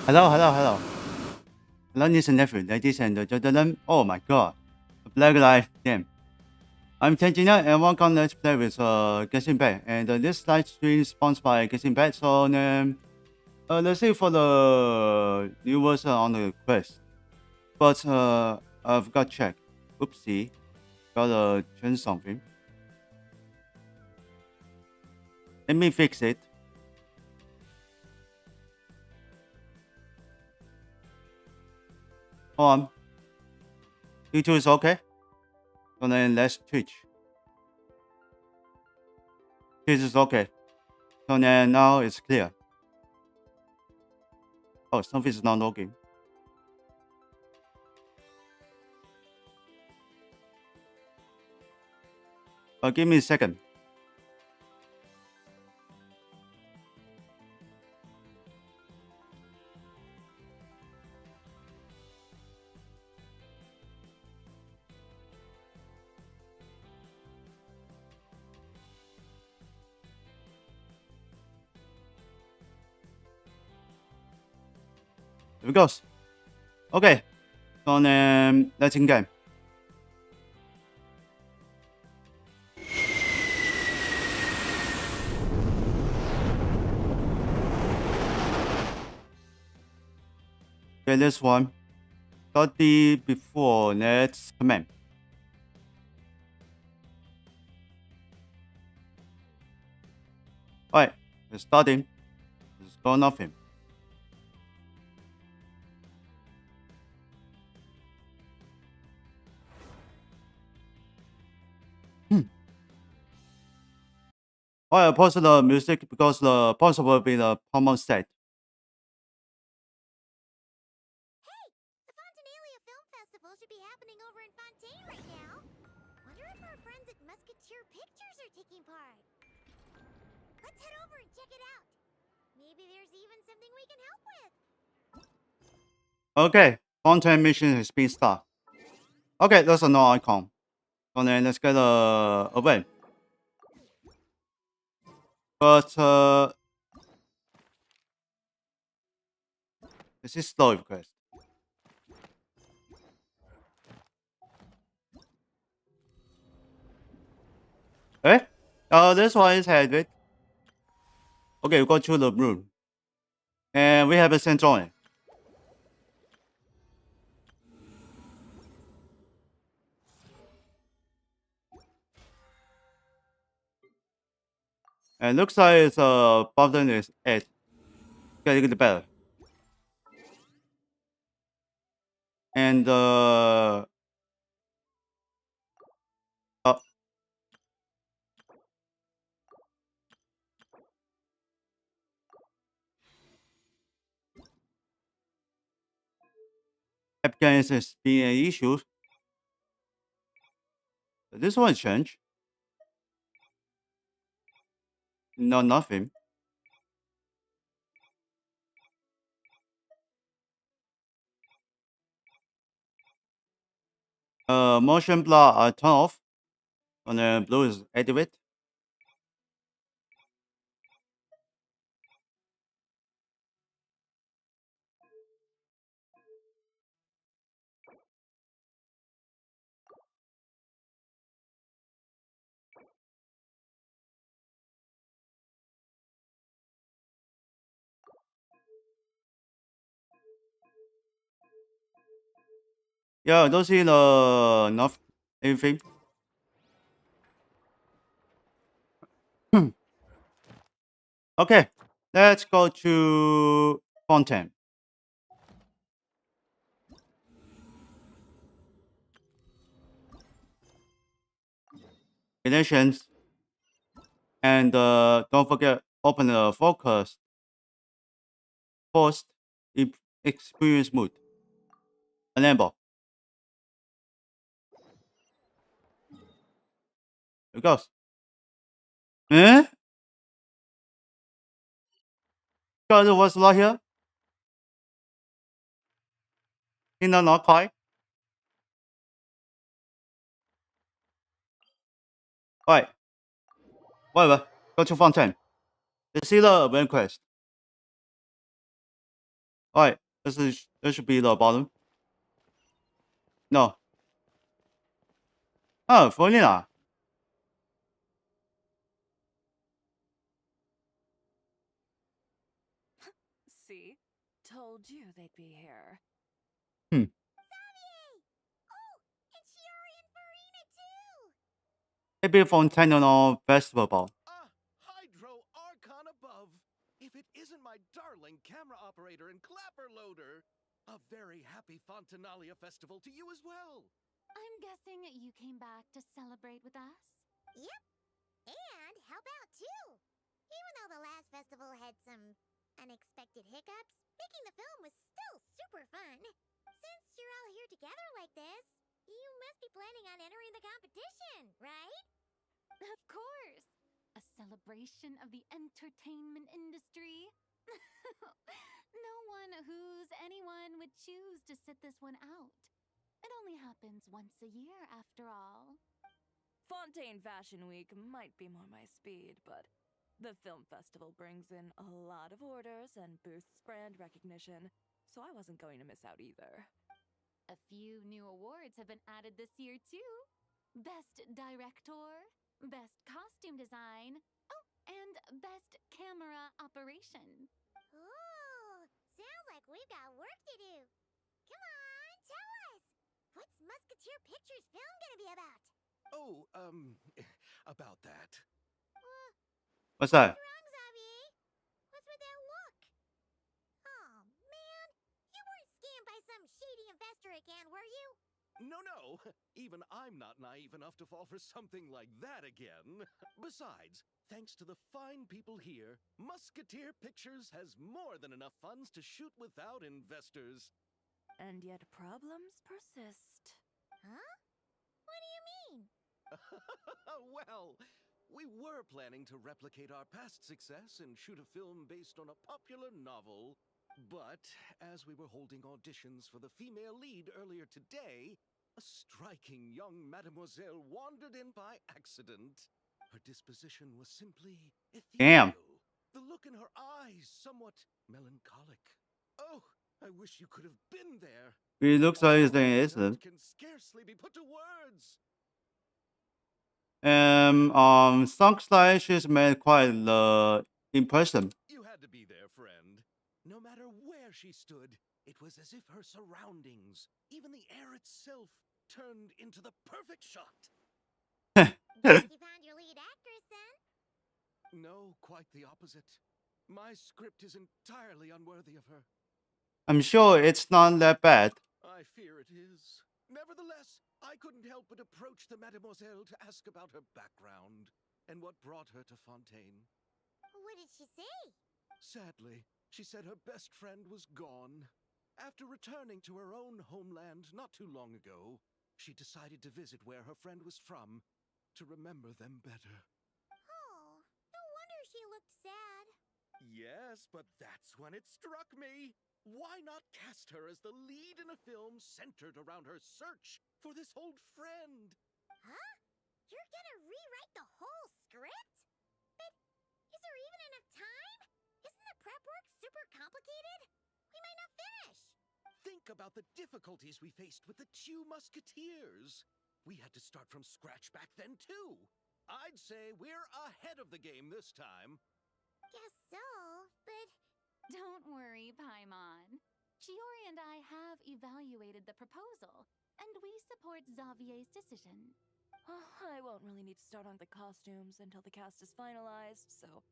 Hello, hello, hello. Hello, niece and nephew, ladies and gentlemen. Oh my god. A Black Life game. I'm Terengineer and welcome let's play with Genshin. And this live stream is sponsored by Genshin. So let's see for the new version on the quest. But I've got check. Oopsie. Gotta change something. Let me fix it. Hold on. YouTube is okay. So then let's Twitch. Twitch is okay. So then now it's clear. Oh, something is not logging. Give me a second. Here we go. Okay. So then let's in game. Okay, this one. Study before let's command. Alright, we're starting. Let's go nothing. Alright, I paused the music because the pause will be the common set. The Fontanalia Film Festival should be happening over in Fontaine right now. Wonder if our friends at Musketeer Pictures are taking part. Let's head over and check it out. Maybe there's even something we can help with. Okay, content mission has been started. Okay, that's a no icon. So then let's get away. But this is slow request. Eh? This one is headed. Okay, we go to the room. And we have a central. And looks like it's button is 8. Getting the better. And application is being an issue. This one change. No, nothing. Motion blur turn off. And then blue is activate. Yeah, I don't see the enough anything. Okay, let's go to content. Conditions. And don't forget, open the focus post experience mode. Enable. It goes. Eh? Guys, what's right here? In the not quite. Alright, whatever. Go to Fontaine. You see the event quest. Alright, this should be the bottom. No. Oh, vanilla. See? Told you they'd be here. Hmm. Xavier! Oh, and Shiori and Farina too! Maybe Fontaine on Festival Ball. Ah, Hydro Archon above! If it isn't my darling camera operator and clapper loader! A very happy Fontanalia festival to you as well! I'm guessing you came back to celebrate with us? Yep. And help out too! Even though the last festival had some unexpected hiccups, making the film was still super fun. Since you're all here together like this, you must be planning on entering the competition, right? Of course! A celebration of the entertainment industry. No one who's anyone would choose to sit this one out. It only happens once a year, after all. Fontaine Fashion Week might be more my speed, but the film festival brings in a lot of orders and boosts brand recognition, so I wasn't going to miss out either. A few new awards have been added this year, too. Best Director, Best Costume Design, oh, and Best Camera Operation. Ooh, sounds like we've got work to do. Come on, tell us! What's Musketeer Pictures film gonna be about? Oh, about that. What's that? What's wrong, Xavier? What's with that look? Oh, man. You weren't scammed by some shady investor again, were you? No, no! Even I'm not naive enough to fall for something like that again. Besides, thanks to the fine people here, Musketeer Pictures has more than enough funds to shoot without investors. And yet problems persist. Huh? What do you mean? Well, we were planning to replicate our past success and shoot a film based on a popular novel. But as we were holding auditions for the female lead earlier today, a striking young mademoiselle wandered in by accident. Her disposition was simply Damn. ethereal. The look in her eyes somewhat melancholic. Oh, I wish you could have been there. It looks like it's an All I incident. felt can scarcely be put to words. Sounds like she's made quite the impression. You had to be there, friend. No matter where she stood, it was as if her surroundings, even the air itself, turned into the perfect shot. Guess you found your lead actress then? No, quite the opposite. My script is entirely unworthy of her. I'm sure it's not that bad. I fear it is. Nevertheless, I couldn't help but approach the mademoiselle to ask about her background and what brought her to Fontaine. What did she say? Sadly, she said her best friend was gone. After returning to her own homeland not too long ago, she decided to visit where her friend was from to remember them better. Oh, no wonder she looked sad. Yes, but that's when it struck me. Why not cast her as the lead in a film centered around her search for this old friend? Huh? You're gonna rewrite the whole script? But is there even enough time? Isn't the prep work super complicated? We might not finish. Think about the difficulties we faced with the two musketeers. We had to start from scratch back then, too. I'd say we're ahead of the game this time. Guess so, but Don't worry, Paimon. Shiori and I have evaluated the proposal, and we support Xavier's decision. I won't really need to start on the costumes until the cast is finalized, so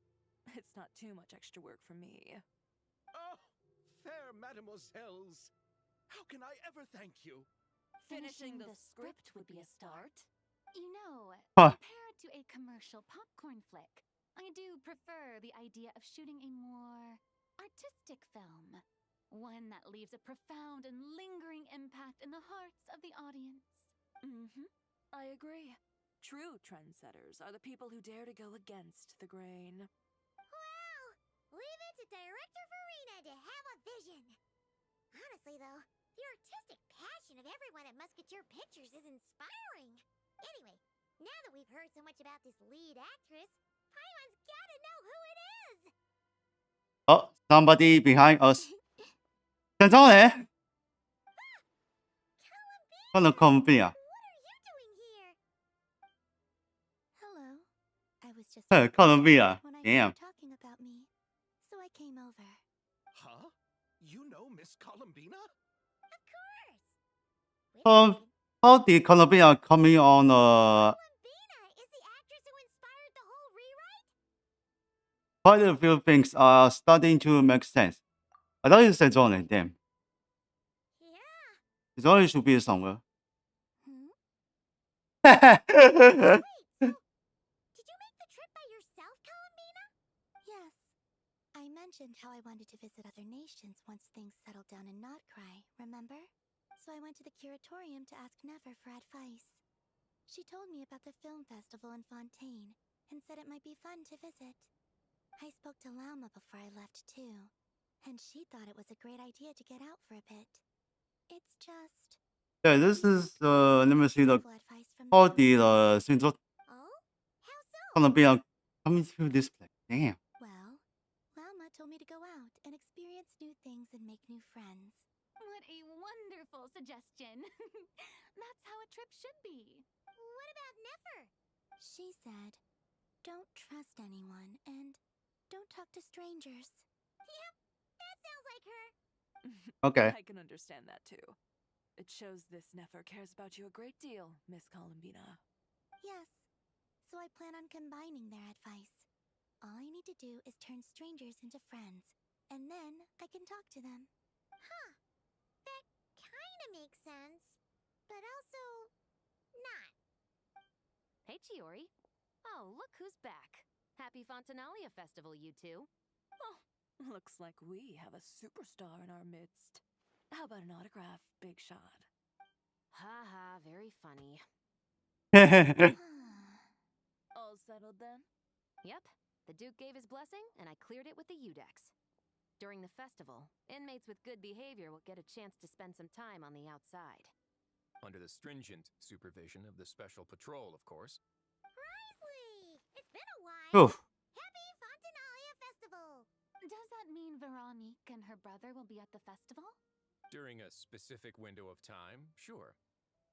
it's not too much extra work for me. Oh, fair mademoiselles. How can I ever thank you? Finishing the script would be a start. You know, Huh. compared to a commercial popcorn flick, I do prefer the idea of shooting a more artistic film. One that leaves a profound and lingering impact in the hearts of the audience. I agree. True trendsetters are the people who dare to go against the grain. well, leave it to Director Farina to have a vision. Honestly, though, the artistic passion of everyone at Musketeer Pictures is inspiring. Anyway, now that we've heard so much about this lead actress, Paimon's gotta know who it is. Oh, somebody behind us. 想中嘞，可能空病啊， What are you doing here? Hello. I was just 哼，可能病啊 when I heard ，damn， you talking about me, so I came over. Huh? You know Miss Columbina? Of course. Wait a Um, second. how did Columbia coming on Columbina is the actress who inspired the whole rewrite? quite a few things are starting to make sense. I thought you said John, damn. Yeah. It's only should be somewhere. Hmm? Yeah, Wait, so did you make the trip by yourself, Columbina? Yes. I mentioned how I wanted to visit other nations once things settled down in Notcry, remember? So I went to the curatorium to ask Never for advice. She told me about the film festival in Fontaine and said it might be fun to visit. I spoke to Lauma before I left too, and she thought it was a great idea to get out for a bit. It's just this is let me see the helpful advice from how them. did Shinzo Oh? How so? Columbia coming to this place? Damn. Well, Lauma told me to go out and experience new things and make new friends. What a wonderful suggestion. That's how a trip should be. What about Nefer? She said, don't trust anyone and don't talk to strangers. Yep, that sounds like her. Okay. I can understand that too. It shows this Nefer cares about you a great deal, Miss Columbina. Yes, so I plan on combining their advice. All I need to do is turn strangers into friends, and then I can talk to them. Huh, that kinda makes sense, but also not. Hey, Chiori. Oh, look who's back. Happy Fontanalia Festival, you two. Oh, looks like we have a superstar in our midst. How about an autograph, Big Shot? Ha ha, very funny. All settled then? Yep, the Duke gave his blessing, and I cleared it with the Udex. During the festival, inmates with good behavior will get a chance to spend some time on the outside. Under the stringent supervision of the Special Patrol, of course. Risley! It's been a while. Oof. Happy Fontanalia Festival! Does that mean Veronique and her brother will be at the festival? During a specific window of time, sure.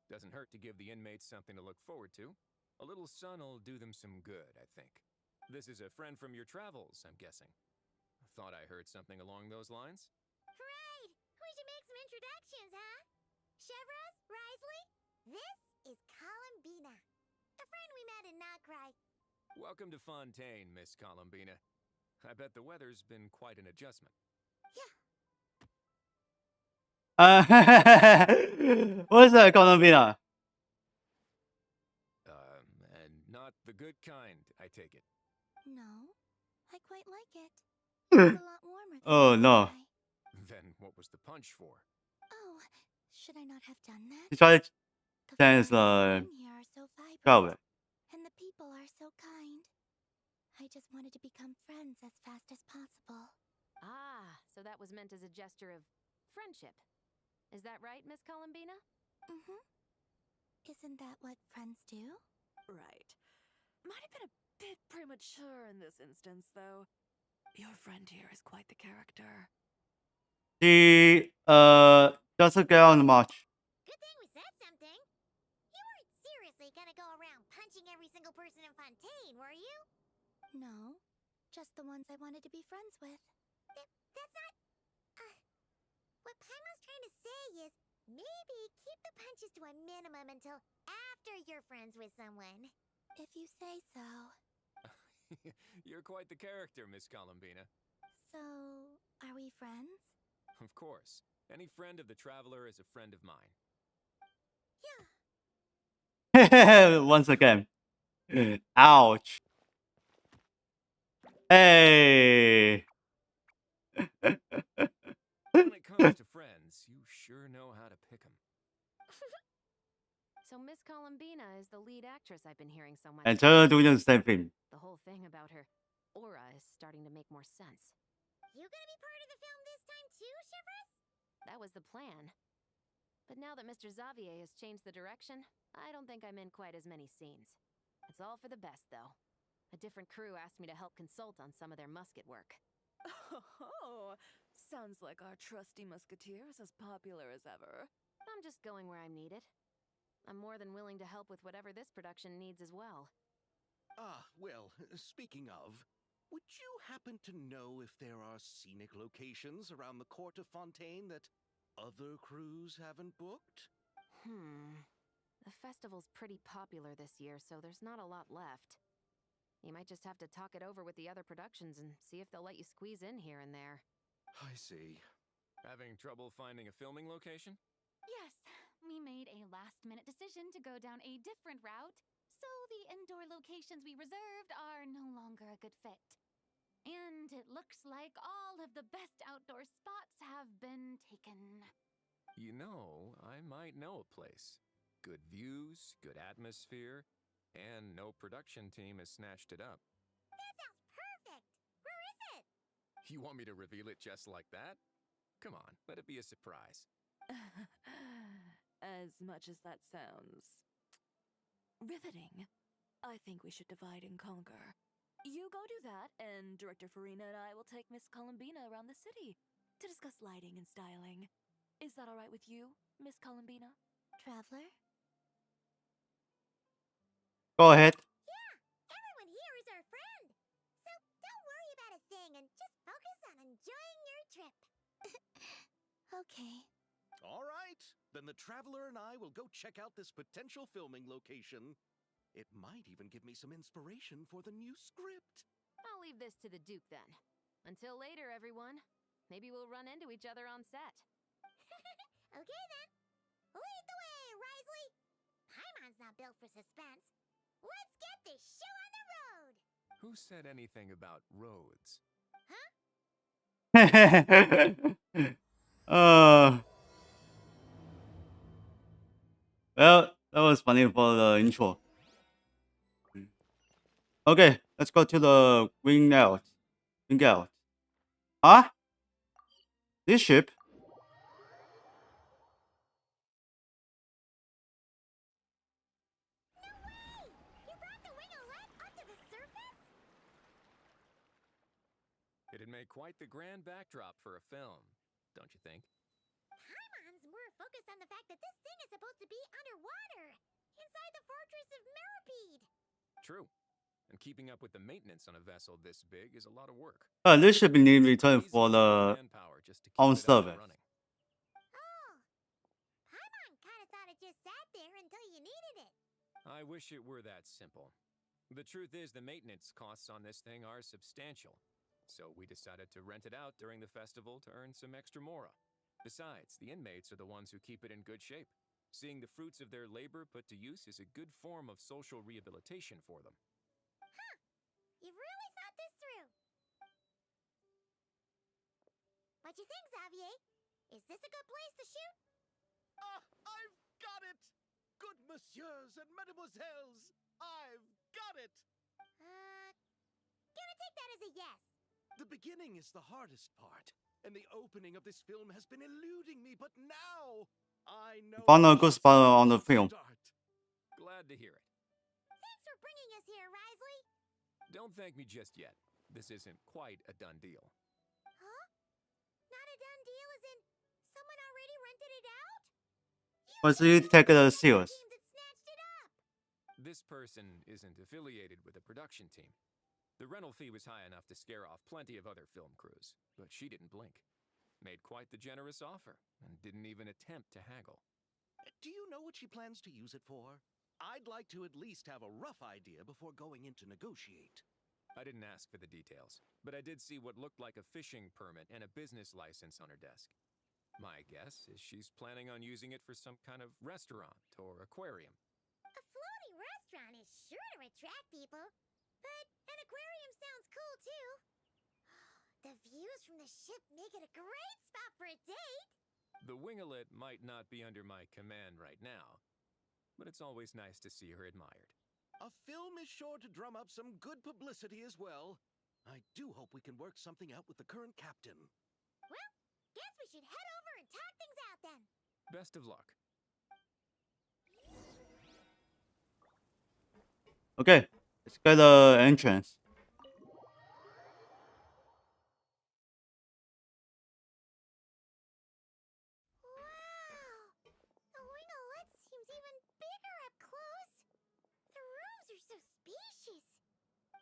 Doesn't hurt to give the inmates something to look forward to. A little sun'll do them some good, I think. This is a friend from your travels, I'm guessing. Thought I heard something along those lines? Right! We should make some introductions, huh? Chevros, Risley, this is Columbina, a friend we met in Notcry. Welcome to Fontaine, Miss Columbina. I bet the weather's been quite an adjustment. Yeah. What's that Columbia? And not the good kind, I take it. No, I quite like it. It's a lot warmer than Oh, no. Notcry. Then what was the punch for? Oh, should I not have done that? He tried to The dance flowers in here are so vibrant, Velvet. and the people are so kind. I just wanted to become friends as fast as possible. Ah, so that was meant as a gesture of friendship. Is that right, Miss Columbina? Mm-hmm. Isn't that what friends do? Right. Might have been a bit premature in this instance, though. Your friend here is quite the character. She doesn't get on much. Good thing we said something. You weren't seriously gonna go around punching every single person in Fontaine, were you? No, just the ones I wanted to be friends with. That's not... what Paimon's trying to say is, maybe keep the punches to a minimum until after you're friends with someone. If you say so. You're quite the character, Miss Columbina. So, are we friends? Of course. Any friend of the Traveler is a friend of mine. Yeah. Once again. Ouch. Hey. When it comes to friends, you sure know how to pick 'em. So Miss Columbina is the lead actress I've been hearing so much And about. her doing the same thing. The whole thing about her aura is starting to make more sense. You gonna be part of the film this time too, Chevros? That was the plan. But now that Mr. Xavier has changed the direction, I don't think I'm in quite as many scenes. It's all for the best, though. A different crew asked me to help consult on some of their musket work. Oh, Sounds like our trusty musketeer is as popular as ever. I'm just going where I'm needed. I'm more than willing to help with whatever this production needs as well. Well, speaking of, would you happen to know if there are scenic locations around the court of Fontaine that other crews haven't booked? The festival's pretty popular this year, so there's not a lot left. You might just have to talk it over with the other productions and see if they'll let you squeeze in here and there. I see. Having trouble finding a filming location? Yes, we made a last-minute decision to go down a different route, so the indoor locations we reserved are no longer a good fit. And it looks like all of the best outdoor spots have been taken. You know, I might know a place. Good views, good atmosphere, and no production team has snatched it up. That sounds perfect! Where is it? You want me to reveal it just like that? Come on, let it be a surprise. As much as that sounds riveting, I think we should divide and conquer. You go do that, and Director Farina and I will take Miss Columbina around the city to discuss lighting and styling. Is that all right with you, Miss Columbina? Traveler? Go ahead. Yeah, everyone here is our friend. So don't worry about a thing and just focus on enjoying your trip. Okay. All right, then the Traveler and I will go check out this potential filming location. It might even give me some inspiration for the new script. I'll leave this to the Duke then. Until later, everyone. Maybe we'll run into each other on set. Okay then. Lead the way, Risley. Paimon's not built for suspense. Let's get this show on the road. Who said anything about roads? Well, that was funny for the intro. Okay, let's go to the wing out. Wing out. Huh? This ship? No way! You brought the winglet up to the surface? It'd make quite the grand backdrop for a film, don't you think? Paimon's more focused on the fact that this thing is supposed to be underwater, inside the fortress of Meripede. True. And keeping up with the maintenance on a vessel this big is a lot of work. This should be needed return Easy for to the get manpower just to keep on it up and service. running. Oh. Paimon kind of thought it just sat there until you needed it. I wish it were that simple. The truth is, the maintenance costs on this thing are substantial. So we decided to rent it out during the festival to earn some extra mora. Besides, the inmates are the ones who keep it in good shape. Seeing the fruits of their labor put to use is a good form of social rehabilitation for them. You've really thought this through. What you think, Xavier? Is this a good place to shoot? I've got it! Good messieurs and mesdemoiselles, I've got it! Gonna take that as a yes. The beginning is the hardest part, and the opening of this film has been eluding me, but now I know. Found a good just spot how on the to film. start. Glad to hear it. Thanks for bringing us here, Risley. Don't thank me just yet. This isn't quite a done deal. Huh? Not a done deal as in someone already rented it out? But so you take it as serious. Team that snatched it up. This person isn't affiliated with the production team. The rental fee was high enough to scare off plenty of other film crews, but she didn't blink. Made quite the generous offer, and didn't even attempt to haggle. Do you know what she plans to use it for? I'd like to at least have a rough idea before going in to negotiate. I didn't ask for the details, but I did see what looked like a fishing permit and a business license on her desk. My guess is she's planning on using it for some kind of restaurant or aquarium. A floating restaurant is sure to attract people. But an aquarium sounds cool too. The views from the ship make it a great spot for a date. The winglet might not be under my command right now, but it's always nice to see her admired. A film is sure to drum up some good publicity as well. I do hope we can work something out with the current captain. Well, guess we should head over and talk things out then. Best of luck. Okay, let's get the entrance.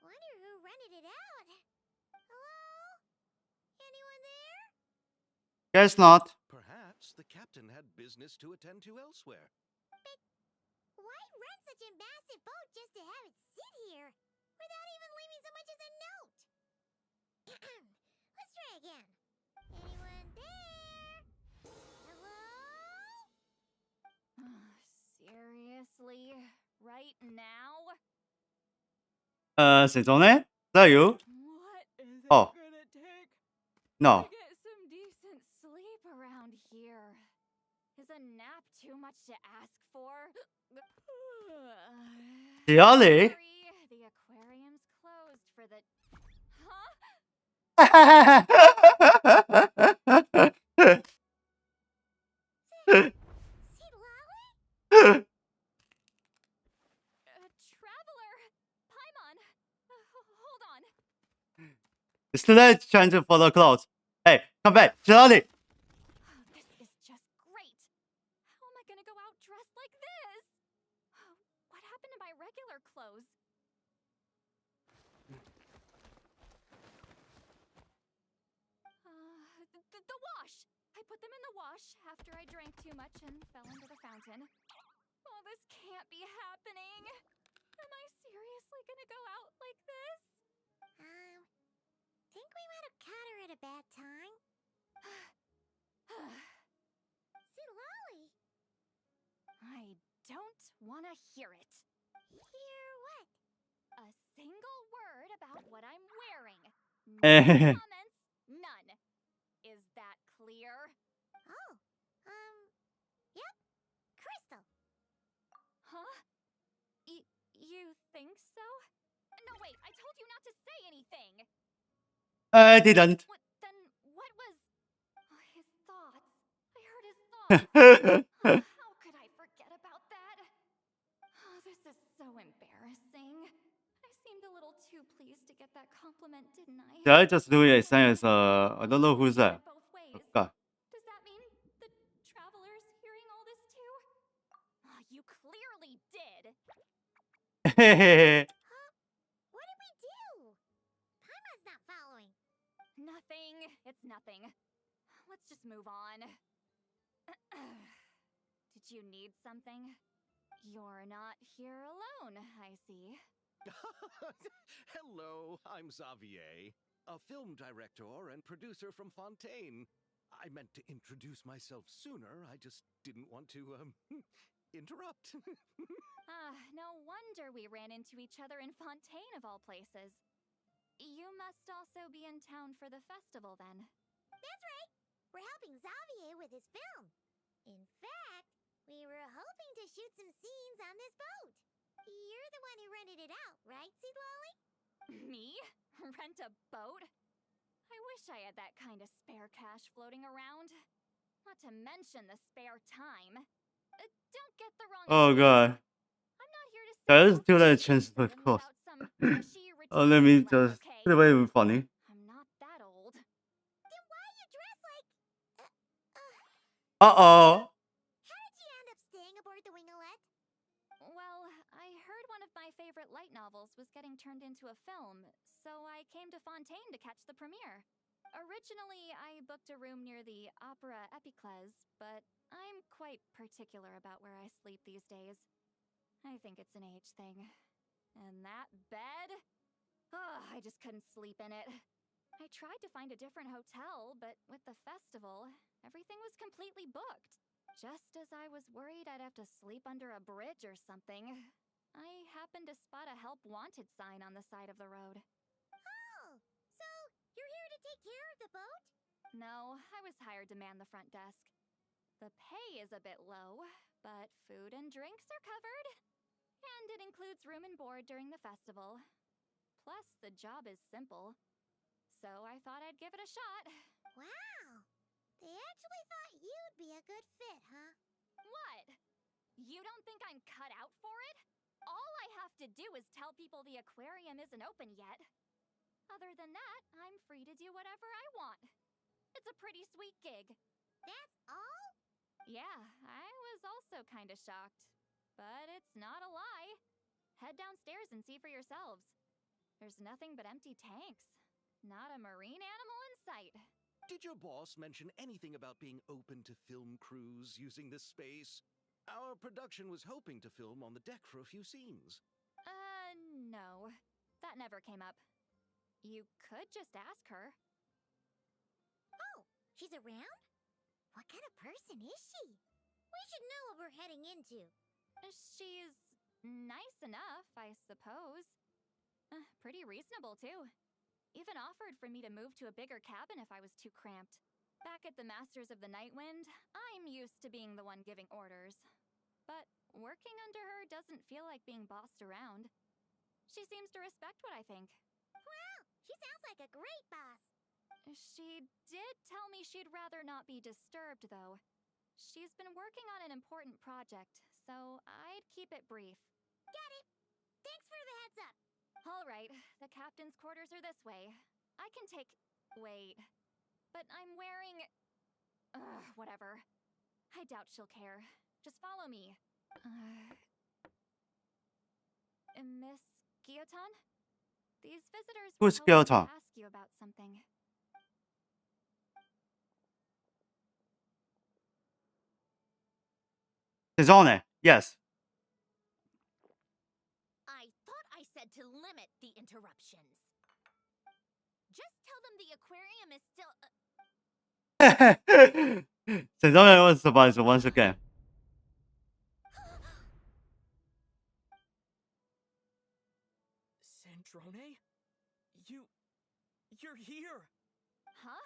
Wonder who rented it out. Hello? Anyone there? Guess not. Perhaps the captain had business to attend to elsewhere. Why rent such a massive boat just to have it sit here without even leaving so much as a note? Let's try again. Anyone there? Hello? Seriously? Right now? 谁中呢？Is that you? What is it Oh. gonna take No. to get some decent sleep around here? Is a nap too much to ask for? Really? Sorry, the aquarium's closed for the... Huh? See Lolly? Traveler! Paimon! Hold on. It's still trying to follow clothes. Hey, come back, Charlie. This is just great. How am I gonna go out dressed like this? What happened to my regular clothes? The wash! I put them in the wash after I drank too much and fell into the fountain. Oh, this can't be happening. Am I seriously gonna go out like this? Think we might have caught her at a bad time. See Lolly? I don't wanna hear it. Hear what? A single word about what I'm wearing. No Eh. comments, none. Is that clear? Oh, yep. Crystal. Huh? You think so? No, wait, I told you not to say anything. I didn't. What was his thoughts? I heard his thoughts. How could I forget about that? Oh, this is so embarrassing. I seemed a little too pleased to get that compliment, didn't I? Did I just do it same as I don't know who's that. Both ways. God. Does that mean the traveler's hearing all this too? You clearly did. What did we do? Paimon's not following. Nothing. It's nothing. Let's just move on. Did you need something? You're not here alone, I see. Hello, I'm Xavier, a film director and producer from Fontaine. I meant to introduce myself sooner. I just didn't want to, interrupt. No wonder we ran into each other in Fontaine of all places. You must also be in town for the festival then. That's right. We're helping Xavier with his film. In fact, we were hoping to shoot some scenes on this boat. You're the one who rented it out, right, Seed Lolly? Me? Rent a boat? I wish I had that kind of spare cash floating around. Not to mention the spare time. Don't get the wrong Oh idea. god. I'm not here to Guys, say do I'll that keep chance for them close. without some pushy Oh, let me retirement life, just okay? put away funny. I'm not that old. Then why you dress like... Uh-oh. How did you end up staying aboard the Winglet? Well, I heard one of my favorite light novels was getting turned into a film, so I came to Fontaine to catch the premiere. Originally, I booked a room near the Opera Epiclese, but I'm quite particular about where I sleep these days. I think it's an age thing. And that bed? Oh, I just couldn't sleep in it. I tried to find a different hotel, but with the festival, everything was completely booked. Just as I was worried I'd have to sleep under a bridge or something, I happened to spot a help wanted sign on the side of the road. Oh, so you're here to take care of the boat? No, I was hired to man the front desk. The pay is a bit low, but food and drinks are covered. And it includes room and board during the festival. Plus, the job is simple. So I thought I'd give it a shot. Wow. They actually thought you'd be a good fit, huh? What? You don't think I'm cut out for it? All I have to do is tell people the aquarium isn't open yet. Other than that, I'm free to do whatever I want. It's a pretty sweet gig. That's all? Yeah, I was also kind of shocked. But it's not a lie. Head downstairs and see for yourselves. There's nothing but empty tanks. Not a marine animal in sight. Did your boss mention anything about being open to film crews using this space? Our production was hoping to film on the deck for a few scenes. No. That never came up. You could just ask her. Oh, she's around? What kind of person is she? We should know what we're heading into. She's nice enough, I suppose. Pretty reasonable, too. Even offered for me to move to a bigger cabin if I was too cramped. Back at the Masters of the Night Wind, I'm used to being the one giving orders. But working under her doesn't feel like being bossed around. She seems to respect what I think. Wow, she sounds like a great boss. She did tell me she'd rather not be disturbed, though. She's been working on an important project, so I'd keep it brief. Got it. Thanks for the heads up. All right, the captain's quarters are this way. I can take... Wait. But I'm wearing... whatever. I doubt she'll care. Just follow me. Miss Guillotin? These visitors were Who's hoping to Guillotin? ask you about something. It's on it. Yes. I thought I said to limit the interruptions. Just tell them the aquarium is still... Sendone was surprised once again. Sandrone? You're here! Huh?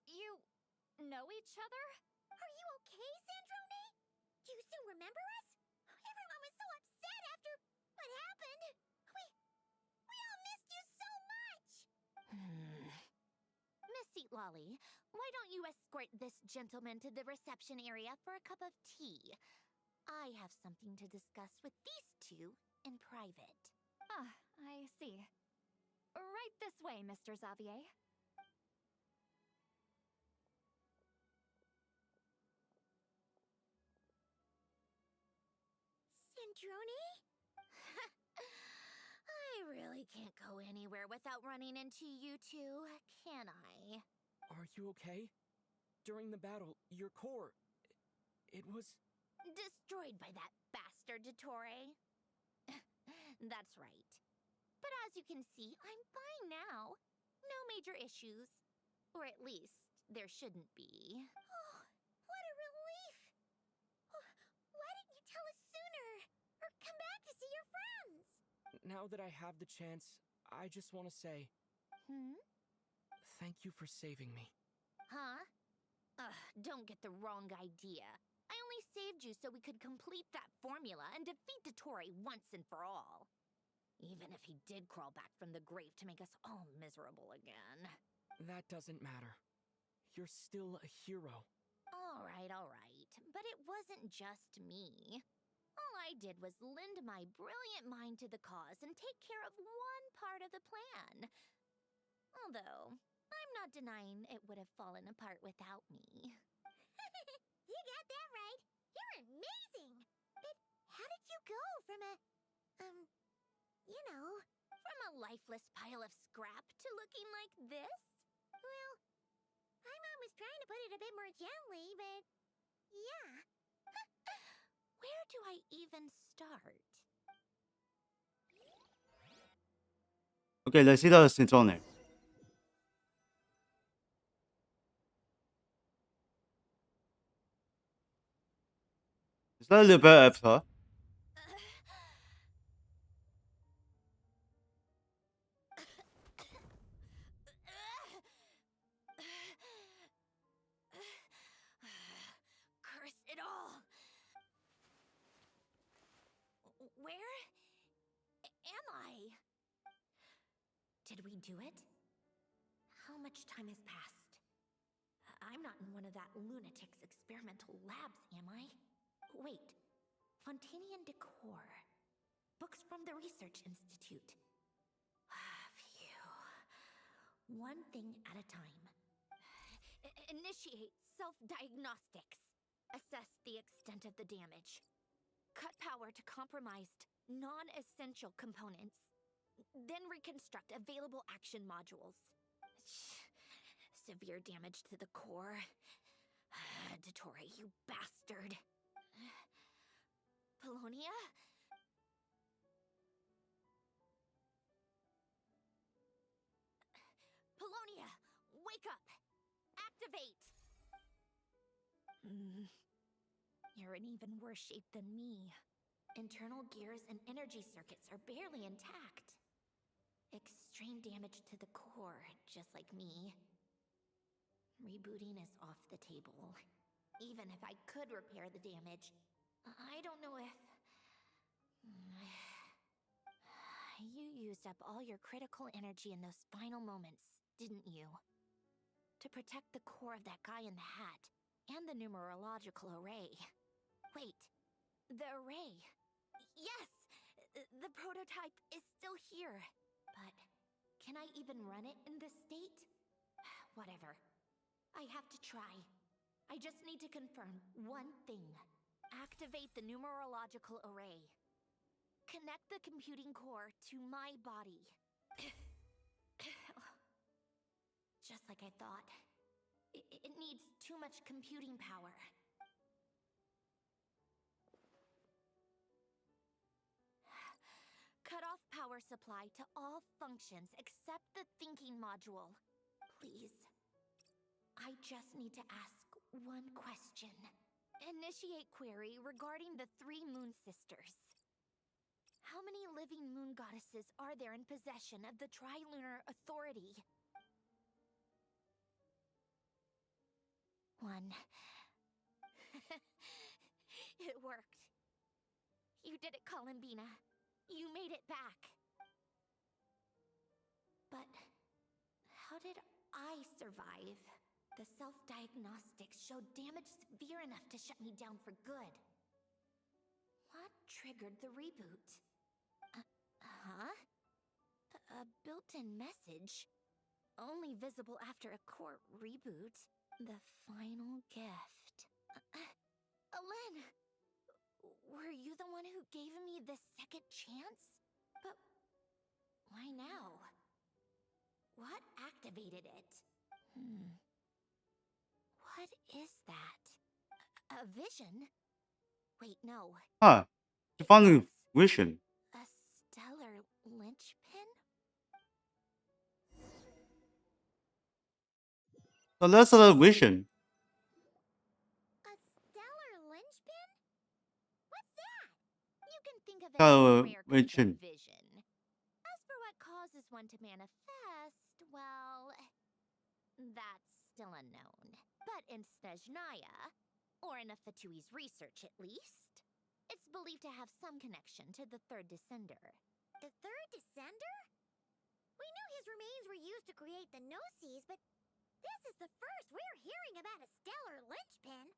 You know each other? Are you okay, Sandrone? Do you still remember us? Everyone was so upset after what happened. We all missed you so much. Miss Seat Lolly, why don't you escort this gentleman to the reception area for a cup of tea? I have something to discuss with these two in private. Ah, I see. Right this way, Mr. Xavier. Sandrone? I really can't go anywhere without running into you two, can I? Are you okay? During the battle, your core... it was... Destroyed by that bastard Dottore. That's right. But as you can see, I'm fine now. No major issues. Or at least, there shouldn't be. Oh, what a relief. Why didn't you tell us sooner? Or come back to see your friends? Now that I have the chance, I just want to say... Thank you for saving me. Huh? Don't get the wrong idea. I only saved you so we could complete that formula and defeat Dottore once and for all. Even if he did crawl back from the grave to make us all miserable again. That doesn't matter. You're still a hero. All right. But it wasn't just me. All I did was lend my brilliant mind to the cause and take care of one part of the plan. Although, I'm not denying it would have fallen apart without me. You got that right. You're amazing. But how did you go from a, From a lifeless pile of scrap to looking like this? Well, my mom was trying to put it a bit more gently, but yeah. Where do I even start? Ok, let's see the Sandrone. Is that a little bit of her? Curse it all! Where am I? Did we do it? How much time has passed? I'm not in one of that lunatic's experimental labs, am I? Wait, Fontanian decor. Books from the Research Institute. Phew. One thing at a time. Initiate self-diagnostics. Assess the extent of the damage. Cut power to compromised, non-essential components. then reconstruct available action modules. Severe damage to the core. Dottore, you bastard. Polonia? Polonia, wake up! Activate! You're in even worse shape than me. Internal gears and energy circuits are barely intact. Extreme damage to the core, just like me. Rebooting is off the table. Even if I could repair the damage, I don't know if... You used up all your critical energy in those final moments, didn't you? To protect the core of that guy in the hat, and the numerological array. Wait, the array. Yes! The prototype is still here. But can I even run it in this state? Whatever. I have to try. I just need to confirm one thing. Activate the numerological array. Connect the computing core to my body. Just like I thought. It needs too much computing power. Cut off power supply to all functions except the thinking module. Please. I just need to ask one question. Initiate query regarding the 3 moon sisters. How many living moon goddesses are there in possession of the Trilunar Authority? 1. It worked. You did it, Columbina. You made it back. But how did I survive? The self-diagnostics showed damage severe enough to shut me down for good. What triggered the reboot? A built-in message? Only visible after a core reboot. The final gift. Alen! Were you the one who gave me the second chance? But why now? What activated it? What is that? A vision? Wait, no. Ah, the final vision. A stellar linchpin? So that's a vision. A stellar linchpin? What's that? You can think of it Stellar as a rare kind vision. of vision. As for what causes one to manifest, well, that's still unknown. But in Snezhnaya, or in Afatui's research at least, it's believed to have some connection to the third descender. The third descender? We knew his remains were used to create the Gnosis, but this is the first we're hearing about a stellar linchpin.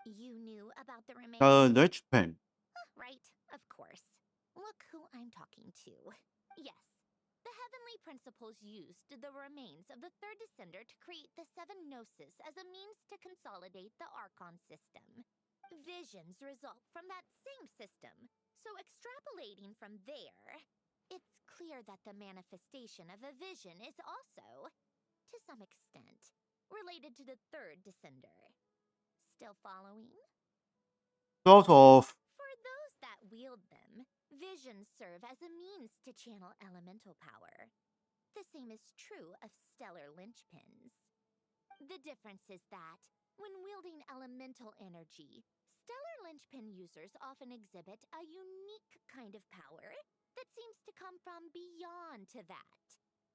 You knew about the remains? Linchpin. Right, of course. Look who I'm talking to. Yes, the heavenly principles used the remains of the third descender to create the 7 Gnosis as a means to consolidate the Archon system. Visions result from that same system, so extrapolating from there, it's clear that the manifestation of a vision is also, to some extent, related to the third descender. Still following? Sort of. For those that wield them, visions serve as a means to channel elemental power. The same is true of stellar linchpins. The difference is that, when wielding elemental energy, stellar linchpin users often exhibit a unique kind of power that seems to come from beyond to that.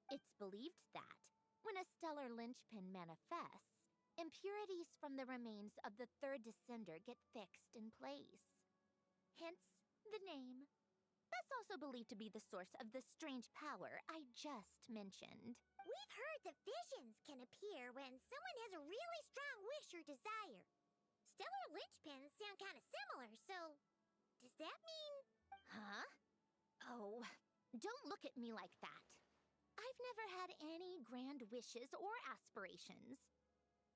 It's believed that, when a stellar linchpin manifests, impurities from the remains of the third descender get fixed in place. Hence, the name. That's also believed to be the source of the strange power I just mentioned. We've heard that visions can appear when someone has a really strong wish or desire. Stellar linchpins sound kind of similar, so does that mean... Huh? Oh, don't look at me like that. I've never had any grand wishes or aspirations.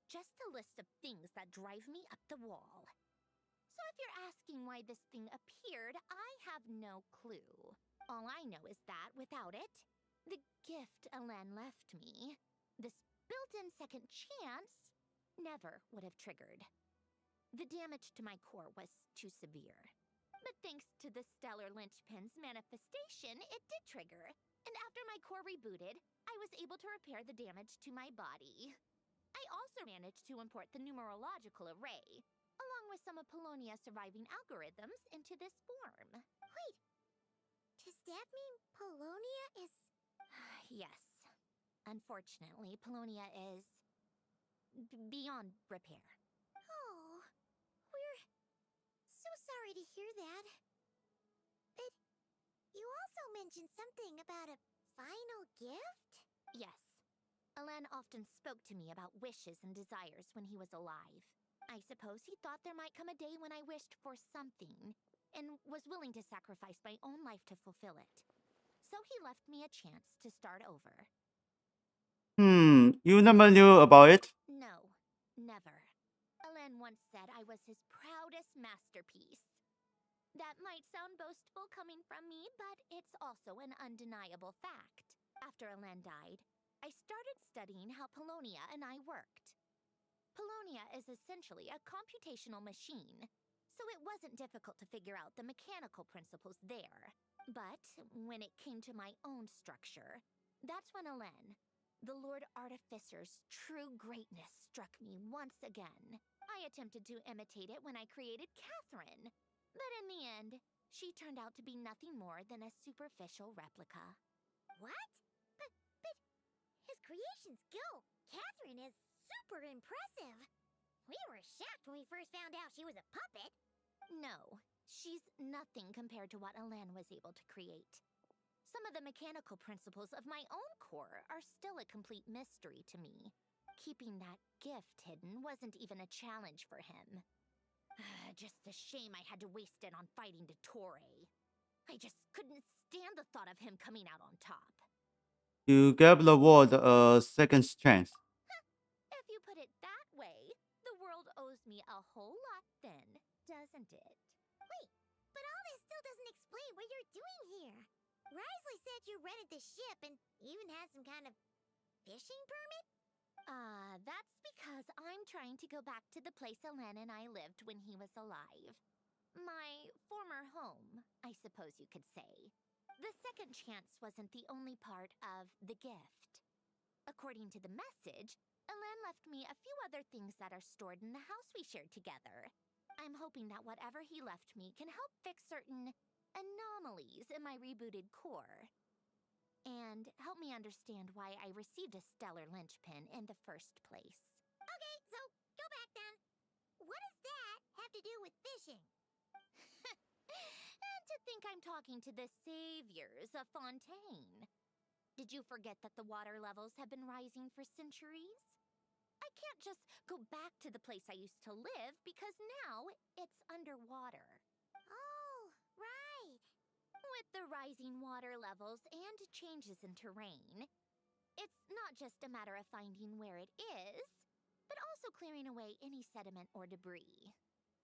Just a list of things that drive me up the wall. So if you're asking why this thing appeared, I have no clue. All I know is that without it, the gift Alen left me, this built-in second chance, never would have triggered. The damage to my core was too severe. But thanks to the stellar linchpin's manifestation, it did trigger. And after my core rebooted, I was able to repair the damage to my body. I also managed to import the numerological array, along with some of Polonia's surviving algorithms, into this form. Wait, does that mean Polonia is... Yes. Unfortunately, Polonia is... beyond repair. Oh, we're so sorry to hear that. But you also mentioned something about a final gift? Yes. Alen often spoke to me about wishes and desires when he was alive. I suppose he thought there might come a day when I wished for something, and was willing to sacrifice my own life to fulfill it. So he left me a chance to start over. You never knew about it? No, never. Alen once said I was his proudest masterpiece. That might sound boastful coming from me, but it's also an undeniable fact. After Alen died, I started studying how Polonia and I worked. Polonia is essentially a computational machine, so it wasn't difficult to figure out the mechanical principles there. But when it came to my own structure, that's when Alen, the Lord Artificer's true greatness, struck me once again. I attempted to imitate it when I created Catherine, but in the end, she turned out to be nothing more than a superficial replica. What? But his creation skill, Catherine, is super impressive. We were shocked when we first found out she was a puppet. No, she's nothing compared to what Alen was able to create. Some of the mechanical principles of my own core are still a complete mystery to me. Keeping that gift hidden wasn't even a challenge for him. Just a shame I had to waste it on fighting Dottore. I just couldn't stand the thought of him coming out on top. You gave the world a second chance. If you put it that way, the world owes me a whole lot then, doesn't it? Wait, but all this still doesn't explain what you're doing here. Risley said you rented the ship and even had some kind of fishing permit? That's because I'm trying to go back to the place Alen and I lived when he was alive. My former home, I suppose you could say. The second chance wasn't the only part of the gift. According to the message, Alen left me a few other things that are stored in the house we shared together. I'm hoping that whatever he left me can help fix certain anomalies in my rebooted core. And help me understand why I received a stellar linchpin in the first place. Okay, so go back then. What does that have to do with fishing? And to think I'm talking to the saviors of Fontaine. Did you forget that the water levels have been rising for centuries? I can't just go back to the place I used to live because now it's underwater. Oh, right. With the rising water levels and changes in terrain, it's not just a matter of finding where it is, but also clearing away any sediment or debris.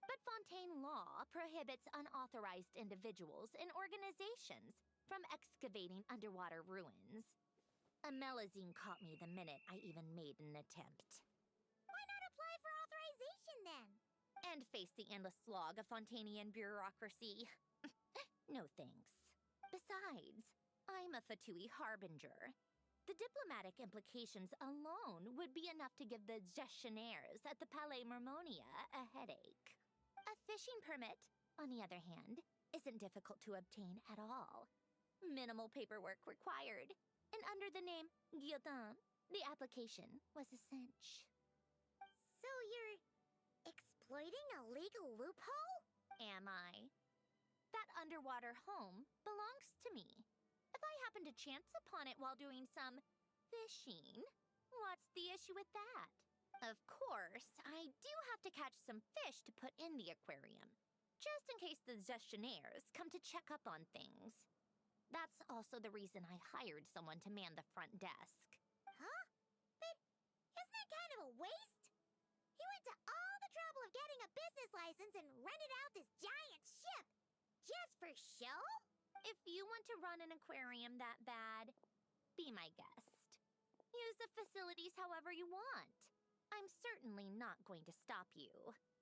But Fontaine law prohibits unauthorized individuals and organizations from excavating underwater ruins. Amelazine caught me the minute I even made an attempt. Why not apply for authorization then? And face the endless slog of Fontainian bureaucracy. No thanks. Besides, I'm a Fatui harbinger. The diplomatic implications alone would be enough to give the gestionnaires at the Palais Mermonia a headache. A fishing permit, on the other hand, isn't difficult to obtain at all. Minimal paperwork required, and under the name Guillotin, the application was a cinch. So you're exploiting a legal loophole? Am I? That underwater home belongs to me. If I happen to chance upon it while doing some fishing, what's the issue with that? Of course, I do have to catch some fish to put in the aquarium, just in case the gestionnaires come to check up on things. That's also the reason I hired someone to man the front desk. Huh? But isn't that kind of a waste? He went to all the trouble of getting a business license and rented out If you want to run an aquarium that bad, be my guest. Use the facilities however you want. I'm certainly not going to stop you.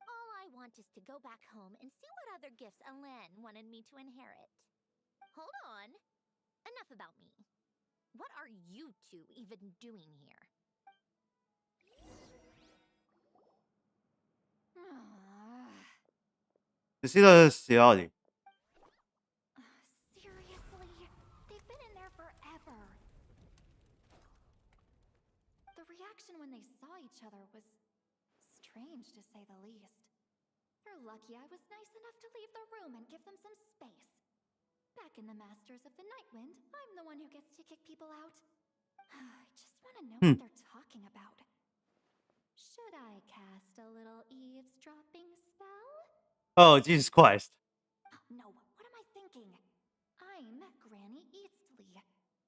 All I want is to go back home and see what other gifts Alen wanted me to inherit. Hold on. Enough about me. What are you two even doing here? You see the Ciali. Seriously? They've been in there forever. The reaction when they saw each other was strange, to say the least. They're lucky I was nice enough to leave the room and give them some space. Back in the Masters of the Nightwind, I'm the one who gets to kick people out. I just want to know what they're talking about. Should I cast a little eavesdropping spell? Oh, Jesus Christ. No, what am I thinking? I'm Granny Eastley,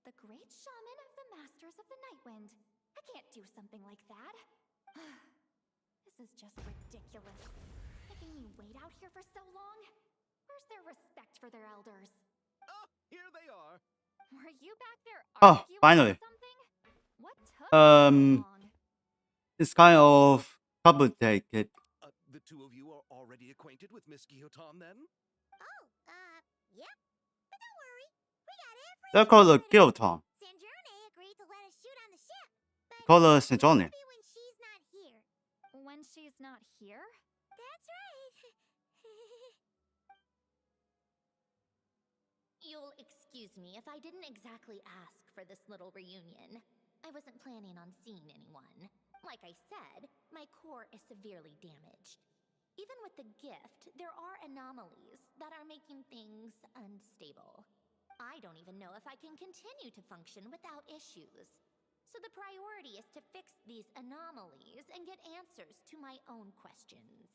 the great shaman of the Masters of the Nightwind. I can't do something like that. This is just ridiculous. Making me wait out here for so long? Where's their respect for their elders? Oh, here they are. Were you back there Oh, arguing finally. something? What took so long? It's kind of complicated. The two of you are already acquainted with Miss Guillotin, then? Oh, yep. But don't worry. We got everything. They're called a sorted out. Guillotin. Sanjurne agreed to let us shoot on the ship. But Called a it'll Sanjurne. be when she's not here. When she's not here? That's right. You'll excuse me if I didn't exactly ask for this little reunion. I wasn't planning on seeing anyone. Like I said, my core is severely damaged. Even with the gift, there are anomalies that are making things unstable. I don't even know if I can continue to function without issues. So the priority is to fix these anomalies and get answers to my own questions.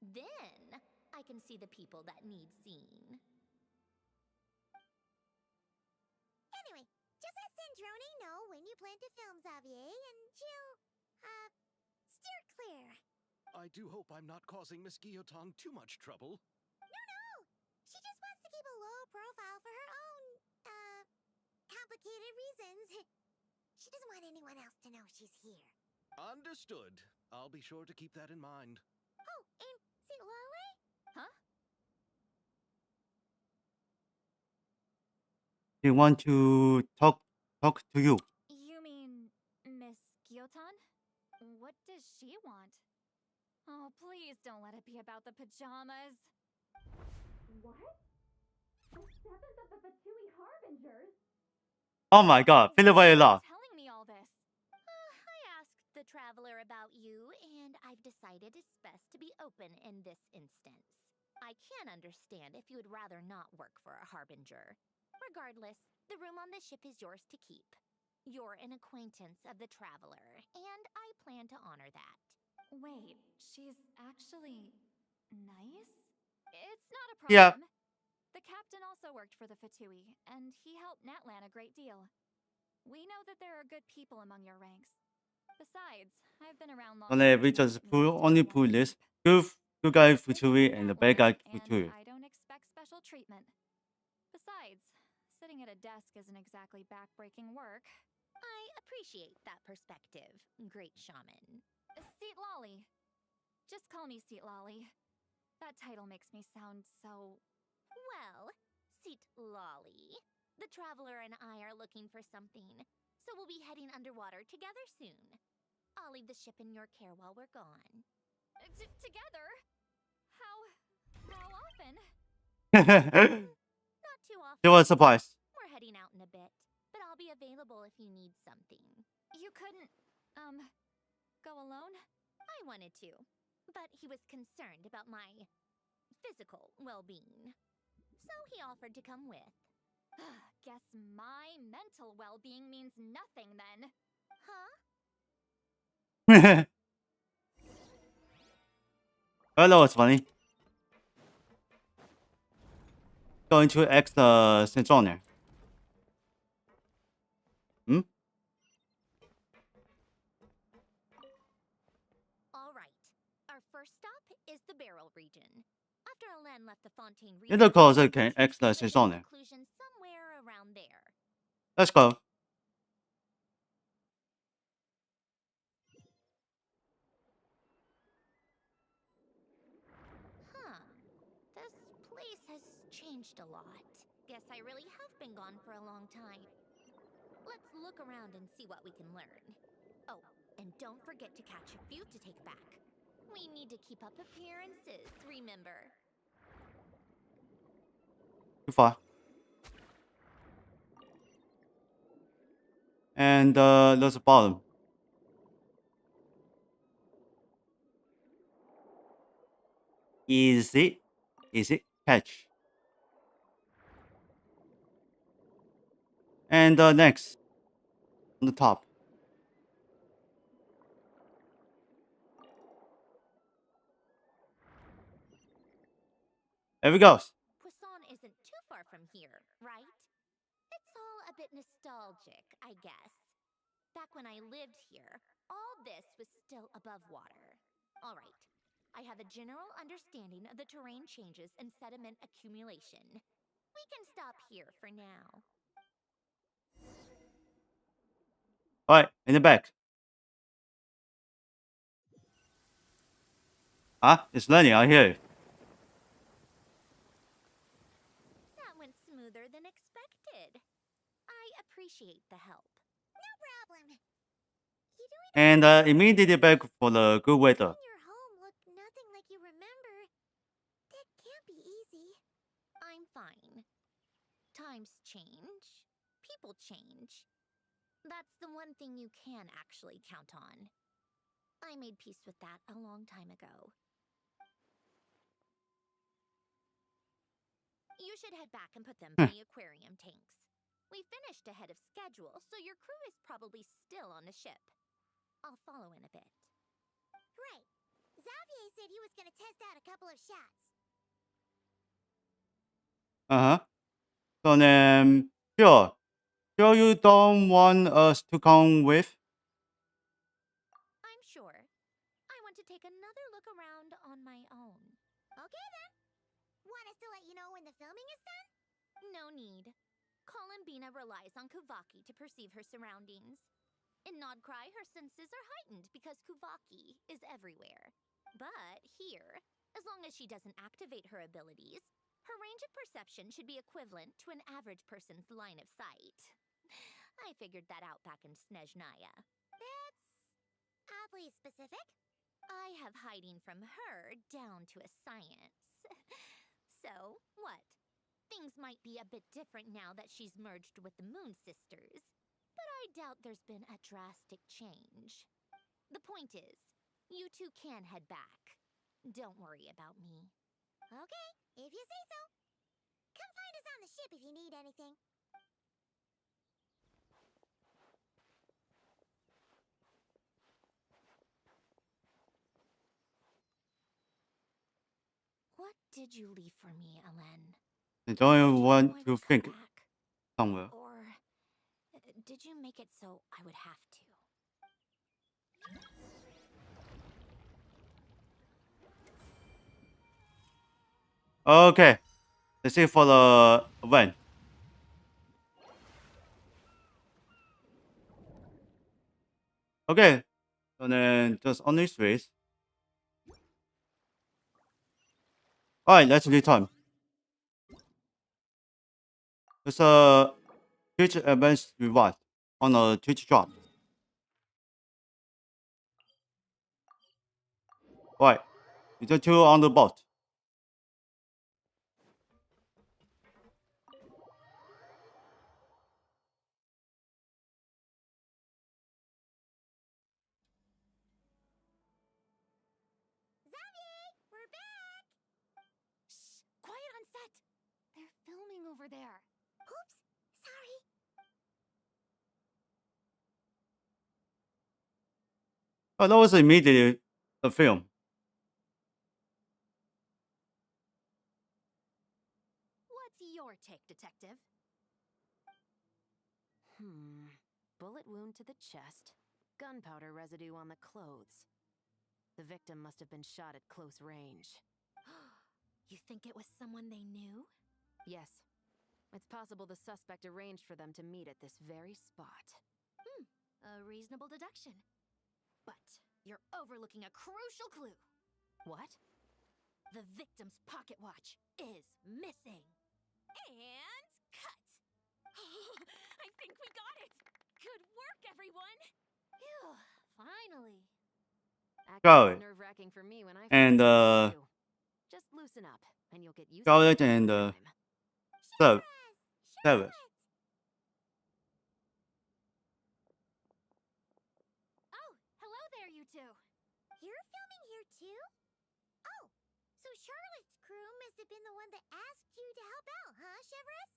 Then I can see the people that need seeing. Anyway, just let Sandrone know when you plan to film Xavier, and she'll, steer clear. I do hope I'm not causing Miss Guillotin too much trouble. No! She just wants to keep a low profile for her own, complicated reasons. She doesn't want anyone else to know she's here. Understood. I'll be sure to keep that in mind. Oh, and see Lale? Huh? They want to talk to you. You mean Miss Guillotin? What does she want? Oh, please don't let it be about the pajamas. What? The seventh of the Fatui Harbingers? Oh my god, Why Philip are you Viola. telling me all this? I asked the Traveler about you, and I've decided it's best to be open in this instance. I can understand if you would rather not work for a Harbinger. Regardless, the room on the ship is yours to keep. You're an acquaintance of the Traveler, and I plan to honor that. Wait, she's actually nice? It's not a problem. Yeah. The captain also worked for the Fatui, and he helped Natlan a great deal. We know that there are good people among your ranks. Besides, I've been around long On enough we to know just that pull most only everyone pull is this. cheap. Good guy This Futuri is and the bad guy Natlan, Futuri. and I don't expect special treatment. Besides, sitting at a desk isn't exactly backbreaking work. I appreciate that perspective, great shaman. Seat Lolly. Just call me Seat Lolly. That title makes me sound so... Well, Seat Lolly, the Traveler and I are looking for something, so we'll be heading underwater together soon. I'll leave the ship in your care while we're gone. Together? How often? Not too often. She was surprised. We're heading out in a bit, but I'll be available if you need something. You couldn't, go alone? I wanted to, but he was concerned about my physical well-being. So he offered to come with. Guess my mental well-being means nothing then. Huh? Well, that was funny. Going to X the Centrone. Hmm? All right. Our first stop is the Barrel region. A After Alain left the Fontaine region, 呢度確實係we 幾 X 啦， came 四 to 雙 a 嚟。 conclusion somewhere around there. Let's go. Huh. This place has changed a lot. Guess I really have been gone for a long time. Let's look around and see what we can learn. Oh, and don't forget to catch a few to take back. We need to keep up appearances, remember? Too far. And there's a bottom. Easy. Easy. Catch. And next. On the top. There we go. Poisson isn't too far from here, right? It's all a bit nostalgic, I guess. Back when I lived here, all this was still above water. All right. I have a general understanding of the terrain changes and sediment accumulation. We can stop here for now. Alright, in the back. Ah, it's learning, I hear it. That went smoother than expected. I appreciate the help. No problem. You doing And immediately back for the good weather. making your home look nothing like you remember? That can't be easy. I'm fine. Times change. People change. That's the one thing you can actually count on. I made peace with that a long time ago. You should head back and put them in the aquarium tanks. We finished ahead of schedule, so your crew is probably still on the ship. I'll follow in a bit. Right. Xavier said he was gonna test out a couple of shots. Uh-huh. So then, sure. Sure you don't want us to come with? I'm sure. I want to take another look around on my own. Okay then. Want us to let you know when the filming is done? No need. Columbina relies on Kuvaki to perceive her surroundings. In Nodcry, her senses are heightened because Kuvaki is everywhere. But here, as long as she doesn't activate her abilities, her range of perception should be equivalent to an average person's line of sight. I figured that out back in Snezhnaya. That's oddly specific. I have hiding from her down to a science. So, what? Things might be a bit different now that she's merged with the Moon Sisters, but I doubt there's been a drastic change. The point is, you two can head back. Don't worry about me. Okay, if you say so. Come find us on the ship if you need anything. What did you leave for me, Alain? I don't even Did you want know I to would come think back? somewhere. Or did you make it so I would have to? Okay. Let's see for the event. Okay. So then just only streets. Alright, let's return. There's a Twitch events reward on a Twitch drop. Alright. It's the two on the boat. Xavier, we're back! Shh! Quiet on set! They're filming over there. Oops, sorry. Oh, that was immediately a film. What's your take, Detective? Bullet wound to the chest. Gunpowder residue on the clothes. The victim must have been shot at close range. You think it was someone they knew? Yes. It's possible the suspect arranged for them to meet at this very spot. A reasonable deduction. But you're overlooking a crucial clue. What? The victim's pocket watch is missing. And cut! I think we got it! Good work, everyone! Phew, finally. Got it. Nerve-wracking for me when I And, first met you. Just loosen up, and you'll get used to Scarlet it in and time. Sev. Sevis. Oh, hello there, you two. You're filming here too? Oh, so Charlotte's crew must have been the one that asked you to help out, huh, Chevres?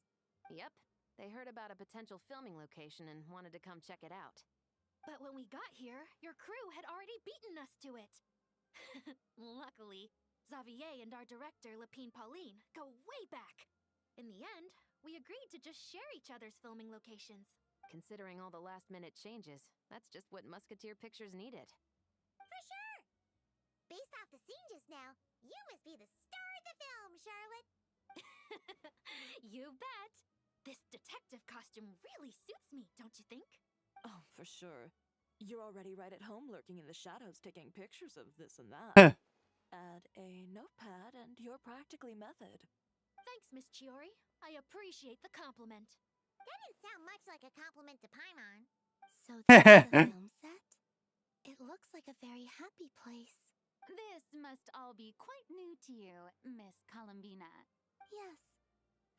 Yep. They heard about a potential filming location and wanted to come check it out. But when we got here, your crew had already beaten us to it. Luckily, Xavier and our director, Lapine Pauline, go way back. In the end, we agreed to just share each other's filming locations. Considering all the last-minute changes, that's just what Musketeer Pictures needed. For sure. Based off the scene just now, you must be the star of the film, Charlotte. You bet. This detective costume really suits me, don't you think? Oh, for sure. You're already right at home lurking in the shadows taking pictures of this and that. Add a notepad and you're practically method. Thanks, Miss Chiori. I appreciate the compliment. That didn't sound much like a compliment to Paimon. So this is the film set? It looks like a very happy place. This must all be quite new to you, Miss Columbina. Yes.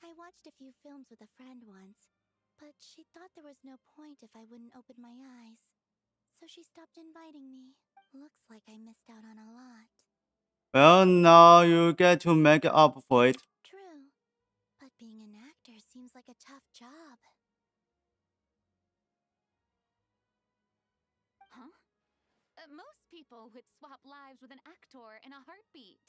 I watched a few films with a friend once, but she thought there was no point if I wouldn't open my eyes. So she stopped inviting me. Looks like I missed out on a lot. Well, now you get to make up for it. True. But being an actor seems like a tough job. Huh? Most people would swap lives with an actor in a heartbeat.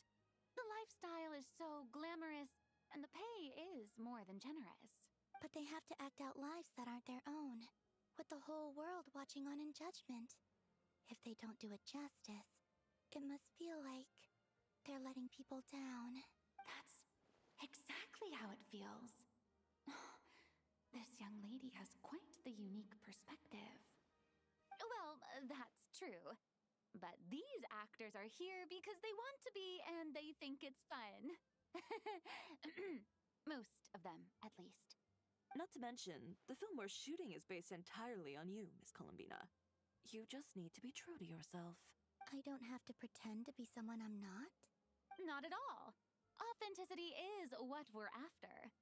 The lifestyle is so glamorous, and the pay is more than generous. But they have to act out lives that aren't their own, with the whole world watching on in judgment. If they don't do it justice, it must feel like they're letting people down. That's exactly how it feels. This young lady has quite the unique perspective. Well, that's true. But these actors are here because they want to be and they think it's fun. Most of them, at least. Not to mention, the film we're shooting is based entirely on you, Miss Columbina. You just need to be true to yourself. I don't have to pretend to be someone I'm not? Not at all. Authenticity is what we're after.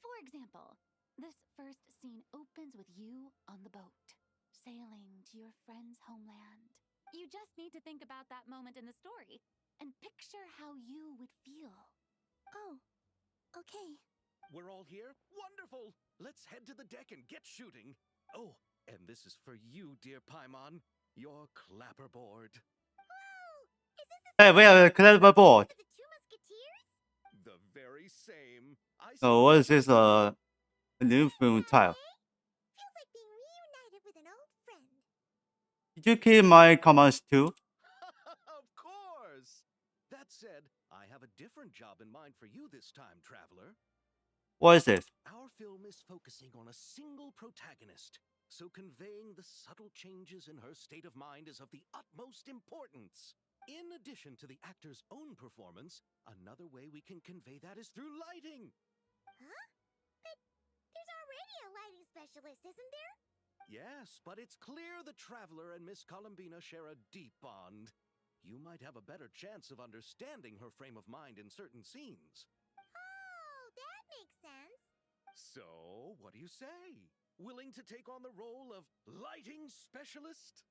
For example, this first scene opens with you on the boat, sailing to your friend's homeland. You just need to think about that moment in the story and picture how you would feel. Oh, okay. We're all here? Wonderful! Let's head to the deck and get shooting. Oh, and this is for you, dear Paimon. Your clapperboard. Whoa! Is this the Hey, we have a clever board. of the Two Musketeers? The very same. So what is this, a new film title? Feels like being reunited with an old friend. Did you keep my comments too? Of course! That said, I have a different job in mind for you this time, traveler. What is this? Our film is focusing on a single protagonist, so conveying the subtle changes in her state of mind is of the utmost importance. In addition to the actor's own performance, another way we can convey that is through lighting. Huh? But there's already a lighting specialist, isn't there? Yes, but it's clear the traveler and Miss Columbina share a deep bond. You might have a better chance of understanding her frame of mind in certain scenes. Oh, that makes sense. So, what do you say? Willing to take on the role of lighting specialist?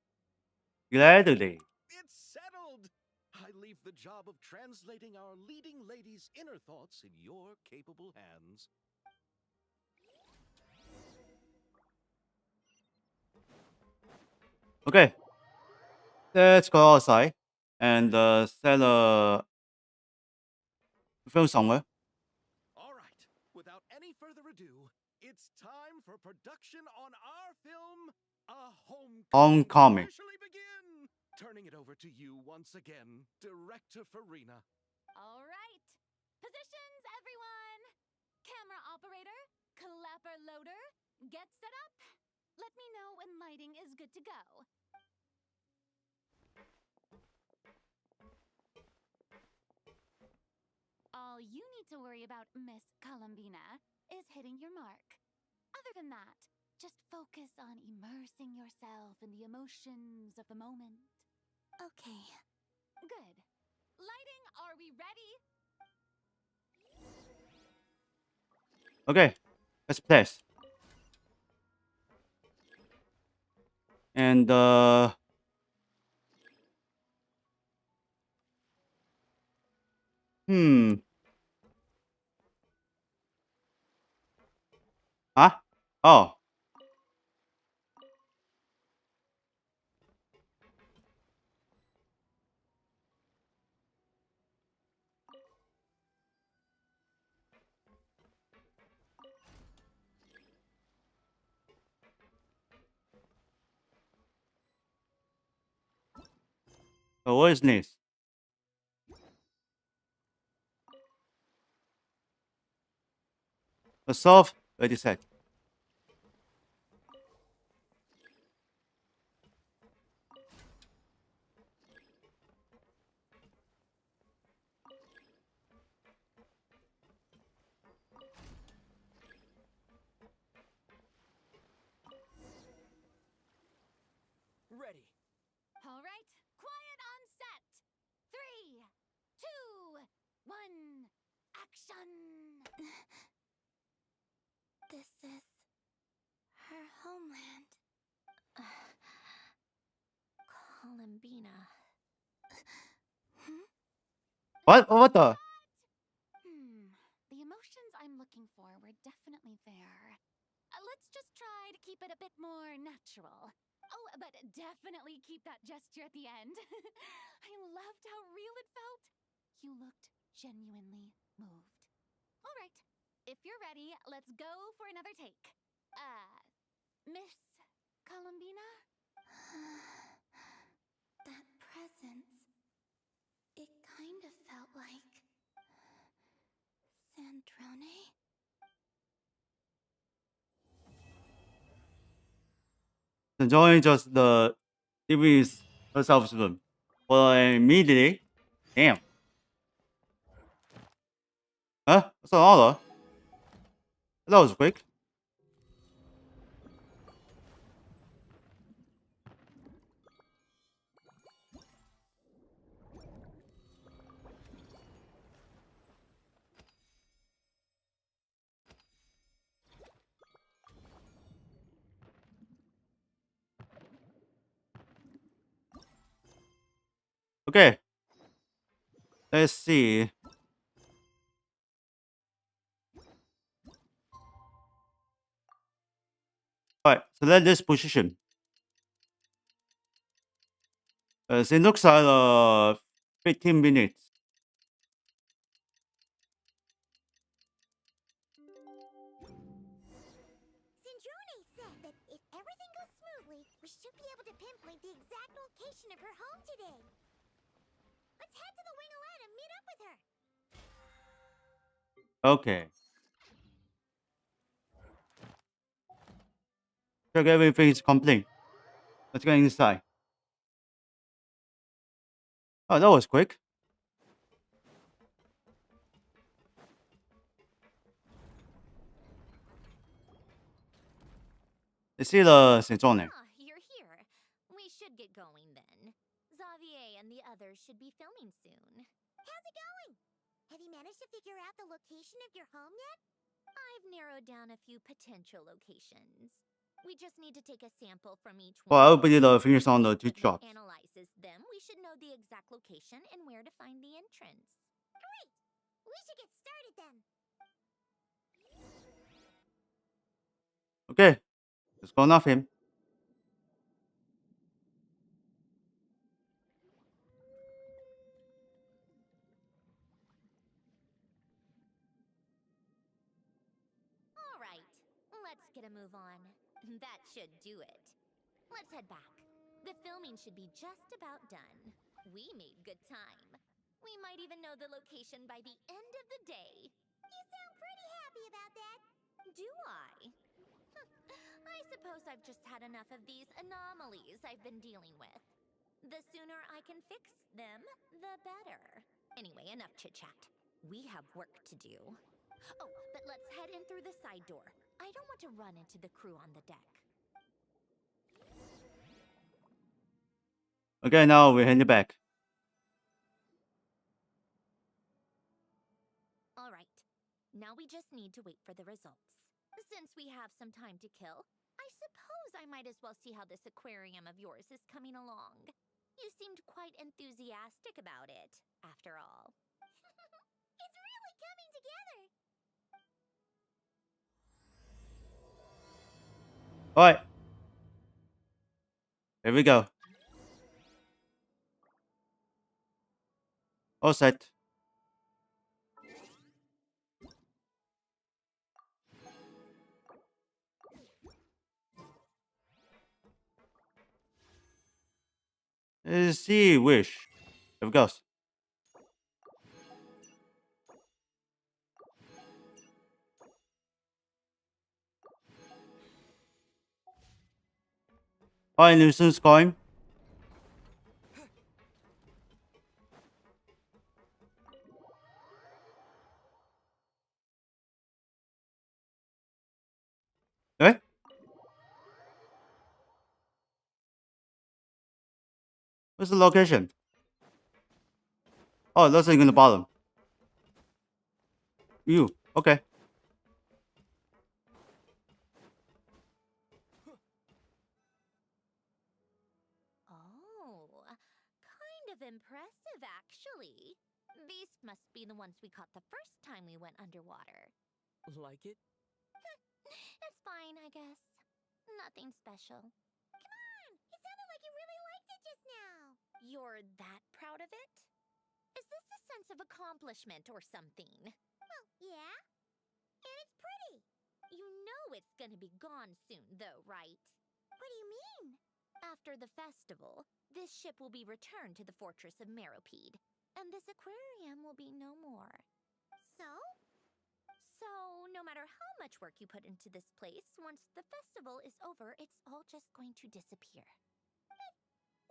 Gladly. It's settled! I leave the job of translating our leading lady's inner thoughts in your capable hands. Okay. Let's go outside and set a film somewhere. All right, without any further ado, it's time for production on our film, A Homecoming. Officially begin! Turning it over to you once again, Director Farina. All right. Positions, everyone! Camera operator, clapper loader, get set up. Let me know when lighting is good to go. All you need to worry about, Miss Columbina, is hitting your mark. Other than that, just focus on immersing yourself in the emotions of the moment. Okay. Good. Lighting, are we ready? Okay, let's place. And huh? Oh. So what is this? The solve ready set. Ready. All right, quiet on set. 3, 2, 1, action! This is her homeland. Columbina. What the? The emotions I'm looking for were definitely there. Let's just try to keep it a bit more natural. Oh, but definitely keep that gesture at the end. I loved how real it felt. You looked genuinely moved. All right, if you're ready, let's go for another take. Miss Columbina? That presence. It kind of felt like Sandrone? Enjoying just the TV's herself room. Well, immediately. Damn. Huh? That's an order. That was quick. Okay. Let's see. Alright, so let this position. So it looks like 15 minutes. Sandrone said that if everything goes smoothly, we should be able to pinpoint the exact location of her home today. Let's head to the Wing of Light and meet up with her. Okay. Check everything is complete. Let's go inside. Oh, that was quick. Let's see the 写重点. Ah, you're here. We should get going then. Xavier and the others should be filming soon. How's it going? Have you managed to figure out the location of your home yet? I've narrowed down a few potential locations. We just need to take a sample from each one. Well, I will put the fingers on the two If it drops. analyzes them, we should know the exact location and where to find the entrance. Great! We should get started then. Okay. Let's go off him. All right, let's get a move on. That should do it. Let's head back. The filming should be just about done. We made good time. We might even know the location by the end of the day. You sound pretty happy about that. Do I? I suppose I've just had enough of these anomalies I've been dealing with. The sooner I can fix them, the better. Anyway, enough chit-chat. We have work to do. Oh, but let's head in through the side door. I don't want to run into the crew on the deck. Okay, now we're heading back. All right. Now we just need to wait for the results. Since we have some time to kill, I suppose I might as well see how this aquarium of yours is coming along. You seemed quite enthusiastic about it, after all. It's really coming together. Alright. Here we go. All set. See wish. Here it goes. Alright, nuisance coin. Eh? Where's the location? Oh, that's in the bottom. You. Okay. Oh, kind of impressive, actually. These must be the ones we caught the first time we went underwater. Like it? It's fine, I guess. Nothing special. Come on! It sounded like you really liked it just now. You're that proud of it? Is this a sense of accomplishment or something? Well, yeah. And it's pretty. You know it's gonna be gone soon, though, right? What do you mean? After the festival, this ship will be returned to the fortress of Meropide, and this aquarium will be no more. So? So, no matter how much work you put into this place, once the festival is over, it's all just going to disappear.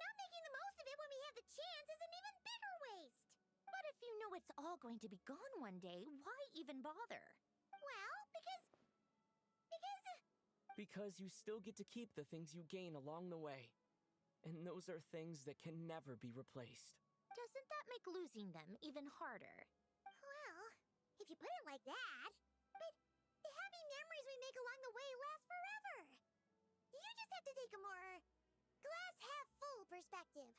Not making the most of it when we have the chance is an even bigger waste. But if you know it's all going to be gone one day, why even bother? Well, because... Because you still get to keep the things you gain along the way. And those are things that can never be replaced. Doesn't that make losing them even harder? Well, if you put it like that. But the happy memories we make along the way last forever. You just have to take a more glass-half-full perspective.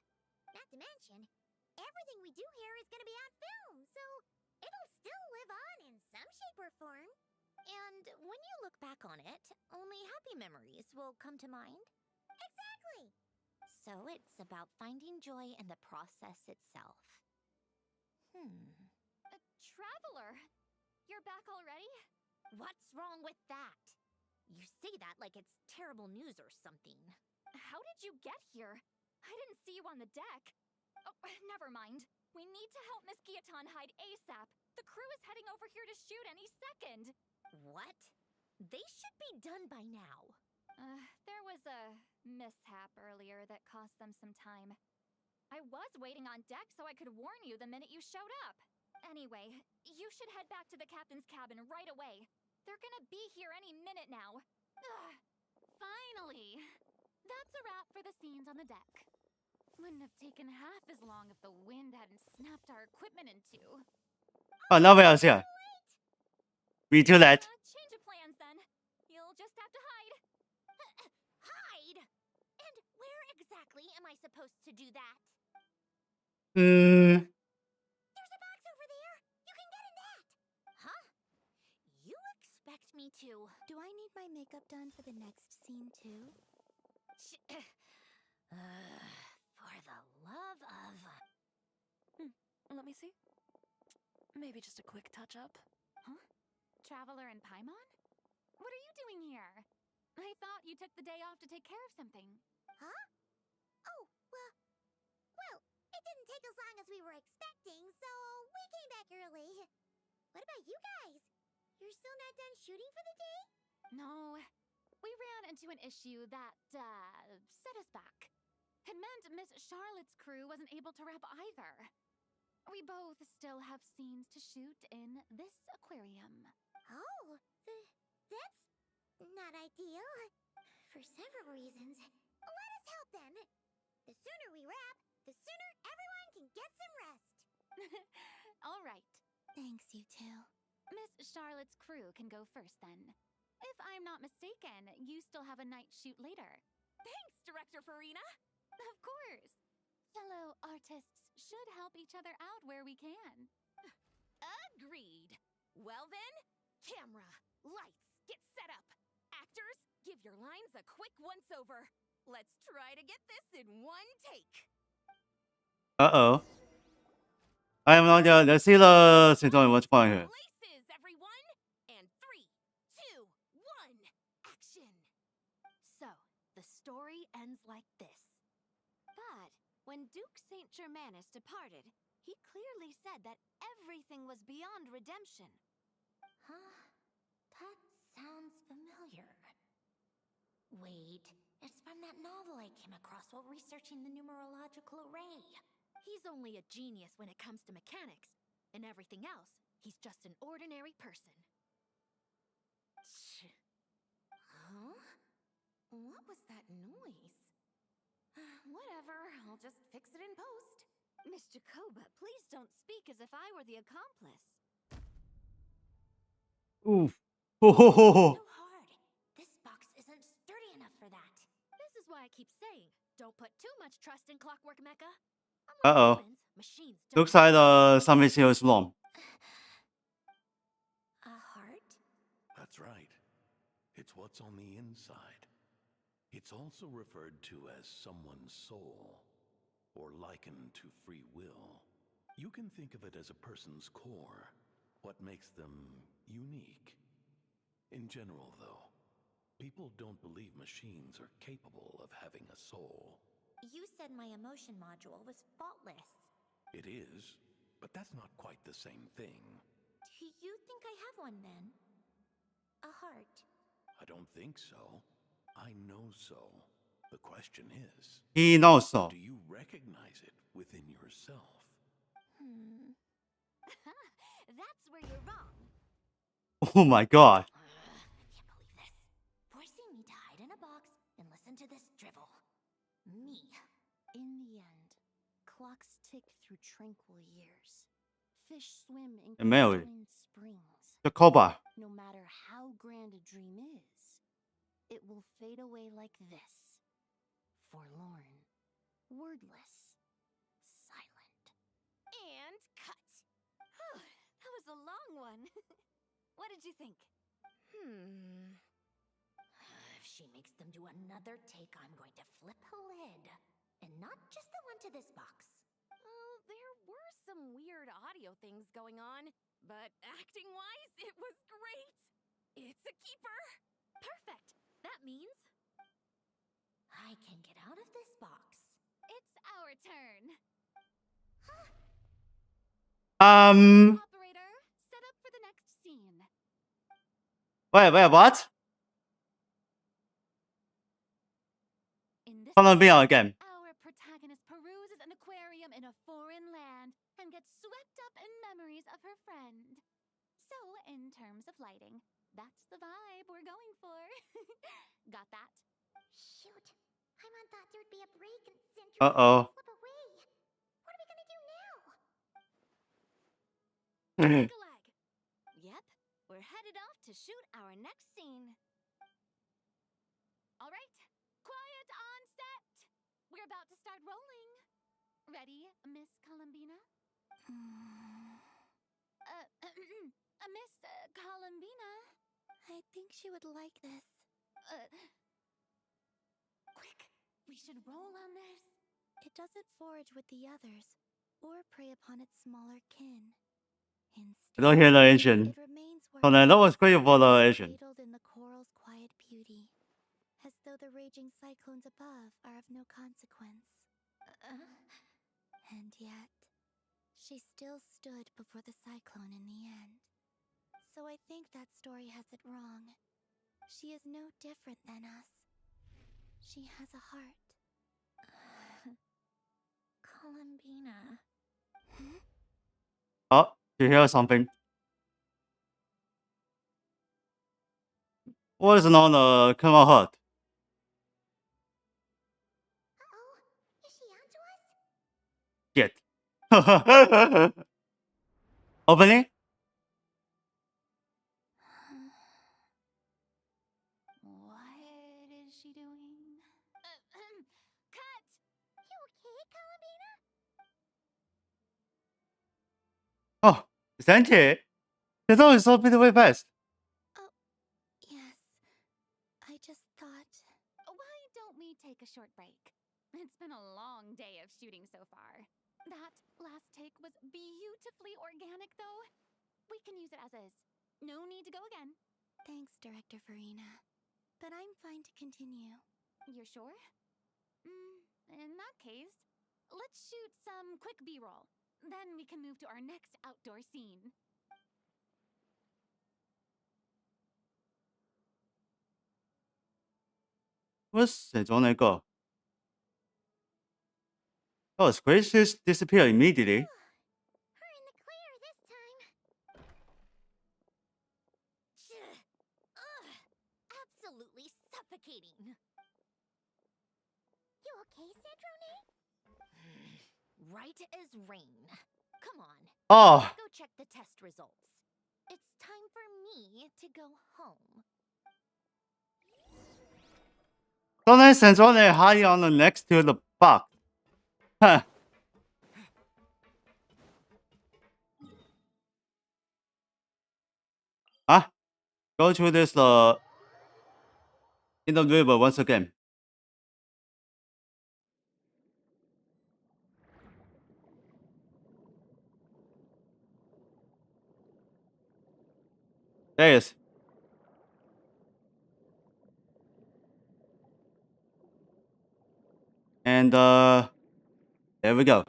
Not to mention, everything we do here is going to be on film, so it'll still live on in some shape or form. And when you look back on it, only happy memories will come to mind? Exactly. So it's about finding joy in the process itself. Traveler! You're back already? What's wrong with that? You say that like it's terrible news or something. How did you get here? I didn't see you on the deck. Oh, never mind. We need to help Miss Guillotin hide ASAP. The crew is heading over here to shoot any second. What? They should be done by now. There was a mishap earlier that cost them some time. I was waiting on deck so I could warn you the minute you showed up. Anyway, you should head back to the captain's cabin right away. They're gonna be here any minute now. Finally! That's a wrap for the scenes on the deck. Wouldn't have taken half as long if the wind hadn't snapped our equipment in two. Oh, now we are here. We do that. Change of plans then. You'll just have to hide. Hide? And where exactly am I supposed to do that? There's a box over there. You can get in that. Huh? You expect me to... Do I need my makeup done for the next scene too? For the love of... Let me see. Maybe just a quick touch-up. Huh? Traveler and Paimon? What are you doing here? I thought you took the day off to take care of something. Huh? Oh, well, it didn't take as long as we were expecting, so you guys? You're still not done shooting for the day? No, we ran into an issue that, set us back. It meant Miss Charlotte's crew wasn't able to wrap either. We both still have scenes to shoot in this aquarium. Oh, that's not ideal. For several reasons. Let us help then. The sooner we wrap, the sooner everyone can get some rest. All right. Thanks, you two. Miss Charlotte's crew can go first then. If I'm not mistaken, you still have a night shoot later. Thanks, Director Farina! Of course. Fellow artists should help each other out where we can. Agreed. Well then, camera, lights, get set up. Actors, give your lines a quick once-over. Let's try to get this in one take. Uh-oh. I have no idea. Let's see the symptom what's going here. Places, everyone! And 3, 2, 1, action! So, the story ends like this. But when Duke St. Germanus departed, he clearly said that everything was beyond redemption. Huh? That sounds familiar. Wait, it's from that novel I came across while researching the numerological array. He's only a genius when it comes to mechanics. In everything else, he's just an ordinary person. Huh? What was that noise? Whatever, I'll just fix it in post. Miss Jacoba, please don't speak as if I were the accomplice. Oof. Ho ho ho ho. So hard. This box isn't sturdy enough for that. This is why I keep saying, don't put too much trust in Clockwork Mecha. Uh-oh. Humans, machines don't Looks like something here is wrong. A heart? That's right. It's what's on the inside. It's also referred to as someone's soul, or likened to free will. You can think of it as a person's core, what makes them unique. In general, though, people don't believe machines are capable of having a soul. You said my emotion module was faultless. It is, but that's not quite the same thing. Do you think I have one then? A heart? I don't think so. I know so. The question is, He knows so. do you recognize it within yourself? That's where you're wrong. Oh my god. I can't believe this. Forcing me to hide in a box and listen to this drivel. Me. In the end, clocks tick through tranquil years. Fish swim in Mary. crystalline springs. Jacoba. No matter how grand a dream is, it will fade away like this. Forlorn, wordless, silent. And cut. That was a long one. What did you think? If she makes them do another take, I'm going to flip a lid. And not just the one to this box. Well, there were some weird audio things going on, but acting-wise, it was great. It's a keeper. Perfect. That means I can get out of this box. it's our turn. Operator, set up for the next scene. Wait, what? In this Colombia again. our protagonist peruses an aquarium in a foreign land and gets swept up in memories of her friend. So, in terms of lighting, that's the vibe we're going for. Got that? Shoot. I thought there'd be a break and Century Uh-oh. slip away. What are we gonna do now? Take a leg. Yep, we're headed off to shoot our next scene. All right, quiet on set. We're about to start rolling. Ready, Miss Columbina? Miss Columbina? I think she would like this. Quick, we should roll on this. It doesn't forage with the others or prey upon its smaller kin. I don't hear the Asian. It remains where So that was great for the Asian. cradled in the coral's quiet beauty, as though the raging cyclones above are of no consequence. And yet, she still stood before the cyclone in the end. So I think that story has it wrong. She is no different than us. She has a heart. Columbina. Oh, you hear something? What is on the camera hut? Uh-oh. Is she onto us? Shit. Opening? What is she doing? Cut! You okay, Columbina? Oh, it's empty. The door is opened way fast. Yes. I just thought... Why don't we take a short break? It's been a long day of shooting so far. That last take was beautifully organic, though. We can use it as is. No need to go again. Thanks, Director Farina. But I'm fine to continue. You're sure? In that case, let's shoot some quick B-roll. Then we can move to our next outdoor scene. What's 写中那个? Oh, squishes disappear immediately. We're in the clear this time. Ugh! Absolutely suffocating. You okay, Cedrone? Right as rain. Come on. Oh, Go check the test results. It's time for me to go home. Don't sense only high on the next to the box. Huh. Ah, go to this in the river once again. There it is. And there we go.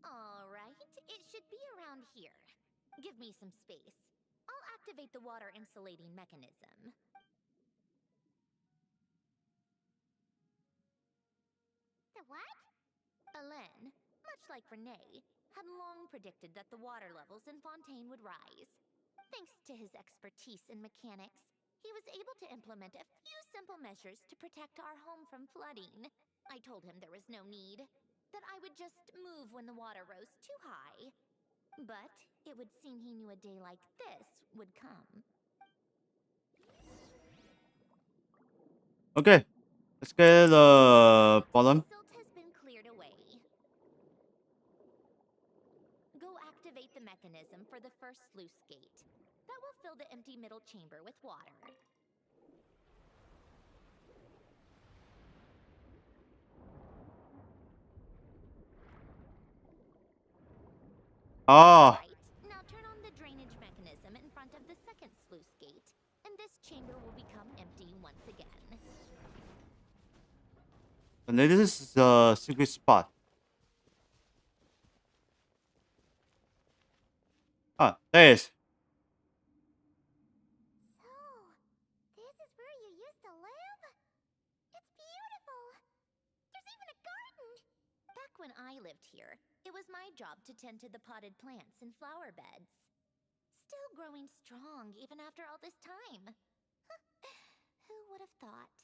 All right, it should be around here. Give me some space. I'll activate the water insulating mechanism. The what? Alain, much like Renee, had long predicted that the water levels in Fontaine would rise. Thanks to his expertise in mechanics, he was able to implement a few simple measures to protect our home from flooding. I told him there was no need, that I would just move when the water rose too high. But it would seem he knew a day like this would come. Okay, let's get the bottom. Silt has been cleared away. Go activate the mechanism for the first sluice gate. That will fill the empty middle chamber with water. Oh, Right. Now turn on the drainage mechanism in front of the second sluice gate, and this chamber will become empty once again. and this is the secret spot. Ah, there it is. So, this is where you used to live? It's beautiful. There's even a garden. Back when I lived here, it was my job to tend to the potted plants and flower beds. Still growing strong even after all this time. Who would have thought?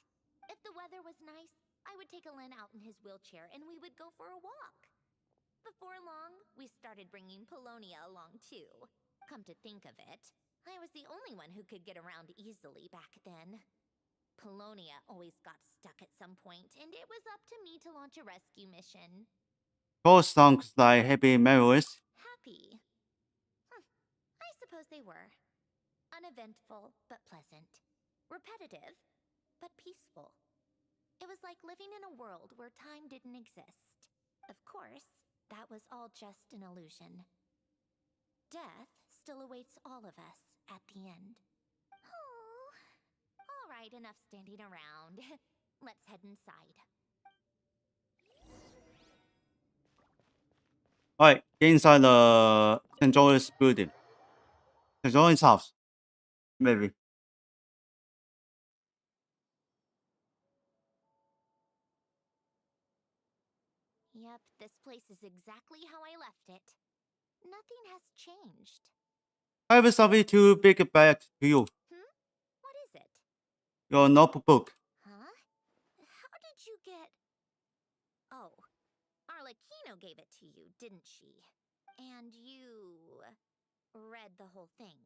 If the weather was nice, I would take Alain out in his wheelchair and we would go for a walk. Before long, we started bringing Polonia along too. Come to think of it, I was the only one who could get around easily back then. Polonia always got stuck at some point, and it was up to me to launch a rescue mission. Ghost songs like Happy Memories. Happy. I suppose they were. Uneventful, but pleasant. Repetitive, but peaceful. It was like living in a world where time didn't exist. Of course, that was all just an illusion. Death still awaits all of us at the end. Oh. All right, enough standing around. Let's head inside. Alright, get inside the St. George's building. his own house, maybe. Yep, this place is exactly how I left it. Nothing has changed. I have something to bring back to you. What is it? Your notebook. Huh? How did you get... Oh, Arlecchino gave it to you, didn't she? And you... read the whole thing.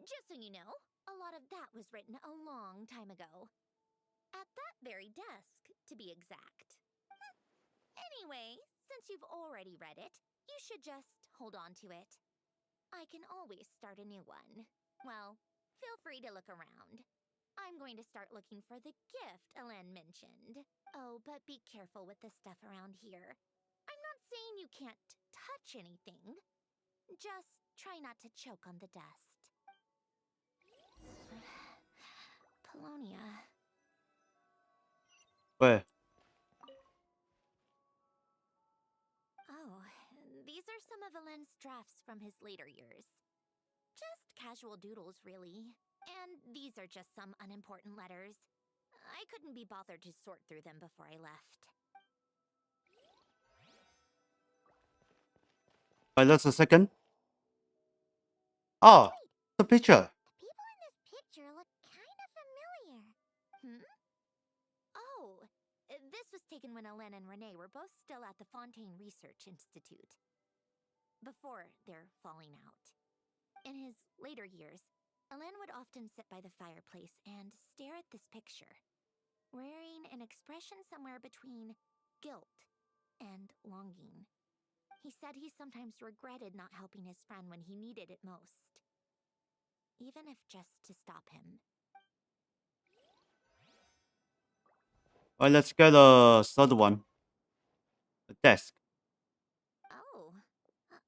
Just so you know, a lot of that was written a long time ago. At that very desk, to be exact. Anyway, since you've already read it, you should just hold on to it. I can always start a new one. Well, feel free to look around. I'm going to start looking for the gift Elen mentioned. Oh, but be careful with the stuff around here. I'm not saying you can't touch anything. Just try not to choke on the dust. Polonia. Where? Oh, these are some of Elen's drafts from his later years. Just casual doodles, really. And these are just some unimportant letters. I couldn't be bothered to sort through them before I left. Wait, just a second. Oh, the picture. The people in this picture look kind of familiar. Oh, this was taken when Elen and Renee were both still at the Fontaine Research Institute. Before their falling out. In his later years, Elen would often sit by the fireplace and stare at this picture, wearing an expression somewhere between guilt and longing. He said he sometimes regretted not helping his friend when he needed it most, even if just to stop him. Alright, let's get a third one. A desk. Oh,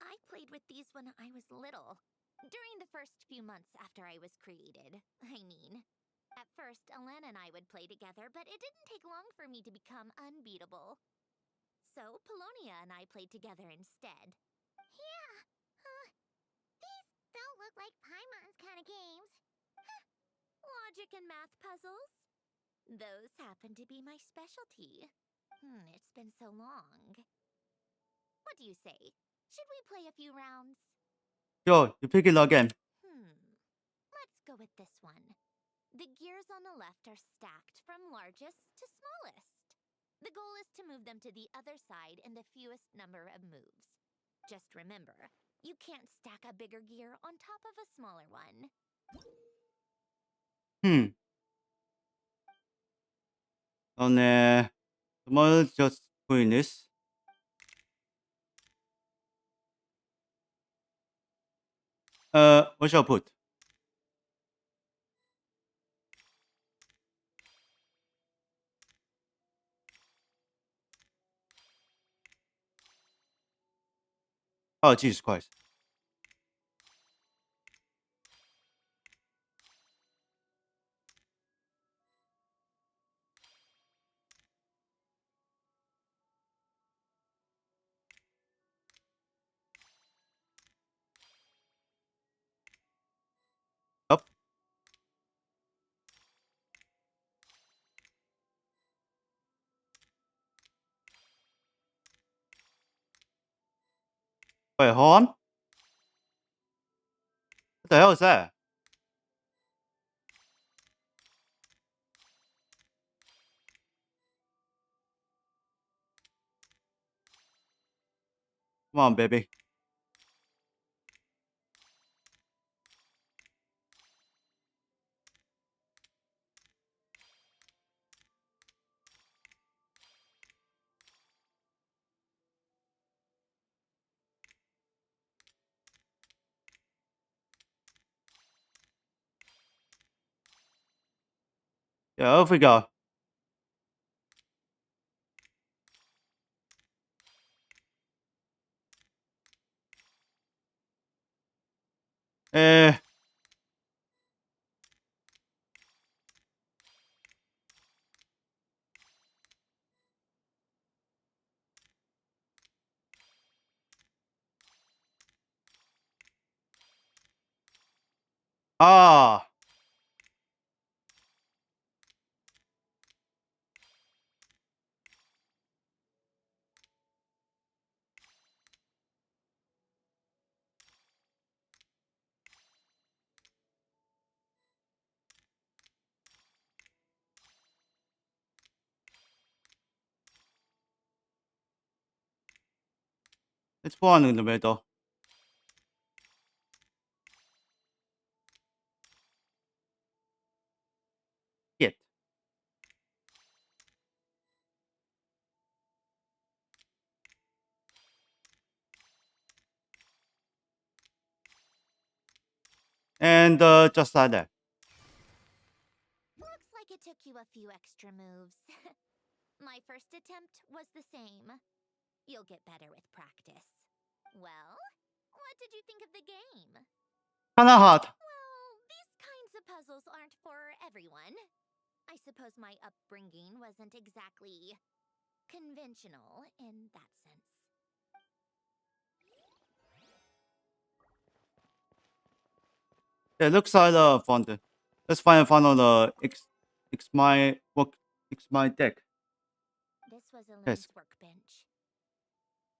I played with these when I was little. During the first few months after I was created, I mean. At first, Elen and I would play together, but it didn't take long for me to become unbeatable. So, Polonia and I played together instead. Yeah. These don't look like Paimon's kind of games. Logic and math puzzles? Those happen to be my specialty. It's been so long. What do you say? Should we play a few rounds? Yo, you pick it again. Let's go with this one. The gears on the left are stacked from largest to smallest. The goal is to move them to the other side in the fewest number of moves. Just remember, you can't stack a bigger gear on top of a smaller one. Tomorrow just doing this. What shall I put? Oh, Jesus Christ. Up. Wait, hold on. What the hell is that? Come on, baby. Yeah, off we go. Uh, Let's put one in the middle. Hit. And just like that. Looks like it took you a few extra moves. My first attempt was the same. You'll get better with practice. Well, what did you think of the game? Kinda hard. Well, these kinds of puzzles aren't for everyone. I suppose my upbringing wasn't exactly conventional in that sense. Yeah, it looks like fun. Let's find the X my deck. This was Yes. Elaine's workbench.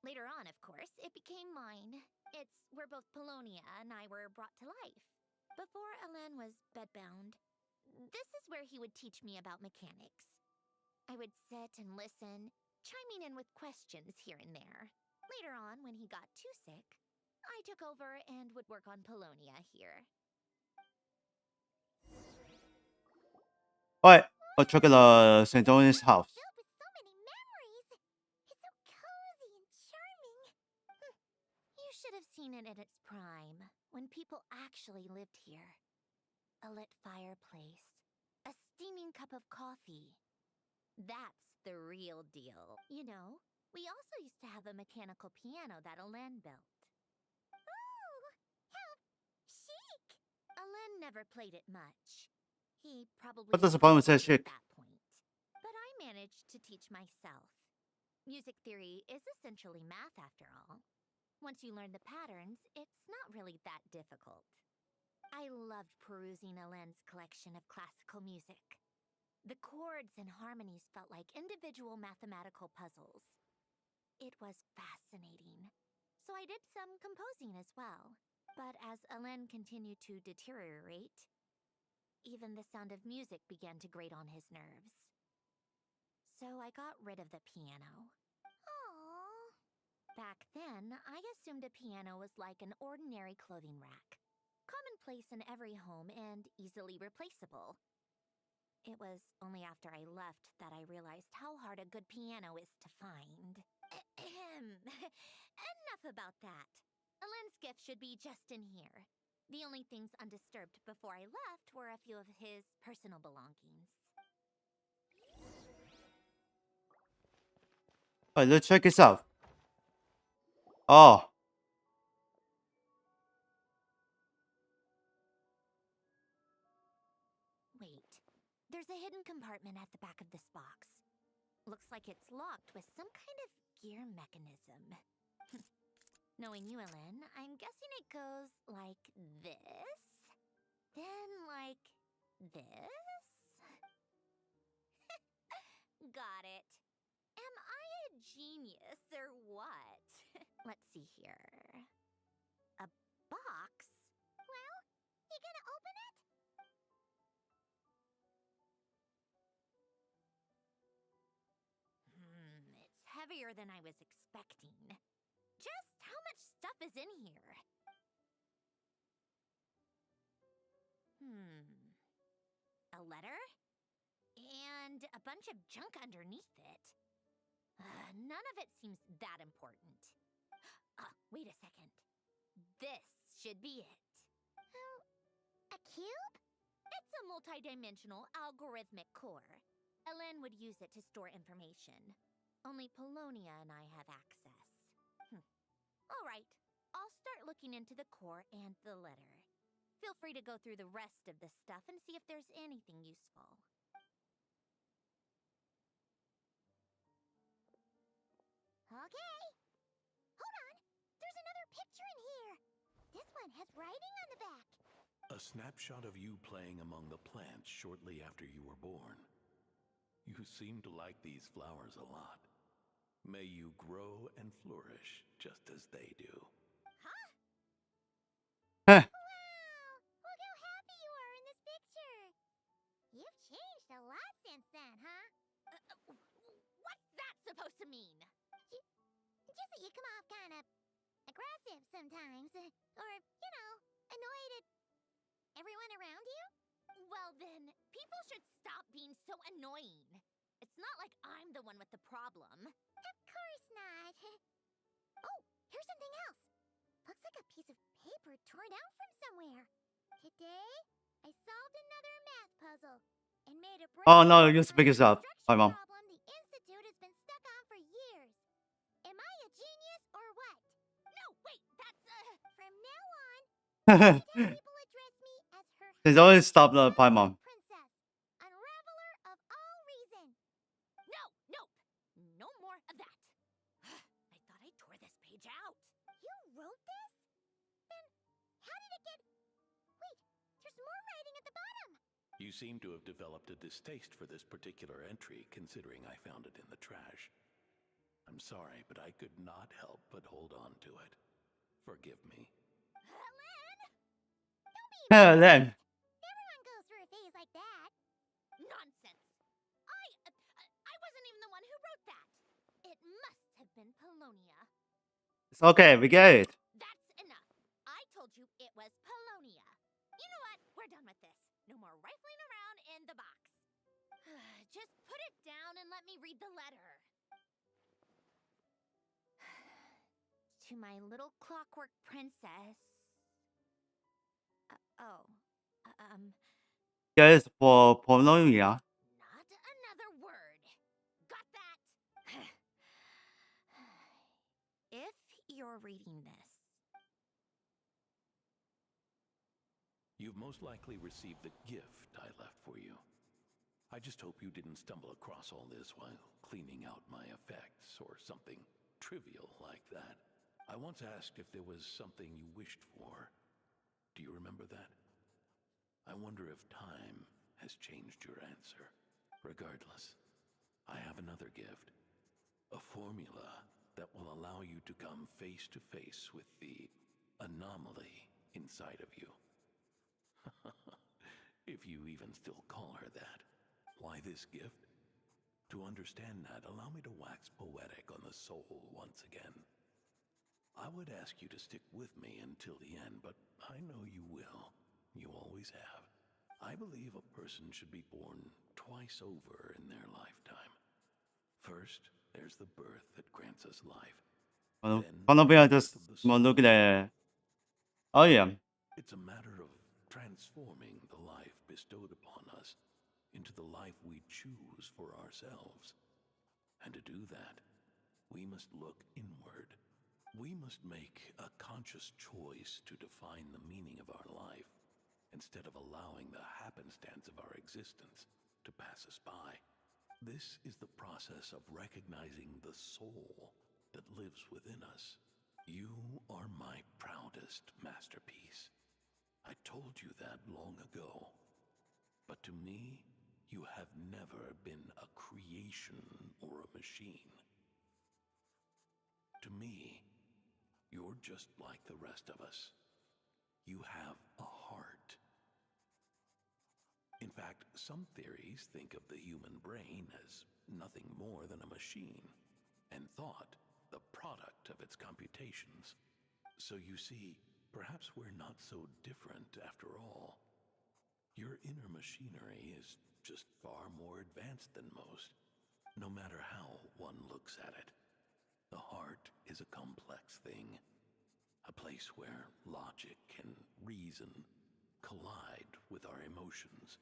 Later on, of course, it became mine. It's where both Polonia and I were brought to life. Before Elaine was bedbound, this is where he would teach me about mechanics. I would sit and listen, chiming in with questions here and there. Later on, when he got too sick, I took over and would work on Polonia here. Alright, let's check out St. Tony's house. Filled with so many memories. It's so cozy and charming. You should have seen it in its prime, when people actually lived here. A lit fireplace, a steaming cup of coffee. That's the real deal. You know, we also used to have a mechanical piano that Alain built. Oh, how chic! Alain never played it much. He probably What does the problem say, hated it chic? at that point. But I managed to teach myself. Music theory is essentially math after all. Once you learn the patterns, it's not really that difficult. I loved perusing Alain's collection of classical music. The chords and harmonies felt like individual mathematical puzzles. It was fascinating. So I did some composing as well. But as Alain continued to deteriorate, even the sound of music began to grate on his nerves. So I got rid of the piano. Aww. Back then, I assumed a piano was like an ordinary clothing rack. Commonplace in every home and easily replaceable. It was only after I left that I realized how hard a good piano is to find. Enough about that. Alain's gift should be just in here. The only things undisturbed before I left were a few of his personal belongings. Alright, let's check this out. Oh, Wait, there's a hidden compartment at the back of this box. Looks like it's locked with some kind of gear mechanism. Knowing you, Ellen, I'm guessing it goes like this, then like this. Got it. Am I a genius or what? Let's see here. A box? Well, you gonna open it? It's heavier than I was expecting. Just how much stuff is in here? A letter? And a bunch of junk underneath it. None of it seems that important. Wait a second. This should be it. A cube? It's a multi-dimensional algorithmic core. Ellen would use it to store information. Only Polonia and I have access. All right, I'll start looking into the core and the letter. Feel free to go through the rest of the stuff and see if there's anything useful. Okay. Hold on. There's another picture in here. This one has writing on the back. A snapshot of you playing among the plants shortly after you were born. You seem to like these flowers a lot. May you grow and flourish just as they do. Huh? heh. Wow! Look how happy you are in this picture. You've changed a lot since then, huh? What's that supposed to mean? Just that you come off kind of sometimes. Or, annoyed at everyone around you? Well then, people should stop being so annoying. It's not like I'm the one with the problem. Of course not. Oh, here's something else. Looks like a piece of paper torn out from somewhere. Today, I solved another math puzzle and made a Oh no, breakthrough you on speak a this up. Hi, construction Mom. problem the Institute has been stuck on for years. Am I a genius or what? No, wait, that's From now on, anytime people address me as her She's always stopped the Hi, Mom. princess, unraveler of all reason. no, nope. No more of that. I thought I tore this page out. You wrote this? Then how did it get... Wait, there's more writing at the bottom. You seem to have developed a distaste for this particular entry, considering I found it in the trash. I'm sorry, but I could not help but hold on to it. Forgive me. Then. Everyone goes through a phase like that. Nonsense. I wasn't even the one who wrote that. It must have been Polonia. It's okay, we get it. That's enough. I told you it was Polonia. You know what? We're done with this. No more rifling around in the box. Just put it down and let me read the letter. To my little clockwork princess. Guys, for Polonia. Not another word. Got that? If you're reading this, You've most likely received the gift I left for you. I just hope you didn't stumble across all this while cleaning out my effects or something trivial like that. I once asked if there was something you wished for. Do you remember that? I wonder if time has changed your answer. Regardless, I have another gift. A formula that will allow you to come face to face with the anomaly inside of you. If you even still call her that. Why this gift? To understand that, allow me to wax poetic on the soul once again. I would ask you to stick with me until the end, but I know you will. You always have. I believe a person should be born twice over in their lifetime. First, there's the birth that grants us life. Colombia just look at. Oh yeah. It's a matter of transforming the life bestowed upon us into the life we choose for ourselves. And to do that, we must look inward. We must make a conscious choice to define the meaning of our life instead of allowing the happenstance of our existence to pass us by. This is the process of recognizing the soul that lives within us. You are my proudest masterpiece. I told you that long ago. But to me, you have never been a creation or a machine. To me, you're just like the rest of us. You have a heart. In fact, some theories think of the human brain as nothing more than a machine, and thought the product of its computations. So you see, perhaps we're not so different after all. Your inner machinery is just far more advanced than most, no matter how one looks at it. The heart is a complex thing, a place where logic and reason collide with our emotions.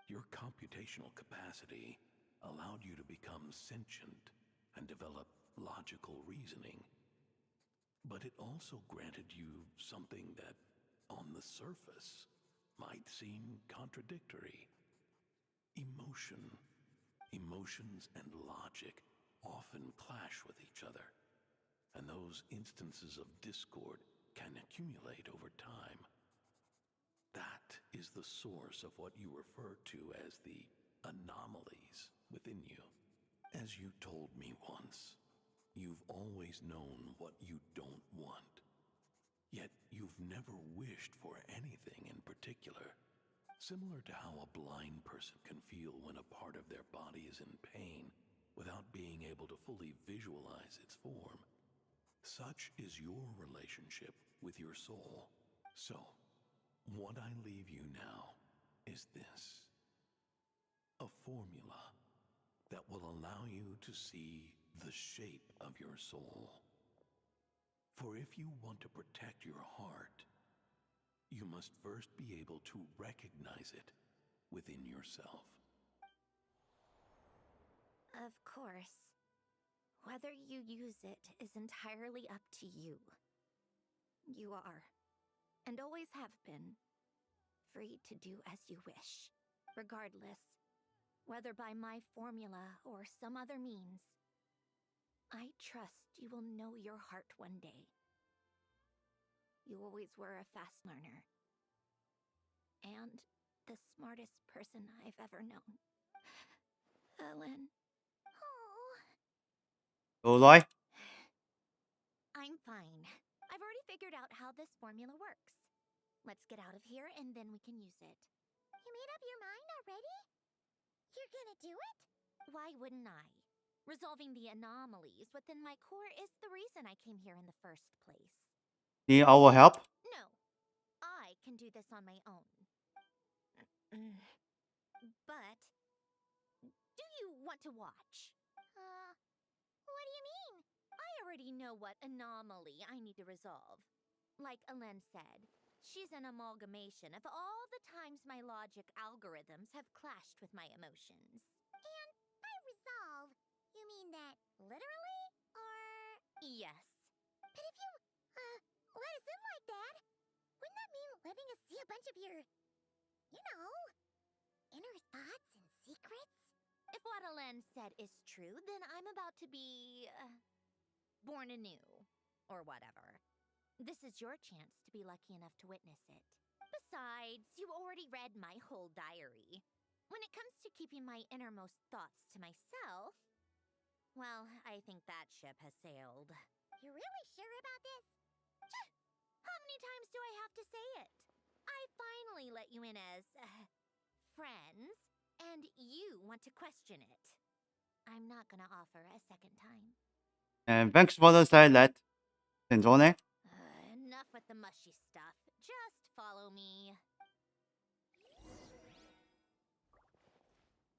Your computational capacity allowed you to become sentient and develop logical reasoning. But it also granted you something that, on the surface, might seem contradictory. Emotion. Emotions and logic often clash with each other, and those instances of discord can accumulate over time. That is the source of what you refer to as the anomalies within you. As you told me once, you've always known what you don't want. Yet you've never wished for anything in particular. Similar to how a blind person can feel when a part of their body is in pain without being able to fully visualize its form. Such is your relationship with your soul. So, what I leave you now is this: a formula that will allow you to see the shape of your soul. For if you want to protect your heart, you must first be able to recognize it within yourself. Of course. Whether you use it is entirely up to you. You are, and always have been, free to do as you wish, regardless, whether by my formula or some other means. I trust you will know your heart one day. You always were a fast learner, and the smartest person I've ever known. Ellen. Oh. Alright. I'm fine. I've already figured out how this formula works. Let's get out of here and then we can use it. You made up your mind already? You're gonna do it? Why wouldn't I? Resolving the anomalies within my core is the reason I came here in the first place. Need our help? No, I can do this on my own. But, do you want to watch? What do you mean? I already know what anomaly I need to resolve. Like Alen said, she's an amalgamation of all the times my logic algorithms have clashed with my emotions. And by resolve, you mean that literally? Or... Yes. But if you, let us in like that, wouldn't that mean letting us see a bunch of your, inner thoughts and secrets? If what Alen said is true, then I'm about to be... born anew. Or whatever. This is your chance to be lucky enough to witness it. Besides, you already read my whole diary. When it comes to keeping my innermost thoughts to myself, well, I think that ship has sailed. You're really sure about this? How many times do I have to say it? I finally let you in as, friends, and you want to question it. I'm not gonna offer a second time. And thanks for the silent. Attenzione. Enough with the mushy stuff. Just follow me.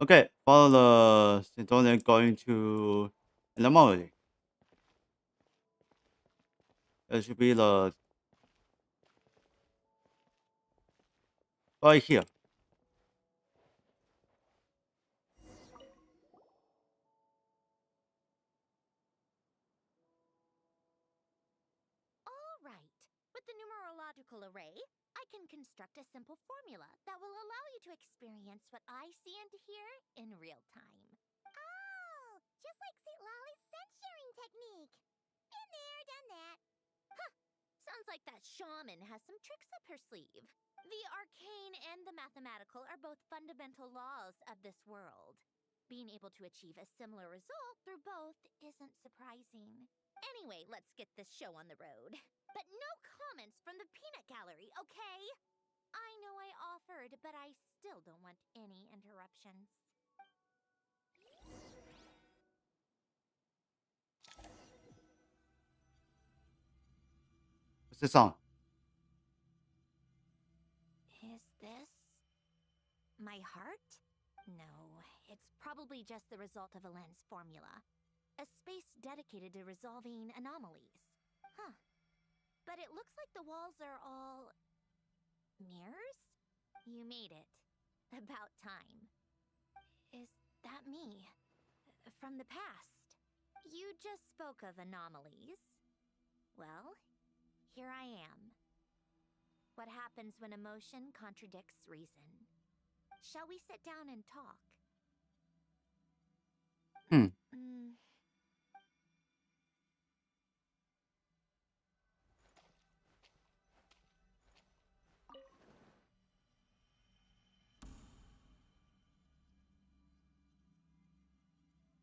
Okay, follow the Attenzione going to an anomaly. It should be the right here. Alright, with the numerological array, I can construct a simple formula that will allow you to experience what I see and hear in real time. Oh, just like St. Lolly's sense-sharing technique. Been there, done that. Huh, sounds like that shaman has some tricks up her sleeve. The arcane and the mathematical are both fundamental laws of this world. Being able to achieve a similar result through both isn't surprising. Anyway, let's get this show on the road. But no comments from the peanut gallery, okay? I know I offered, but I still don't want any interruptions. What's this song? Is this my heart? No, it's probably just the result of Alen's formula. A space dedicated to resolving anomalies. Huh. But it looks like the walls are all... mirrors? You made it. About time. Is that me? From the past? You just spoke of anomalies. Well, here I am. What happens when emotion contradicts reason? Shall we sit down and talk?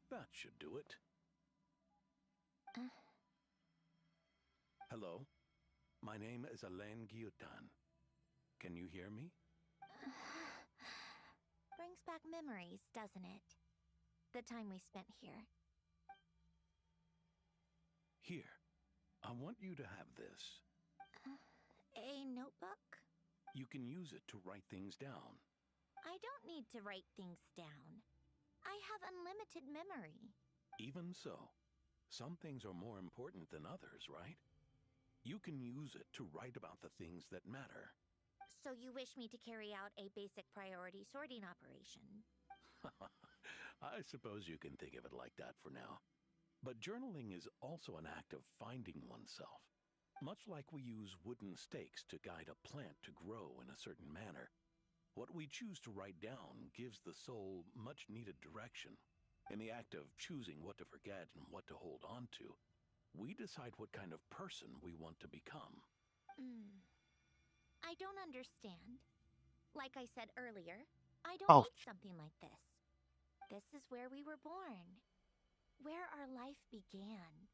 That should do it. Hello, my name is Alain Guillotin. Can you hear me? Brings back memories, doesn't it? The time we spent here. Here, I want you to have this. notebook? You can use it to write things down. I don't need to write things down. I have unlimited memory. Even so, some things are more important than others, right? You can use it to write about the things that matter. So you wish me to carry out a basic priority sorting operation? I suppose you can think of it like that for now. But journaling is also an act of finding oneself. Much like we use wooden stakes to guide a plant to grow in a certain manner, what we choose to write down gives the soul much needed direction. In the act of choosing what to forget and what to hold on to, we decide what kind of person we want to become. I don't understand. Like I said earlier, I don't Ouch. need something like this. This is where we were born, where our life began.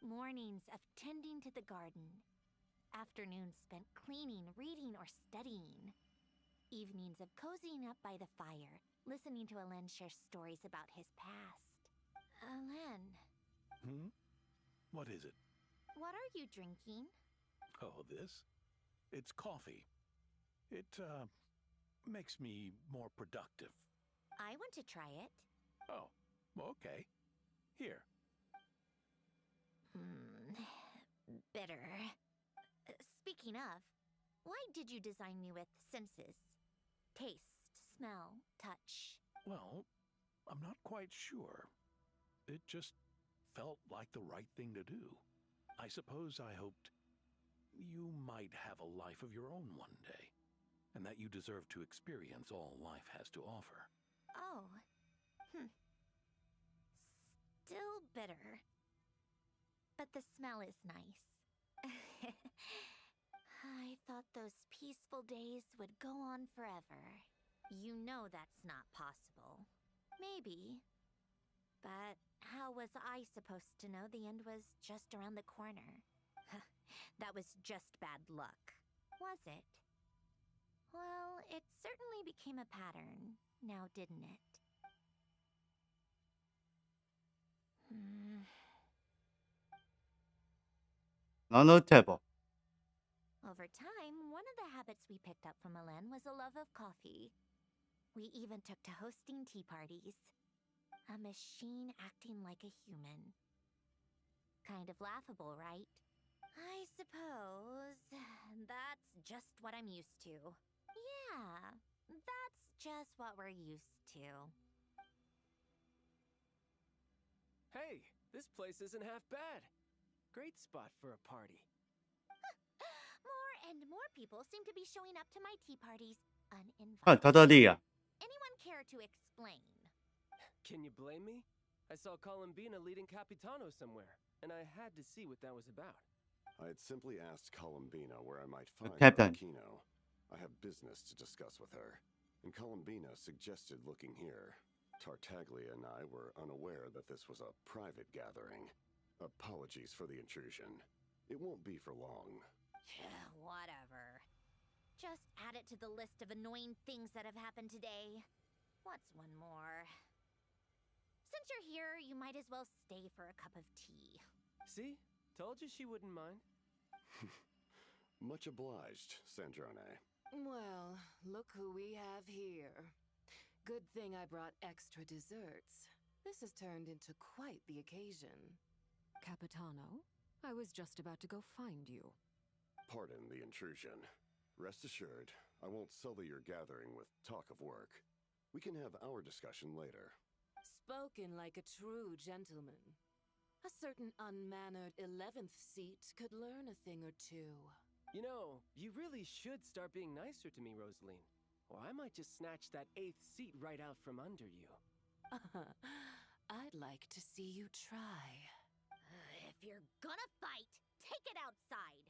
Mornings of tending to the garden, afternoons spent cleaning, reading, or studying, evenings of cozying up by the fire, listening to Alen share stories about his past. Alen, What is it? what are you drinking? Oh, this? It's coffee. It, makes me more productive. I want to try it. Oh, okay. Here. Bitter. Speaking of, why did you design me with senses? Taste, smell, touch. Well, I'm not quite sure. It just felt like the right thing to do. I suppose I hoped you might have a life of your own one day, and that you deserve to experience all life has to offer. Oh. Still bitter. But the smell is nice. I thought those peaceful days would go on forever. You know that's not possible. Maybe. But how was I supposed to know the end was just around the corner? That was just bad luck, was it? Well, it certainly became a pattern, now didn't it? Notable. Over time, one of the habits we picked up from Alen was a love of coffee. We even took to hosting tea parties. A machine acting like a human. Kind of laughable, right? I suppose that's just what I'm used to. Yeah, that's just what we're used to. Hey, this place isn't half bad. Great spot for a party. More and more people seem to be showing up to my tea parties 看 uninvited. 特特地啊， Anyone care to explain? Can you blame me? I saw Columbina leading Capitano somewhere, and I had to see what that was about. I had simply asked Columbina where I might find Captain. Kino. I have business to discuss with her, and Columbina suggested looking here. Tartaglia and I were unaware that this was a private gathering. Apologies for the intrusion. It won't be for long. Whatever. Just add it to the list of annoying things that have happened today. What's one more? Since you're here, you might as well stay for a cup of tea. See? Told you she wouldn't mind. Much obliged, Sandrone. Well, look who we have here. Good thing I brought extra desserts. This has turned into quite the occasion. Capitano, I was just about to go find you. Pardon the intrusion. Rest assured, I won't sully your gathering with talk of work. We can have our discussion later. Spoken like a true gentleman. A certain unmannered 11th seat could learn a thing or two. You know, you really should start being nicer to me, Rosaline. Or I might just snatch that 8th seat right out from under you. I'd like to see you try. If you're gonna fight, take it outside.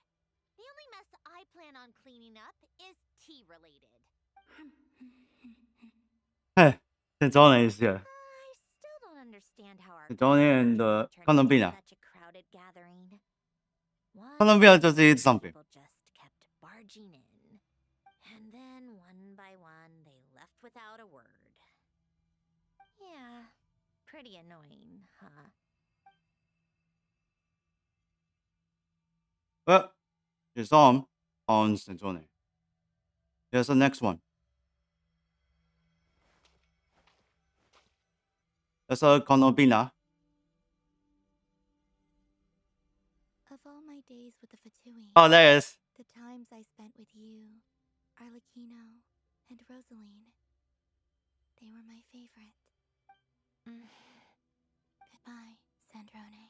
The only mess I plan on cleaning up is tea-related. 嘿，这招人也是啊， I still don't understand how our 这招人的 turned 看 into 能病啊， such a crowded gathering. 看能病啊，就是一直上病。 People just kept barging in. And then one by one, they left without a word. Yeah, pretty annoying, huh? 有 some on Centone. Here's the next one. There's a Konobina. Of all my days with the Fatui, Oh, there it is. the times I spent with you, Arlecchino, and Rosaline, they were my favorite. Goodbye, Sandrone.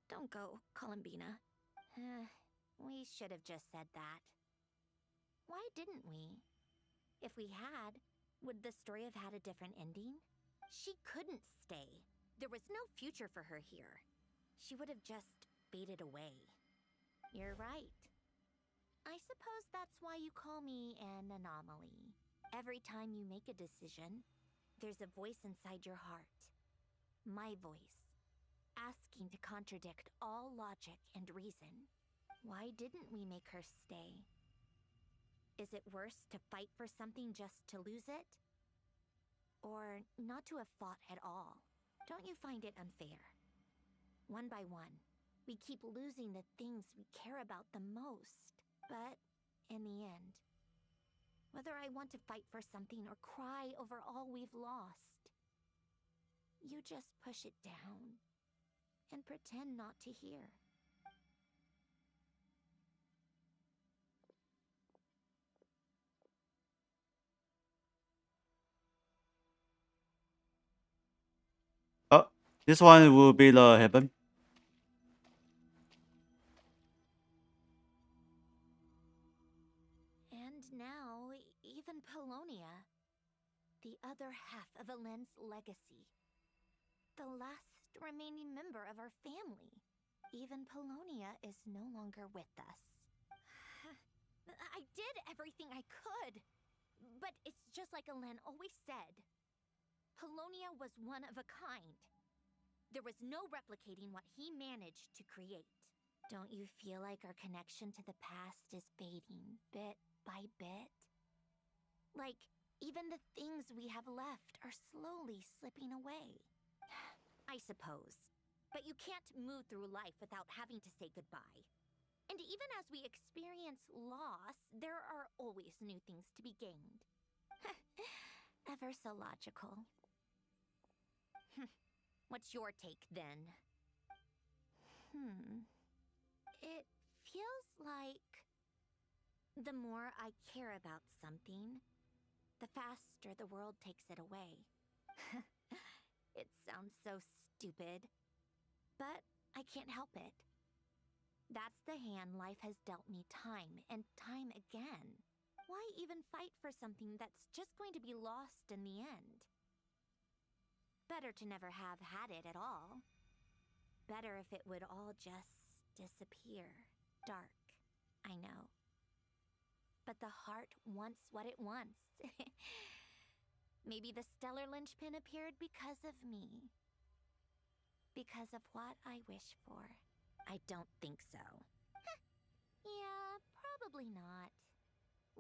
Don't go, Columbina. We should have just said that. Why didn't we? If we had, would the story have had a different ending? She couldn't stay. There was no future for her here. She would have just faded away. You're right. I suppose that's why you call me an anomaly. Every time you make a decision, there's a voice inside your heart. My voice. Asking to contradict all logic and reason. Why didn't we make her stay? Is it worse to fight for something just to lose it? Or not to have fought at all? Don't you find it unfair? One by one, we keep losing the things we care about the most. But in the end, whether I want to fight for something or cry over all we've lost, you just push it down and pretend not to hear. Oh, this one will be the heaven. And now, even Polonia, the other half of Elend's legacy. The last remaining member of our family. Even Polonia is no longer with us. I did everything I could. But it's just like Elend always said. Polonia was one of a kind. There was no replicating what he managed to create. Don't you feel like our connection to the past is fading bit by bit? Like, even the things we have left are slowly slipping away. I suppose. But you can't move through life without having to say goodbye. And even as we experience loss, there are always new things to be gained. Ever so logical. What's your take, then? It feels like the more I care about something, the faster the world takes it away. It sounds so stupid, but I can't help it. That's the hand life has dealt me time and time again. Why even fight for something that's just going to be lost in the end? Better to never have had it at all. Better if it would all just disappear. Dark, I know. But the heart wants what it wants. Maybe the stellar linchpin appeared because of me. Because of what I wish for. I don't think so. Yeah, probably not.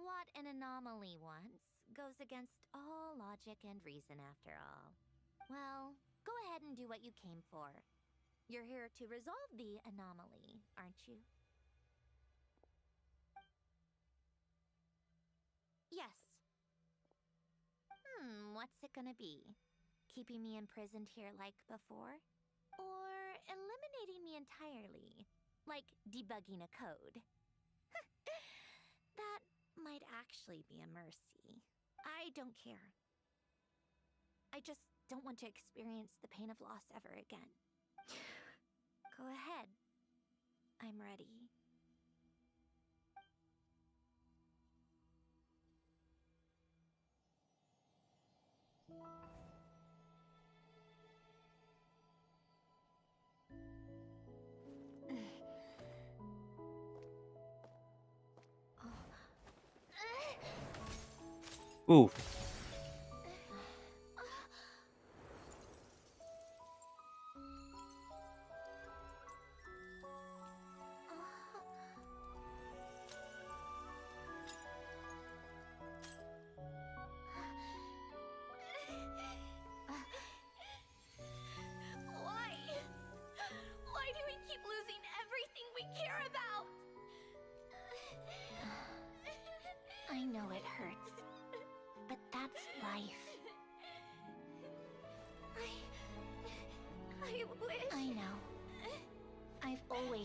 What an anomaly wants goes against all logic and reason after all. Well, go ahead and do what you came for. You're here to resolve the anomaly, aren't you? Yes. What's it gonna be? Keeping me imprisoned here like before? Or eliminating me entirely, like debugging a code? That might actually be a mercy. I don't care. I just don't want to experience the pain of loss ever again. Go ahead. I'm ready. Ooh.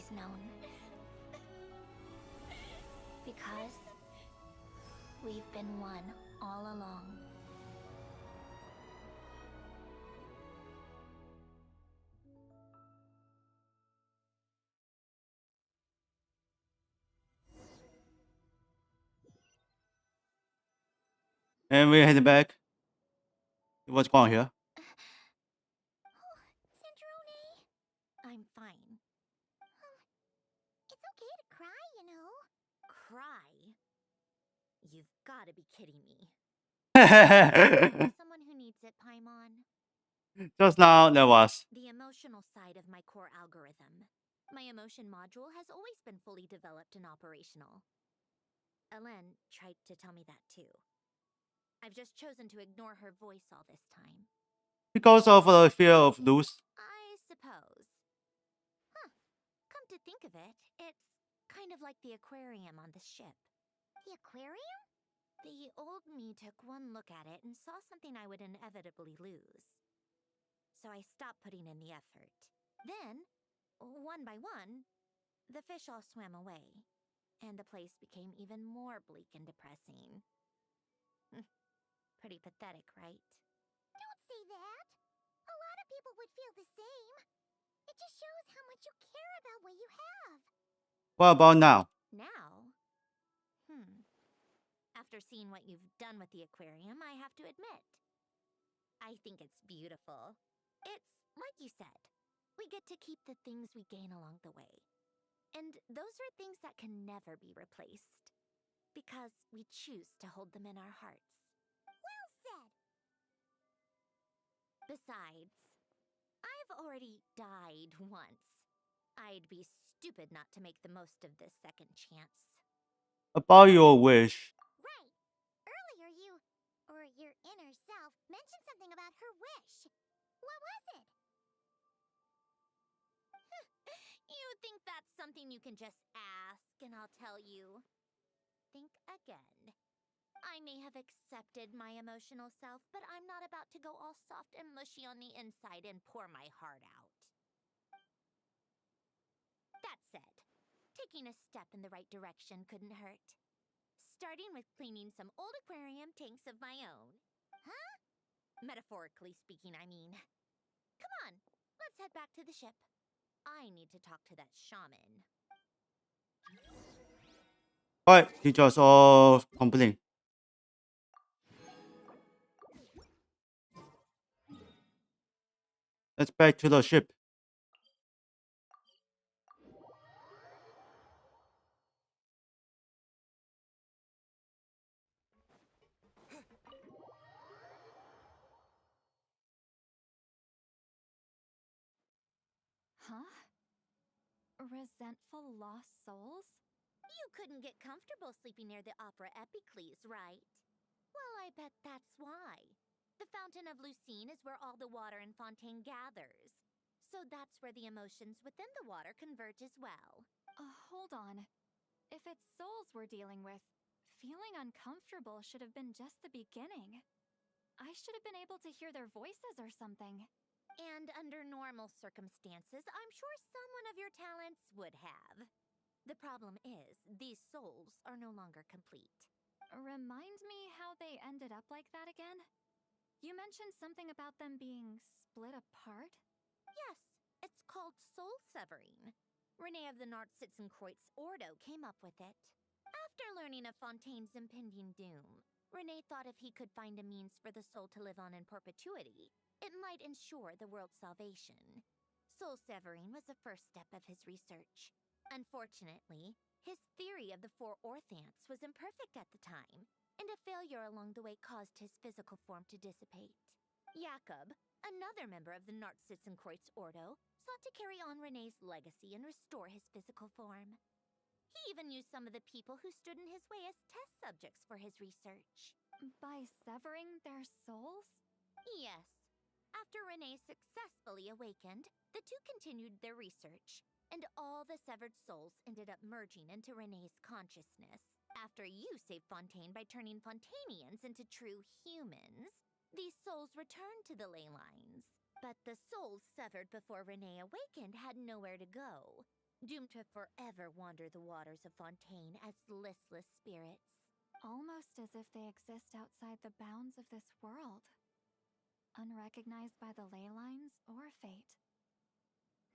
always known. Because we've been one all along. And we head back. What's going on here? Centrone! I'm fine. It's okay to cry, you know. Cry? You've got to be kidding me. Someone who needs it, Paimon. Just now there was. The emotional side of my core algorithm. My emotion module has always been fully developed and operational. Elen tried to tell me that too. I've just chosen to ignore her voice all this time. Because of the fear of lose. I suppose. Huh. Come to think of it, it's kind of like the aquarium on the ship. The aquarium? The old me took one look at it and saw something I would inevitably lose. So I stopped putting in the effort. Then, one by one, the fish all swam away, and the place became even more bleak and depressing. Pretty pathetic, right? Don't say that. A lot of people would feel the same. It just shows how much you care about what you have. What about now? Now? After seeing what you've done with the aquarium, I have to admit, I think it's beautiful. It's like you said, we get to keep the things we gain along the way. And those are things that can never be replaced. Because we choose to hold them in our hearts. Well said. Besides, I've already died once. I'd be stupid not to make the most of this second chance. About your wish. Right. Earlier you, or your inner self, mentioned something about her wish. What was it? You think that's something you can just ask and I'll tell you? Think again. I may have accepted my emotional self, but I'm not about to go all soft and mushy on the inside and pour my heart out. That said, taking a step in the right direction couldn't hurt. Starting with cleaning some old aquarium tanks of my own. Huh? Metaphorically speaking, I mean. Come on, let's head back to the ship. I need to talk to that shaman. Alright, teachers all complete. Let's back to the ship. Huh? Resentful lost souls? You couldn't get comfortable sleeping near the Opera Epicles, right? Well, I bet that's why. The Fountain of Lucine is where all the water in Fontaine gathers. So that's where the emotions within the water converge as well. Hold on. If it's souls we're dealing with, feeling uncomfortable should have been just the beginning. I should have been able to hear their voices or something. And under normal circumstances, I'm sure someone of your talents would have. The problem is, these souls are no longer complete. Remind me how they ended up like that again? You mentioned something about them being split apart? Yes, it's called soul severing. Renee of the Nartsitzenkreuz Ordo came up with it. After learning of Fontaine's impending doom, Renee thought if he could find a means for the soul to live on in perpetuity, it might ensure the world's salvation. Soul severing was the first step of his research. Unfortunately, his theory of the four orthants was imperfect at the time, and a failure along the way caused his physical form to dissipate. Jakob, another member of the Nartsitzenkreuz Ordo, sought to carry on Renee's legacy and restore his physical form. He even used some of the people who stood in his way as test subjects for his research. By severing their souls? Yes. After Renee successfully awakened, the two continued their research, and all the severed souls ended up merging into Renee's consciousness. After you saved Fontaine by turning Fontainians into true humans, these souls returned to the ley lines. But the souls severed before Renee awakened had nowhere to go. doomed to forever wander the waters of Fontaine as listless spirits. Almost as if they exist outside the bounds of this world, unrecognized by the ley lines or fate.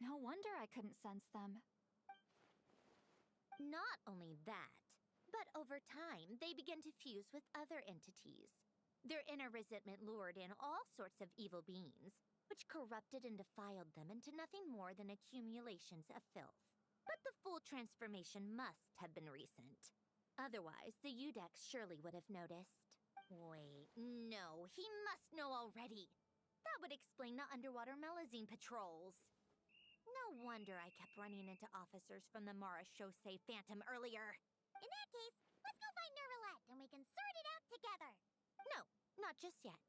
No wonder I couldn't sense them. Not only that, but over time, they begin to fuse with other entities. Their inner resentment lured in all sorts of evil beings, which corrupted and defiled them into nothing more than accumulations of filth. But the full transformation must have been recent. Otherwise, the Udex surely would have noticed. Wait, no, he must know already. That would explain the underwater Melazine patrols. No wonder I kept running into officers from the Mara Chaussee Phantom earlier. In that case, let's go find Nervalette and we can sort it out together. No, not just yet.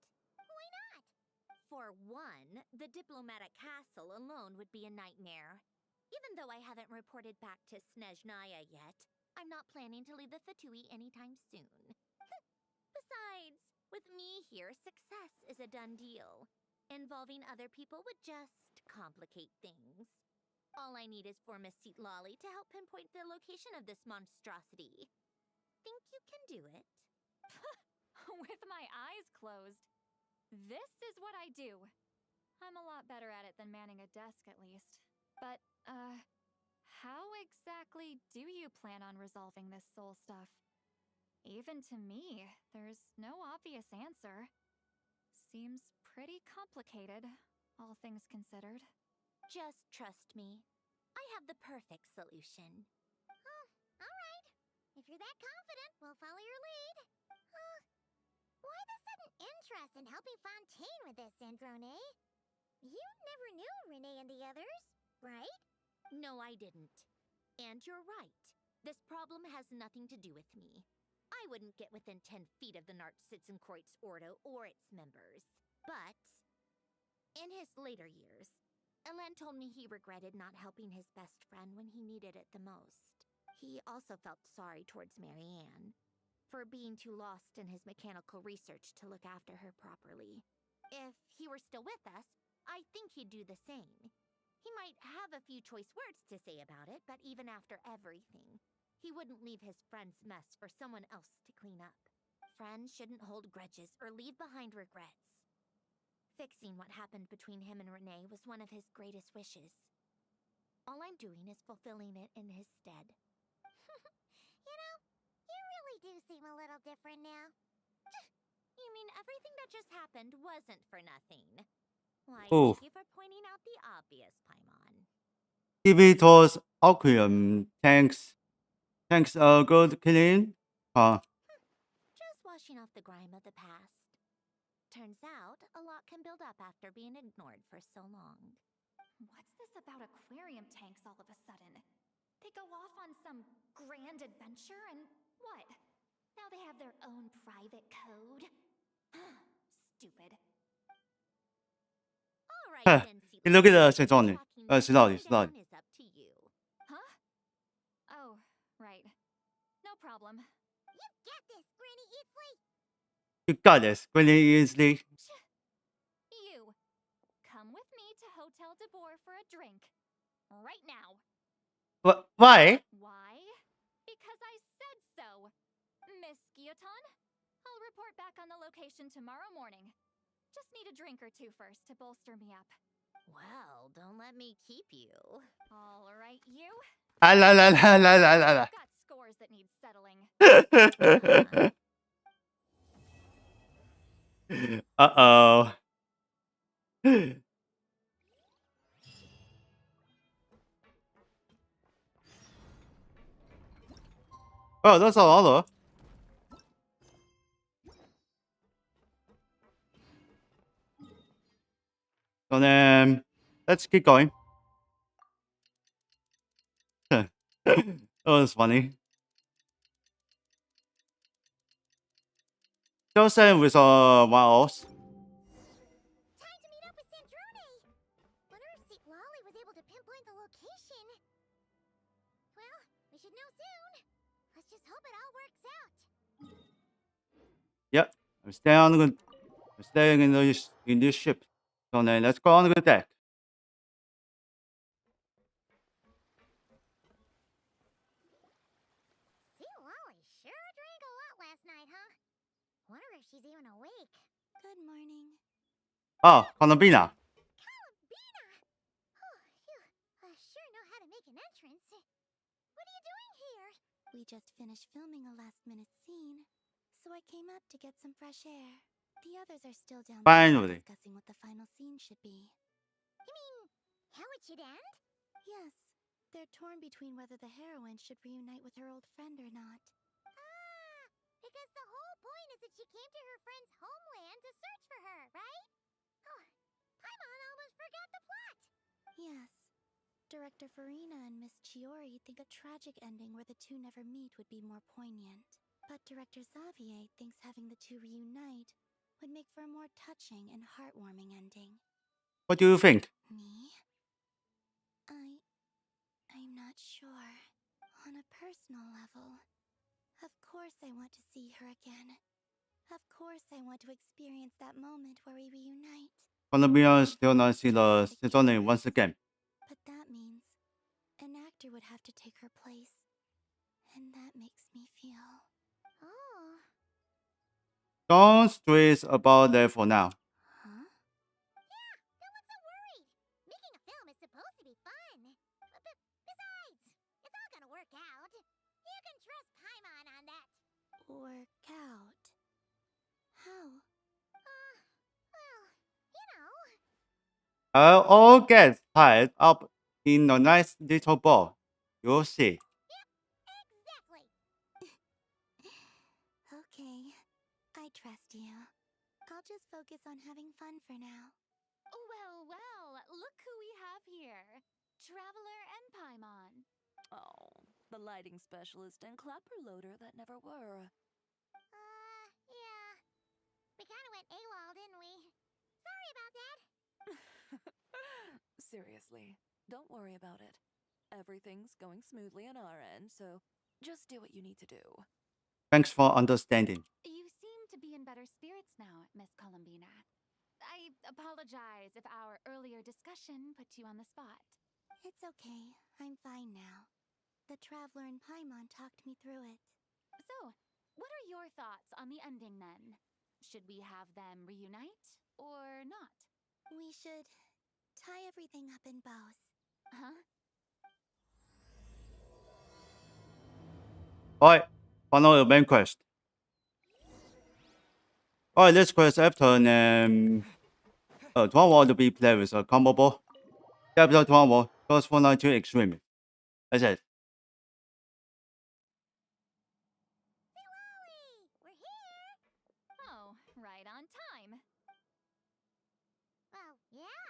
Why not? For one, the diplomatic castle alone would be a nightmare. Even though I haven't reported back to Snezhnaya yet, I'm not planning to leave the Fatui anytime soon. Besides, with me here, success is a done deal. Involving other people would just complicate things. All I need is for Miss Lolly to help pinpoint the location of this monstrosity. Think you can do it? With my eyes closed. This is what I do. I'm a lot better at it than manning a desk, at least. But, how exactly do you plan on resolving this soul stuff? Even to me, there's no obvious answer. Seems pretty complicated, all things considered. Just trust me. I have the perfect solution. Oh, all right. If you're that confident, we'll follow your lead. Why the sudden interest in helping Fontaine with this, Androne? You never knew Renee and the others, right? No, I didn't. And you're right. This problem has nothing to do with me. I wouldn't get within 10 feet of the Nartsitzenkreuz Ordo or its members. But, in his later years, Elen told me he regretted not helping his best friend when he needed it the most. He also felt sorry towards Marianne for being too lost in his mechanical research to look after her properly. If he were still with us, I think he'd do the same. He might have a few choice words to say about it, but even after everything, he wouldn't leave his friend's mess for someone else to clean up. Friends shouldn't hold grudges or leave behind regrets. Fixing what happened between him and Renee was one of his greatest wishes. All I'm doing is fulfilling it in his stead. You know, you really do seem a little different now. You mean everything that just happened wasn't for nothing? Why, Oh. thank you for pointing out the obvious, Paimon. TV tours Aquarium. Thanks. Thanks, good clean. Just washing off the grime of the past. Turns out, a lot can build up after being ignored for so long. What's this about aquarium tanks all of a sudden? They go off on some grand adventure and what? Now they have their own private code? Stupid. All right, Huh. then, You look at the Celine. Sejoni. Talking Silali, down Silali. is up to you. Huh? Oh, right. No problem. You get this, Granny Eatsley. You got this, really easily. You, come with me to Hotel de Boer for a drink. Right now. Why? Why? Because I said so. Miss Guillotin, I'll report back on the location tomorrow morning. Just need a drink or two first to bolster me up. Well, don't let me keep you. All right, you. Ah, la la la la la la la. I've got scores that need settling. Uh-oh. Oh, that's a lot. So then, let's keep going. That was funny. Joseph with what else? Time to meet up with Sandrone. Wonder if St. Lolly was able to pinpoint the location. Well, we should know soon. Let's just hope it all works out. Yep, I'm staying in this ship. So then, let's go on the deck. Oh, Columbina. Columbina! Oh, you sure know how to make an entrance. What are you doing here? We just finished filming a last-minute scene, so I came up to get some fresh air. The others are still down there Finally. discussing what the final scene should be. You mean how it should end? Yes. They're torn between whether the heroine should reunite with her old friend or not. Ah! Because the whole point is that she came to her friend's homeland to search for her, right? Oh, Paimon almost forgot the plot! Yes. Director Farina and Miss Chiori think a tragic ending where the two never meet would be more poignant. But Director Xavier thinks having the two reunite would make for a more touching and heartwarming ending. What do you think? Me? I'm not sure. On a personal level, of course I want to see her again. Of course I want to experience that moment where we reunite. Columbia still not see the season once again. But that means an actor would have to take her place. And that makes me feel... Oh. Don't stress about that for now. Huh? Yeah, no one's so worried. Making a film is supposed to be fun. Besides, it's all gonna work out. You can trust Paimon on that. Work out? How? Well, you know. I'll all get tied up in a nice little ball. You'll see. Exactly. Okay, I trust you. I'll just focus on having fun for now. Well, well, look who we have here. Traveler and Paimon. Oh, the lighting specialist and clapper loader that never were. Yeah. We kinda went AWOL, didn't we? Sorry about that. Seriously, don't worry about it. Everything's going smoothly on our end, so just do what you need to do. Thanks for understanding. You seem to be in better spirits now, Miss Columbina. I apologize if our earlier discussion put you on the spot. It's okay. I'm fine now. The Traveler and Paimon talked me through it. So, what are your thoughts on the ending then? Should we have them reunite or not? We should tie everything up in bows. Huh? Alright, final main quest. Alright, this quest after Tuan will be played with a combo ball. Capital Tuan will goes for 92 extreme. That's it. We're here! Oh, right on time. Well, yeah.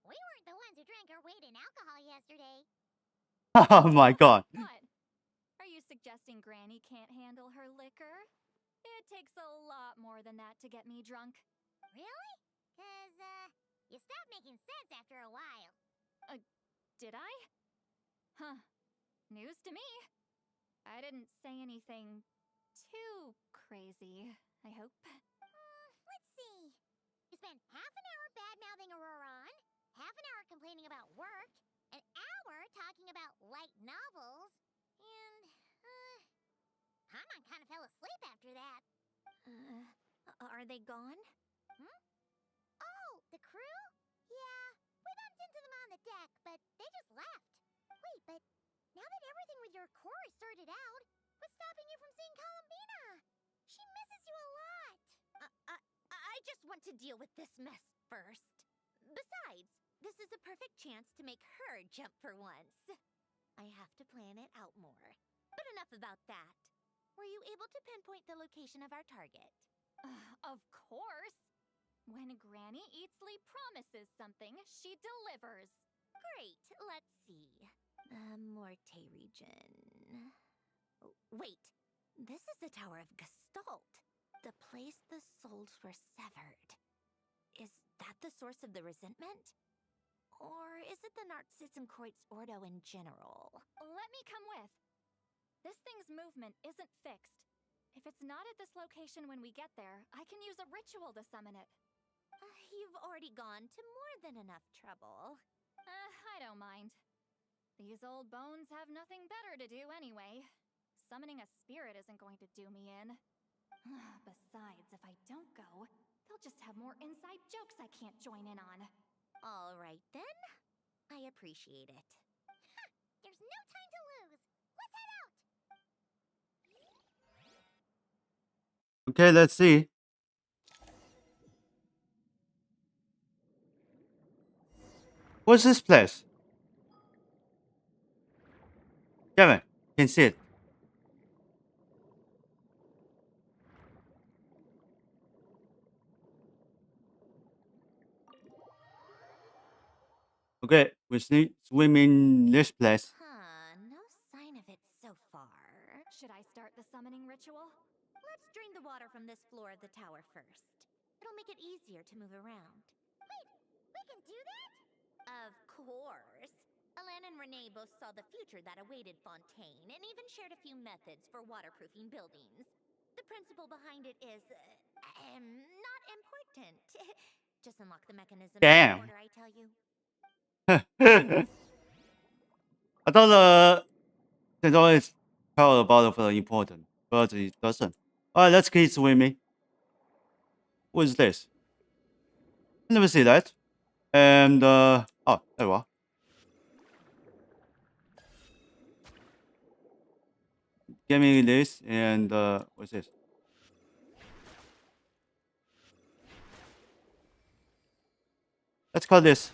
We weren't the ones who drank our weight in alcohol yesterday. Oh my god. What? Are you suggesting Granny can't handle her liquor? It takes a lot more than that to get me drunk. Really? 'Cause, you stopped making sense after a while. Did I? Huh. News to me. I didn't say anything too crazy, I hope. Let's see. You spent half an hour bad-mouthing Auroron, half an hour complaining about work, an hour talking about light novels, and, Paimon kind of fell asleep after that. Are they gone? Oh, the crew? Yeah, we bumped into them on the deck, but they just left. Wait, but now that everything with your core is sorted out, what's stopping you from seeing Columbina? She misses you a lot. I just want to deal with this mess first. Besides, this is a perfect chance to make her jump for once. I have to plan it out more. But enough about that. Were you able to pinpoint the location of our target? Of course! When Granny Eatsley promises something, she delivers. Great, let's see. The Morte region. Wait, this is the Tower of Gestalt. The place the souls were severed. Is that the source of the resentment? Or is it the Narzisenkreuz Ordo in general? Let me come with. This thing's movement isn't fixed. If it's not at this location when we get there, I can use a ritual to summon it. You've already gone to more than enough trouble. I don't mind. These old bones have nothing better to do anyway. Summoning a spirit isn't going to do me in. Besides, if I don't go, They'll just have more inside jokes I can't join in on. All right then. I appreciate it. There's no time to lose. Let's head out. Okay, let's see. What's this place? Kevin, can see it. Okay, we swim in this place. No sign of it so far. Should I start the summoning ritual? Let's drain the water from this floor of the tower first. It'll make it easier to move around. We can do that? Of course. Alan and Renee both saw the future that awaited Fontaine and even shared a few methods for waterproofing buildings. The principle behind it is, not important. Just unlock the mechanism Damn. in order I tell you. I thought the tutorial is tell about the important, but it doesn't. Alright, let's keep swimming. What is this? I never see that. And oh, there we are. Give me this and what's this? Let's cut this.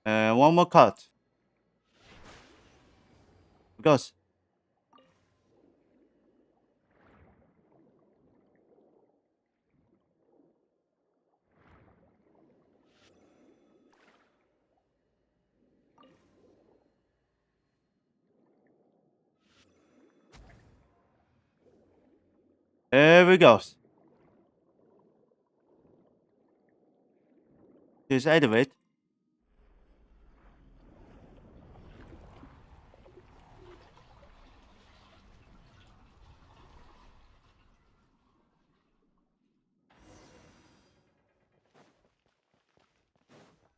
And one more cut. Because there we go. Just activate.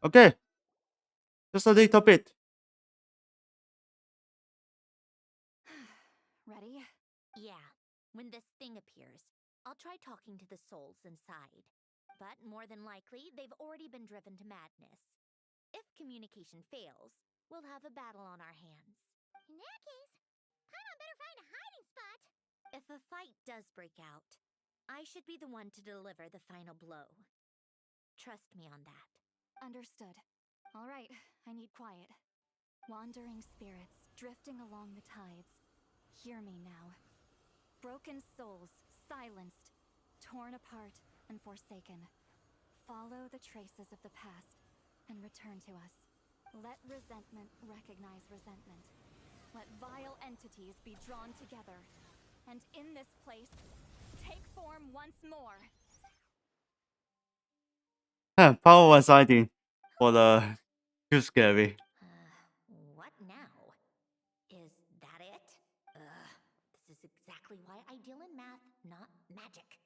Okay. Just a little bit. Ready? Yeah, when this thing appears, I'll try talking to the souls inside. But more than likely, they've already been driven to madness. If communication fails, we'll have a battle on our hands. In that case, Paimon better find a hiding spot. If a fight does break out, I should be the one to deliver the final blow. Trust me on that. Understood. All right, I need quiet. Wandering spirits drifting along the tides. Hear me now. Broken souls, silenced, torn apart, and forsaken. Follow the traces of the past and return to us. Let resentment recognize resentment. Let vile entities be drawn together. And in this place, take form once more. Power was hiding for the too scary. What now? Is that it? This is exactly why I deal in math, not magic.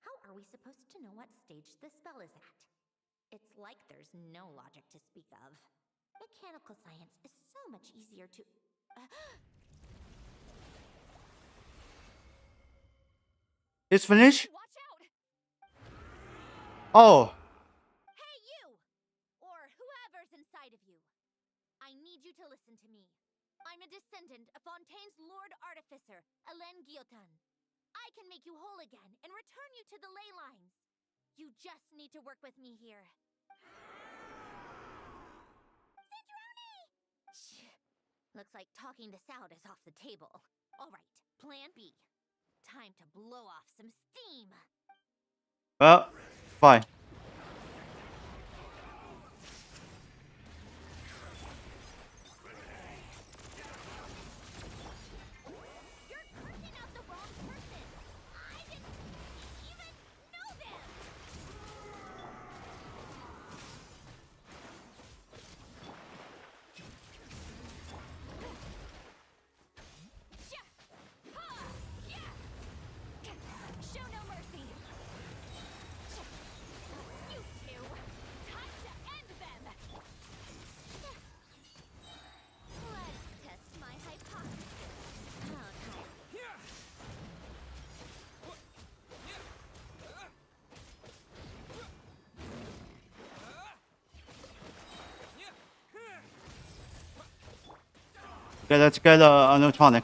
How are we supposed to know what stage the spell is at? It's like there's no logic to speak of. Mechanical science is so much easier to... It's finished? Watch out! Oh. Hey, you! Or whoever's inside of you. I need you to listen to me. I'm a descendant of Fontaine's Lord Artificer, Hélène Guillotin. I can make you whole again and return you to the ley lines. You just need to work with me here. Looks like talking this out is off the table. All right, plan B. Time to blow off some steam. Well, fine. You're cursing out the wrong person. I didn't even know them. Show no mercy! Okay, let's get an electronic.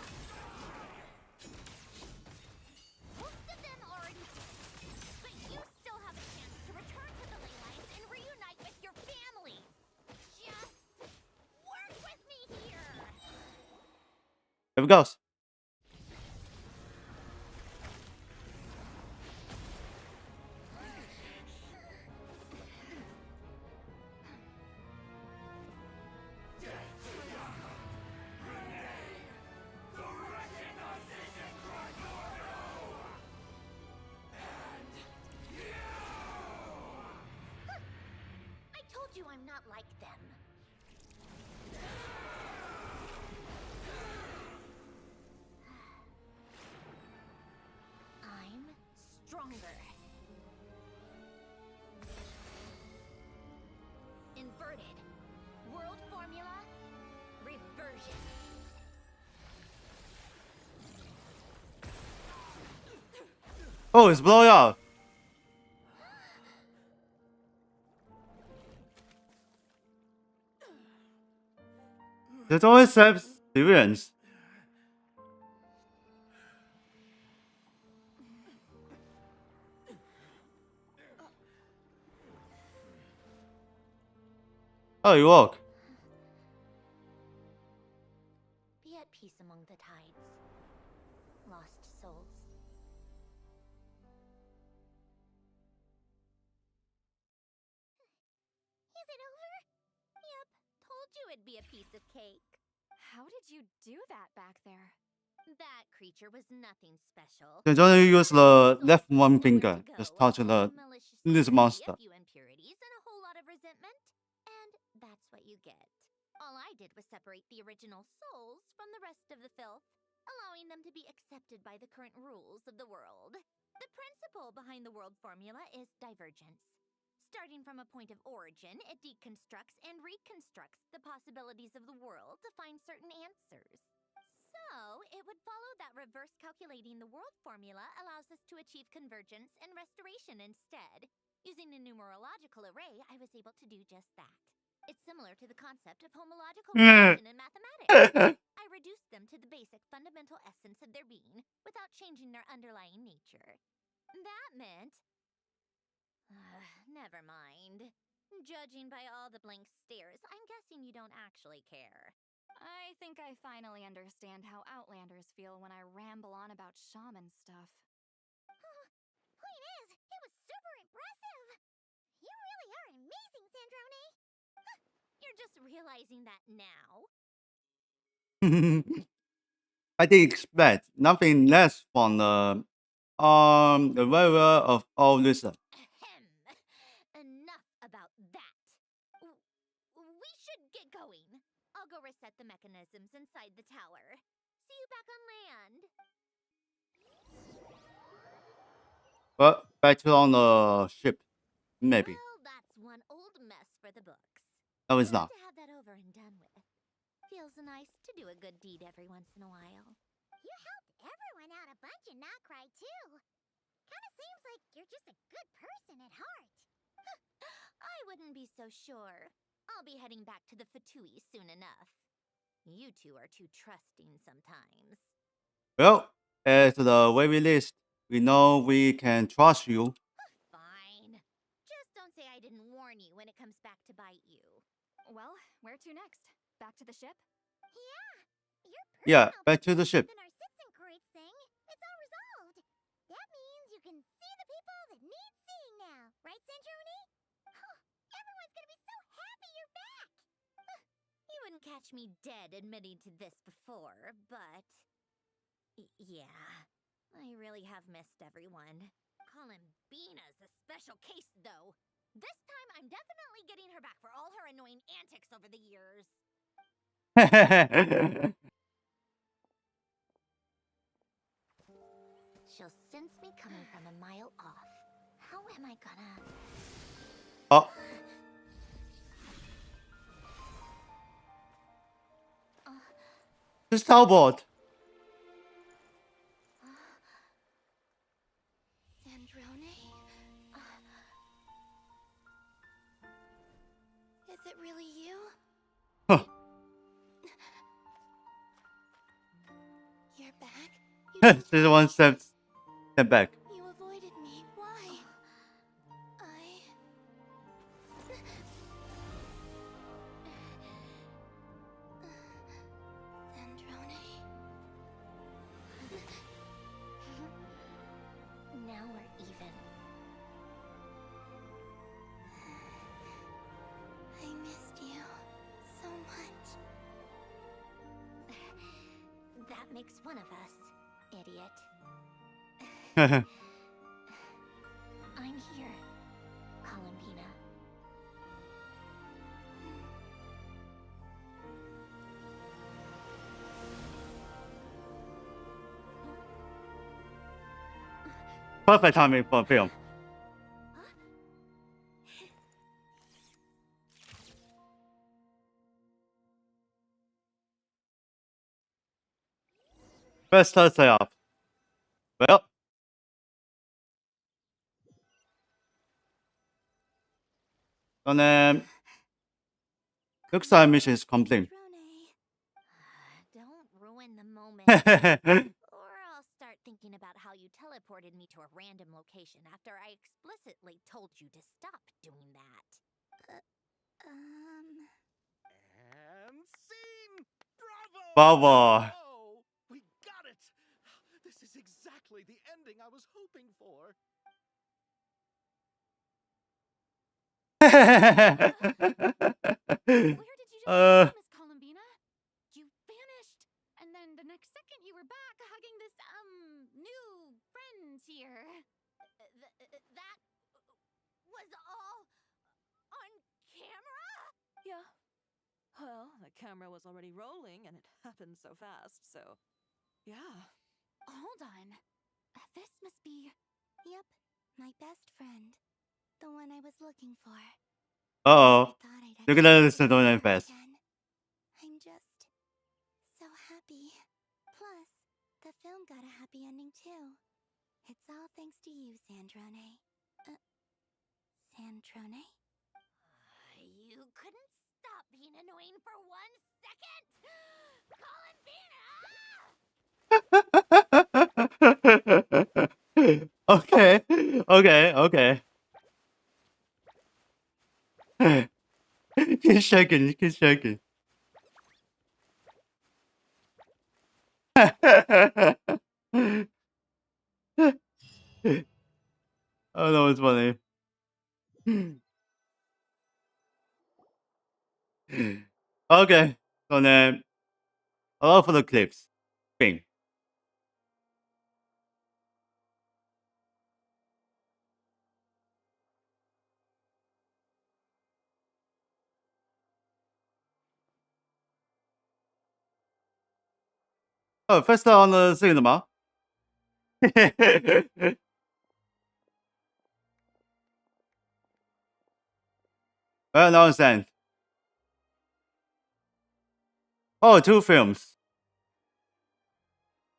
Most of them already did, but you still have a chance to return to the ley lines and reunite with your families. Just work with me here. Here we go. I told you I'm not like them. I'm stronger. Inverted. World formula. Reversion. Oh, it's blowing up. There's always some civilians. Oh, you walk. Be at peace among the tides. Lost souls. Is it over? Yep, told you it'd be a piece of cake. How did you do that back there? That creature was nothing special. Can only use the left one Nowhere finger. to go, Just touch only the malicious this secrecy, monster. A few impurities and a whole lot of resentment, and that's what you get. All I did was separate the original souls from the rest of the filth, allowing them to be accepted by the current rules of the world. The principle behind the world formula is divergence. Starting from a point of origin, it deconstructs and reconstructs the possibilities of the world to find certain answers. So, it would follow that reverse calculating the world formula allows us to achieve convergence and restoration instead. Using a numerological array, I was able to do just that. It's similar to the concept of homological regression in mathematics. I reduced them to the basic fundamental essence of their being without changing their underlying nature. That meant... never mind. Judging by all the blank stares, I'm guessing you don't actually care. I think I finally understand how Outlanders feel when I ramble on about shaman stuff. Point is, it was super impressive! You really are amazing, Sandrone! You're just realizing that now? I did expect nothing less from the wearer of all this. Ahem. Enough about that. We should get going. I'll go reset the mechanisms inside the tower. See you back on land. But back to on the ship, maybe. Well, that's one old mess for the books. No, it's Glad not. to have that over and done with. Feels nice to do a good deed every once in a while. You helped everyone out a bunch and not cry too. Kinda seems like you're just a good person at heart. I wouldn't be so sure. I'll be heading back to the Fatui soon enough. You two are too trusting sometimes. Well, at the very least, we know we can trust you. Fine. Just don't say I didn't warn you when it comes back to bite you. Well, where to next? Back to the ship? Yeah, back to the ship. Then our citizen courates thing, it's all resolved. That means you can see the people that need seeing now, right, Centrone? Everyone's gonna be so happy you're back! You wouldn't catch me dead admitting to this before, but... yeah, I really have missed everyone. Columbina's a special case, though. This time, I'm definitely getting her back for all her annoying antics over the years. She'll sense me coming from a mile off. How am I gonna... Oh. This teleport. Sandrone? Is it really you? Huh. She's one step back. You avoided me. Why? Androne. Now we're even. I missed you so much. That makes one of us, idiot. I'm here, Columbina. Perfect timing for a film. First Thursday off. Well, and then looks like mission is complete. Don't ruin the moment. Or I'll start thinking about how you teleported me to a random location after I explicitly told you to stop doing that. And scene! Bravo! Bravo. Oh, we got it! This is exactly the ending I was hoping for. Where did you just go, Miss Columbina? You vanished, and then the next second you were back hugging this new friend here. That was all on camera? Yeah. Well, the camera was already rolling and it happened so fast, so. Yeah. Hold on. This must be. Yep, my best friend. The one I was looking for. Uh-oh. I thought I'd You're actually gonna get listen to to see it her fast. again. I'm just so happy. Plus, the film got a happy ending too. It's all thanks to you, Sandrone. Sandrone? You couldn't stop being annoying for 1 second? Columbina! Okay. Okay. Keep shaking. Oh, that was funny. Okay, so then allow for the clips. Bing. Oh, first on the cinema. Well, now understand. Oh, 2 films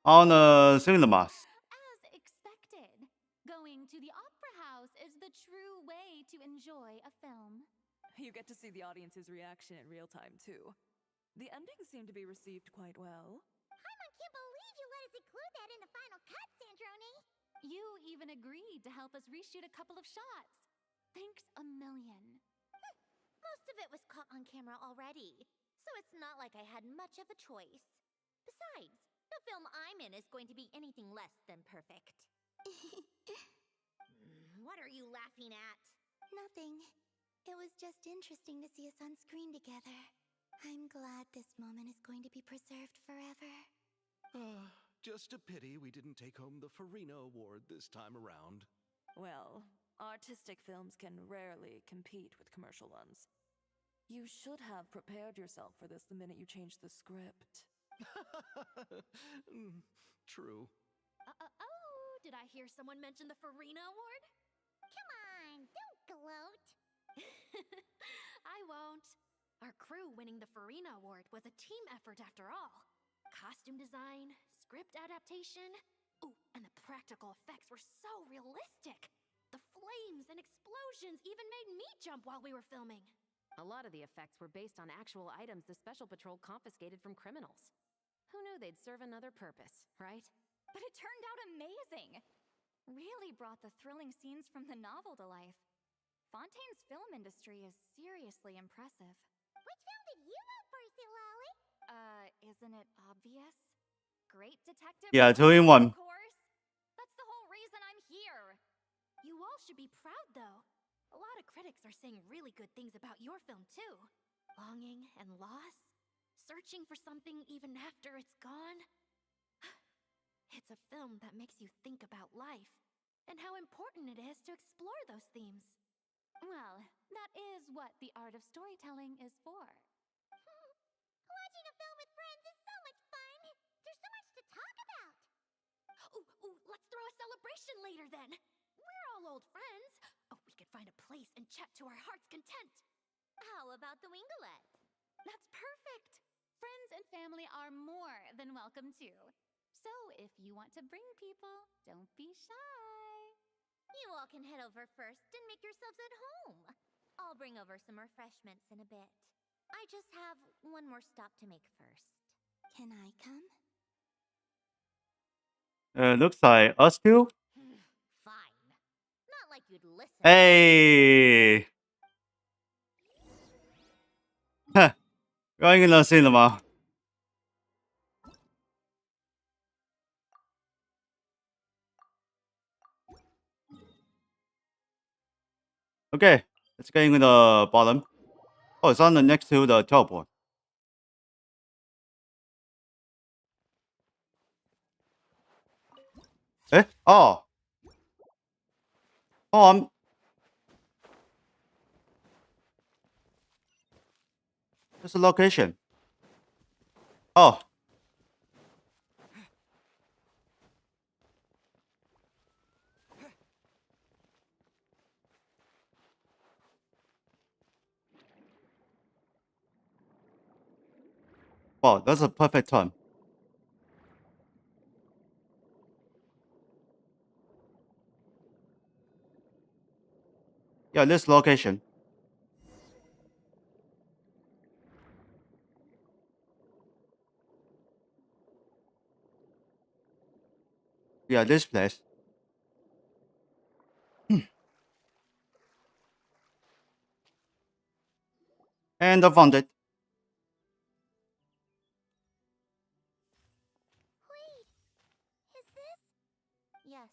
on the cinemas. As expected, going to the opera house is the true way to enjoy a film. You get to see the audience's reaction in real time, too. The ending seemed to be received quite well. I can't believe you let us include that in the final cut, Sandrone! You even agreed to help us reshoot a couple of shots. Thanks a million. Most of it was caught on camera already, so it's not like I had much of a choice. Besides, the film I'm in is going to be anything less than perfect. What are you laughing at? Nothing. It was just interesting to see us on screen together. I'm glad this moment is going to be preserved forever. Just a pity we didn't take home the Farina Award this time around. Well, artistic films can rarely compete with commercial ones. You should have prepared yourself for this the minute you changed the script. True. Oh, did I hear someone mention the Farina Award? Come on, don't gloat. I won't. Our crew winning the Farina Award was a team effort after all. Costume design, script adaptation. Ooh, and the practical effects were so realistic. The flames and explosions even made me jump while we were filming. A lot of the effects were based on actual items the Special Patrol confiscated from criminals. Who knew they'd serve another purpose, right? but it turned out amazing. Really brought the thrilling scenes from the novel to life. Fontaine's film industry is seriously impressive. Which film did you vote for, Silali? Isn't it obvious? Great detective. Yeah, 2-in-1. Of course. That's the whole reason I'm here. You all should be proud, though. A lot of critics are saying really good things about your film, too. Longing and loss, searching for something even after it's gone. It's a film that makes you think about life and how important it is to explore those themes. Well, that is what the art of storytelling is for. Watching a film with friends is so much fun. There's so much to talk about. Ooh, let's throw a celebration later then. We're all old friends. Oh, we could find a place and chat to our heart's content. How about the Winglet? That's perfect! Friends and family are more than welcome too. So if you want to bring people, don't be shy. You all can head over first and make yourselves at home. I'll bring over some refreshments in a bit. I just have one more stop to make first. Can I come? Looks like us two. Fine. Not like you'd listen. Hey. 哼，刚应该能信了吗 ？Okay, let's get into the bottom. Oh, it's on the next to the teleport. Eh? Oh. Oh, There's a location. Oh. Wow, that's a perfect time. Yeah, this location. Yeah, this place. And I found it. Wait, is this? Yes.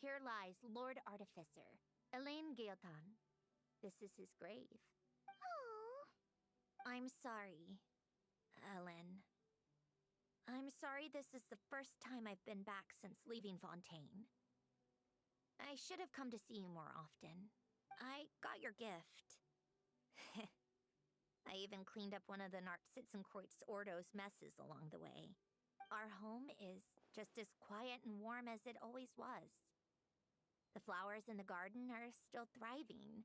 Here lies Lord Artificer, Elaine Guillotin. This is his grave. Oh. I'm sorry, Ellen. I'm sorry this is the first time I've been back since leaving Fontaine. I should have come to see you more often. I got your gift. I even cleaned up one of the Nartsitzenkreuz Ordo's messes along the way. Our home is just as quiet and warm as it always was. The flowers in the garden are still thriving.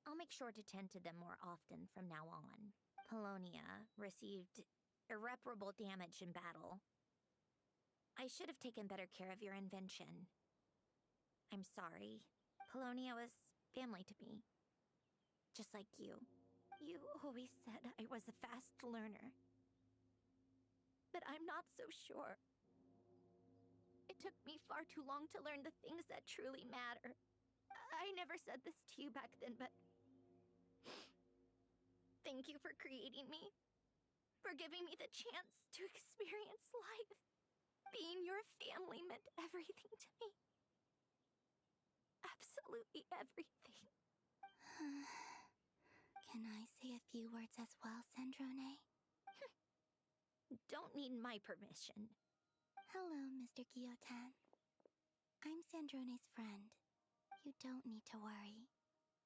I'll make sure to tend to them more often from now on. Polonia received irreparable damage in battle. I should have taken better care of your invention. I'm sorry. Polonia was family to me. Just like you. You always said I was a fast learner. But I'm not so sure. It took me far too long to learn the things that truly matter. I never said this to you back then, but thank you for creating me. For giving me the chance to experience life. Being your family meant everything to me. Absolutely everything. Can I say a few words as well, Sandrone? Don't need my permission. Hello, Mr. Guillotin. I'm Sandrone's friend. You don't need to worry.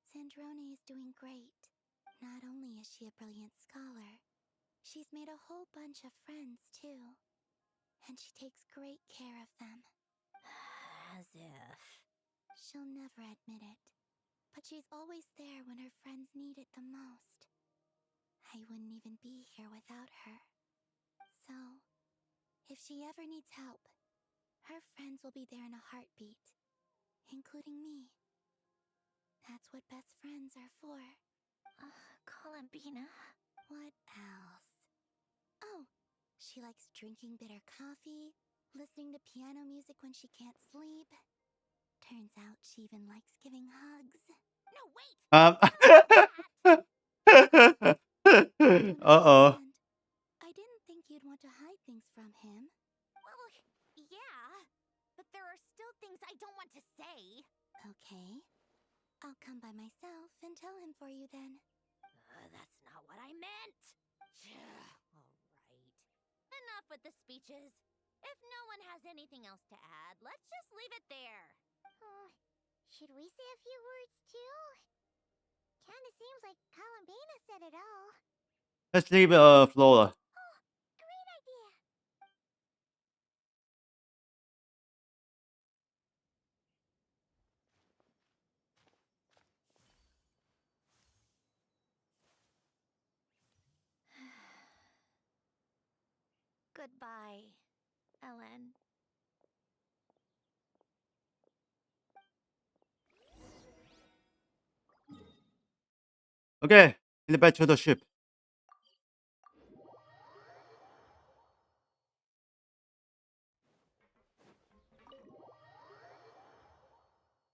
Sandrone is doing great. Not only is she a brilliant scholar, she's made a whole bunch of friends, too. And she takes great care of them. As if. She'll never admit it, but she's always there when her friends need it the most. I wouldn't even be here without her. So, if she ever needs help, her friends will be there in a heartbeat, including me. That's what best friends are for. Columbina. What else? Oh, she likes drinking bitter coffee, listening to piano music when she can't sleep. Turns out she even likes giving hugs. No, wait! Uh-oh. I didn't think you'd want to hide things from him. Well, yeah. But there are still things I don't want to say. Okay. I'll come by myself and tell him for you then. That's not what I meant. All right. Enough with the speeches. If no one has anything else to add, let's just leave it there. Should we say a few words too? Kinda seems like Columbina said it all. Let's leave Flora. Great idea. Goodbye, Ellen. Okay, head back to the ship.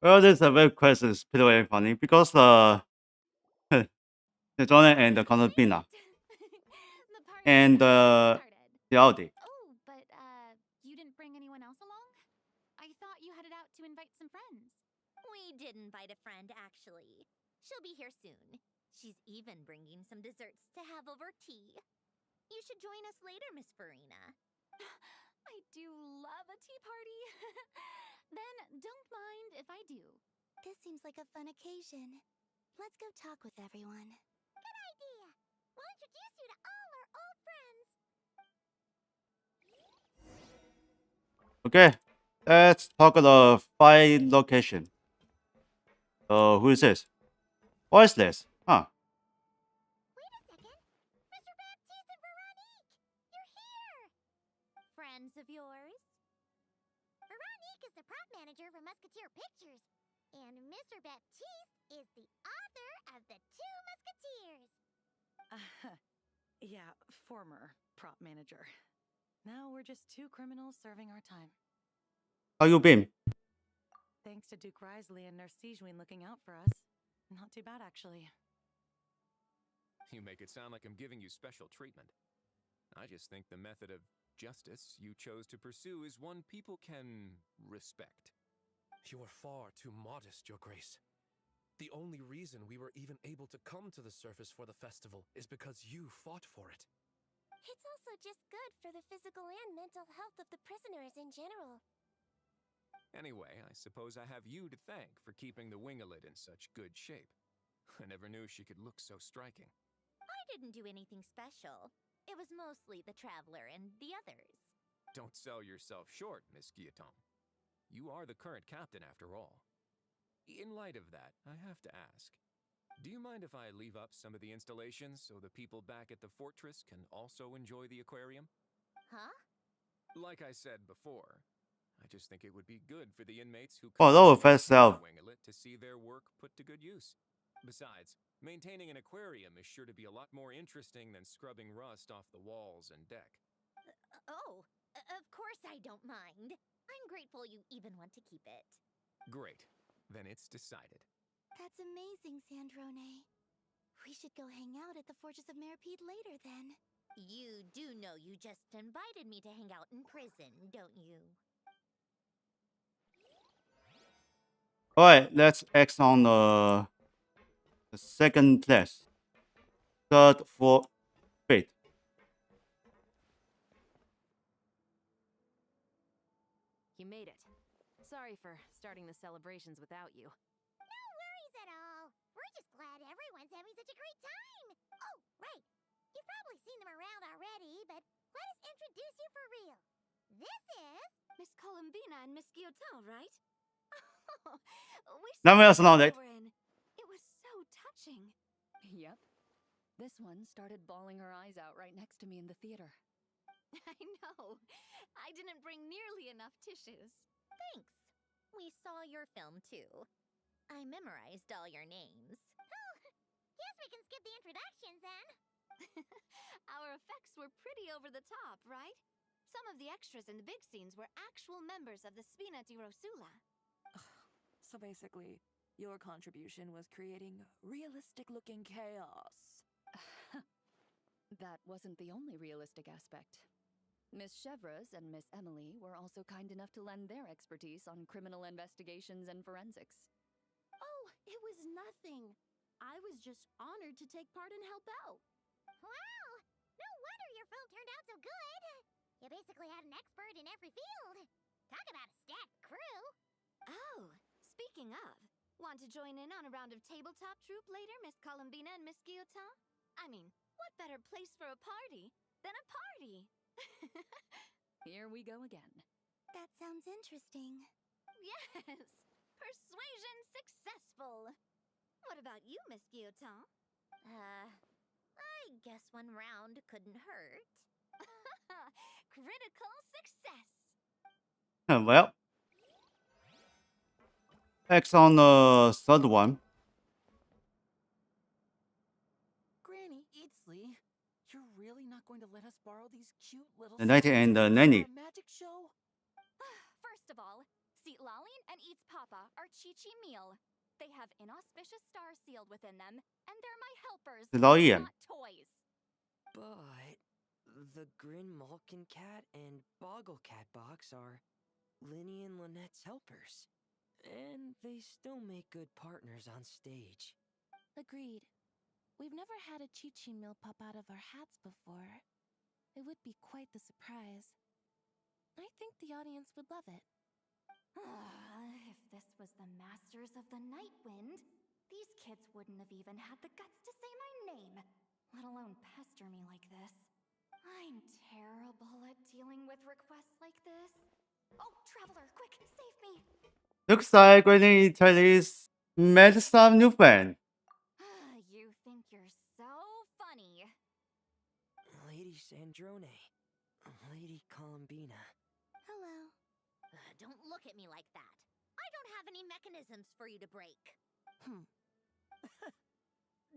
Well, this is a very question is pretty very funny because the Johnny and the Columbina The party and started. the Audi. Oh, but you didn't bring anyone else along? I thought you headed out to invite some friends. We did invite a friend, actually. She'll be here soon. She's even bringing some desserts to have over tea. You should join us later, Miss Farina. I do love a tea party. Then don't mind if I do. This seems like a fun occasion. Let's go talk with everyone. Good idea. We'll introduce you to all our old friends. Okay, let's talk the 5 location. Who is this? Voiceless. Huh. Wait a second. Mr. Baptiste and Veronique! You're here! Friends of yours? Veronique is the prop manager for Musketeer Pictures. And Mr. Baptiste is the author of The Two Musketeers. Yeah, former prop manager. Now we're just 2 criminals serving our time. How you been? Thanks to Duke Risley and Nurse Sijwin looking out for us. Not too bad, actually. You make it sound like I'm giving you special treatment. I just think the method of justice you chose to pursue is one people can respect. You are far too modest, Your Grace. The only reason we were even able to come to the surface for the festival is because you fought for it. It's also just good for the physical and mental health of the prisoners in general. Anyway, I suppose I have you to thank for keeping the winglet in such good shape. I never knew she could look so striking. I didn't do anything special. It was mostly the Traveler and the others. Don't sell yourself short, Miss Guillotin. You are the current captain, after all. In light of that, I have to ask, do you mind if I leave up some of the installations so the people back at the fortress can also enjoy the aquarium? Huh? Like I said before, I just think it would be good for the inmates who Oh, come that to was fast the self. winglet to see their work put to good use. Besides, maintaining an aquarium is sure to be a lot more interesting than scrubbing rust off the walls and deck. Of course I don't mind. I'm grateful you even want to keep it. Great. Then it's decided. That's amazing, Sandrone. We should go hang out at the Fortress of Meripede later then. You do know you just invited me to hang out in prison, don't you? Alright, let's X on the second place. Third, fourth, fifth. You made it. Sorry for starting the celebrations without you. No worries at all. We're just glad everyone's having such a great time. Oh, right. You've probably seen them around already, but let us introduce you for real. This is Miss Columbina and Miss Guillotin, right? We Now we saw also know you that. were in. It was so touching. Yep. This one started bawling her eyes out right next to me in the theater. I know. I didn't bring nearly enough tissues. Thanks. We saw your film too. I memorized all your names. Oh, guess we can skip the introductions then. Our effects were pretty over the top, right? Some of the extras in the big scenes were actual members of the Spina di Rosula. So basically, your contribution was creating realistic-looking chaos. That wasn't the only realistic aspect. Miss Chevreuse and Miss Emily were also kind enough to lend their expertise on criminal investigations and forensics. Oh, it was nothing. I was just honored to take part and help out. Wow! No wonder your film turned out so good! You basically had an expert in every field. Talk about a stacked crew! Oh, speaking of, want to join in on a round of tabletop troupe later, Miss Colombina and Miss Guillotin? I mean, what better place for a party than a party? Here we go again. That sounds interesting. Yes! Persuasion successful! What about you, Miss Guillotin? I guess one round couldn't hurt. Critical success! Well, next on the third one. Granny Eatsley, you're really not going to let us borrow these cute little The Nighty and the swords Nanny. for a magic show? First of all, Seat Lalin and Eats Papa are Chi-Chi meal. They have inauspicious stars sealed within them, and they're my helpers, The Lawyer. not toys. But the Grin Malkin Cat and Boggle Cat box are Linny and Lynette's helpers. And they still make good partners on stage. Agreed. We've never had a Chi-Chi meal pop out of our hats before. It would be quite the surprise. I think the audience would love it. If this was the Masters of the Night Wind, these kids wouldn't have even had the guts to say my name, let alone pester me like this. I'm terrible at dealing with requests like this. Oh, Traveler, quick, save me! Looks like Granny Italy's met some new friend. You think you're so funny. Lady Sandrone. Lady Colombina. Hello. Don't look at me like that. I don't have any mechanisms for you to break.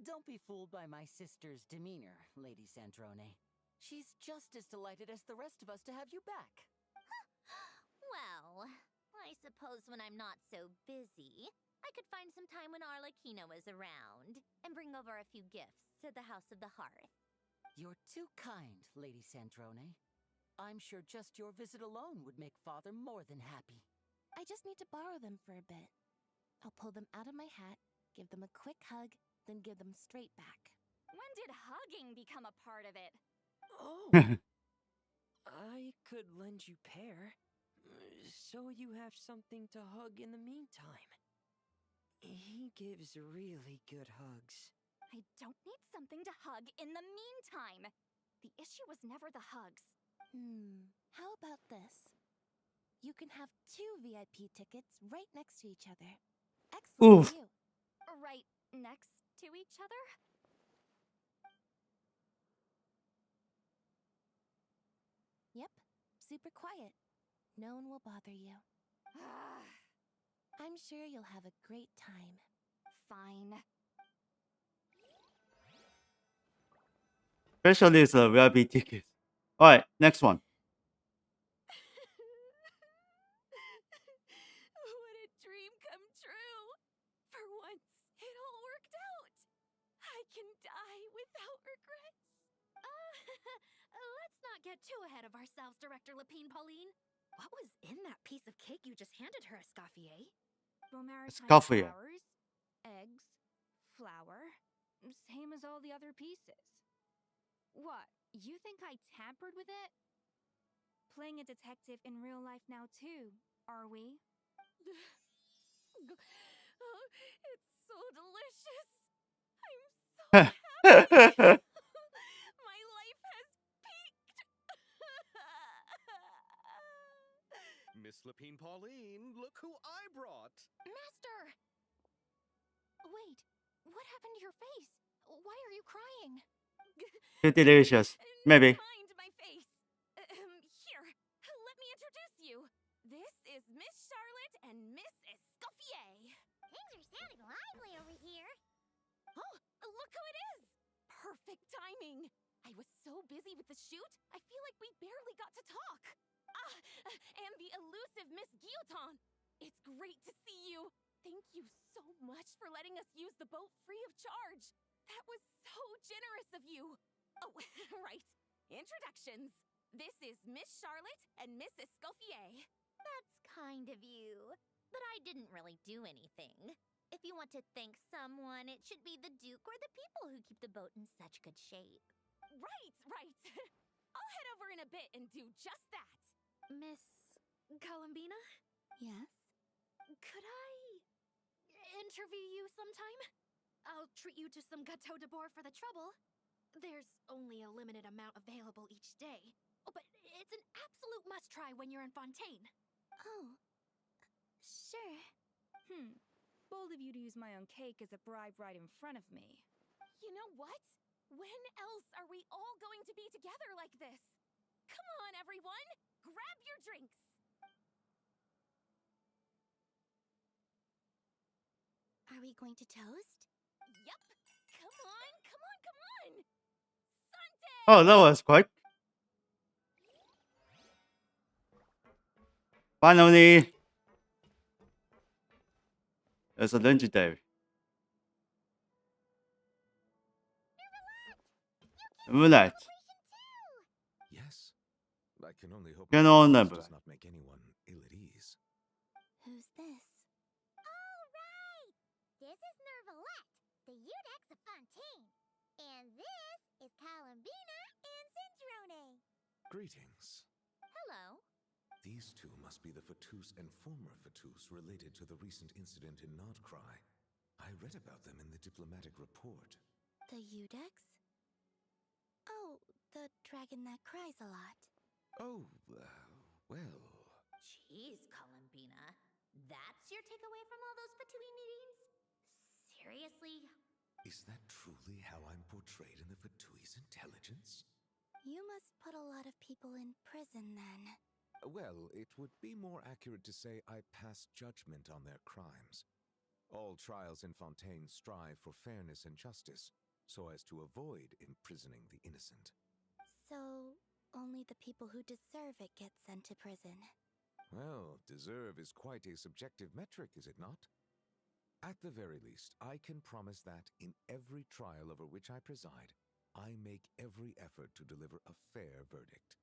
Don't be fooled by my sister's demeanor, Lady Sandrone. She's just as delighted as the rest of us to have you back. Well, I suppose when I'm not so busy, I could find some time when Arlecchino is around and bring over a few gifts to the House of the Hearth. You're too kind, Lady Sandrone. I'm sure just your visit alone would make Father more than happy. I just need to borrow them for a bit. I'll pull them out of my hat, give them a quick hug, then give them straight back. When did hugging become a part of it? Oh! I could lend you pair, so you have something to hug in the meantime. He gives really good hugs. I don't need something to hug in the meantime. The issue was never the hugs. How about this? You can have 2 VIP tickets right next to each other. Excellent Oof. view. Right next to each other? Yep, super quiet. No one will bother you. I'm sure you'll have a great time. Fine. Especially the VIP tickets. Alright, next one. What a dream come true! For once, it all worked out! I can die without regrets! Let's not get too ahead of ourselves, Director Lapine Pauline. What was in that piece of cake you just handed her, Escoffier? Escoffier. Flowers, eggs, flour, same as all the other pieces. What, you think I tampered with it? Playing a detective in real life now too, are we? Oh, it's so delicious! I'm so happy! My life has peaked! Miss Lapine Pauline, look who I brought! Master! Wait, what happened to your face? Why are you crying? Too delicious. Maybe. Mind my face. Here, let me introduce you. This is Miss Charlotte and Miss Escoffier. Things are sounding lively over here. Oh, look who it is! Perfect timing. I was so busy with the shoot, I feel like we barely got to talk. And the elusive Miss Guillotin. It's great to see you. Thank you so much for letting us use the boat free of charge. That was so generous of you. Oh, right. Introductions. This is Miss Charlotte and Miss Escoffier. That's kind of you. But I didn't really do anything. If you want to thank someone, it should be the Duke or the people who keep the boat in such good shape. Right. I'll head over in a bit and do just that. Miss Columbina? Yes? Could I interview you sometime? I'll treat you to some gâteau de bord for the trouble. There's only a limited amount available each day. Oh, but it's an absolute must-try when you're in Fontaine. Oh, sure. Bold of you to use my own cake as a bribe right in front of me. You know what? When else are we all going to be together like this? Come on, everyone! Grab your drinks! Are we going to toast? Yup! Come on! Sante! Oh, that was quick. Finally, it's a legendary. Roulette. Yes. I can only hope Can my all presence number. does not make anyone ill at ease. Who's this? All right! This is Nervalette, the Udex of Fontaine. And this is Columbina and Cendrone. Greetings. Hello. These two must be the Fatus and former Fatus related to the recent incident in Nodcry. I read about them in the diplomatic report. The Udex? Oh, the dragon that cries a lot. Oh, well... Jeez, Columbina. That's your takeaway from all those Fatui meetings? Seriously? Is that truly how I'm portrayed in the Fatui's intelligence? You must put a lot of people in prison then. Well, it would be more accurate to say I pass judgment on their crimes. All trials in Fontaine strive for fairness and justice, so as to avoid imprisoning the innocent. So, only the people who deserve it get sent to prison. Well, deserve is quite a subjective metric, is it not? At the very least, I can promise that in every trial over which I preside, I make every effort to deliver a fair verdict.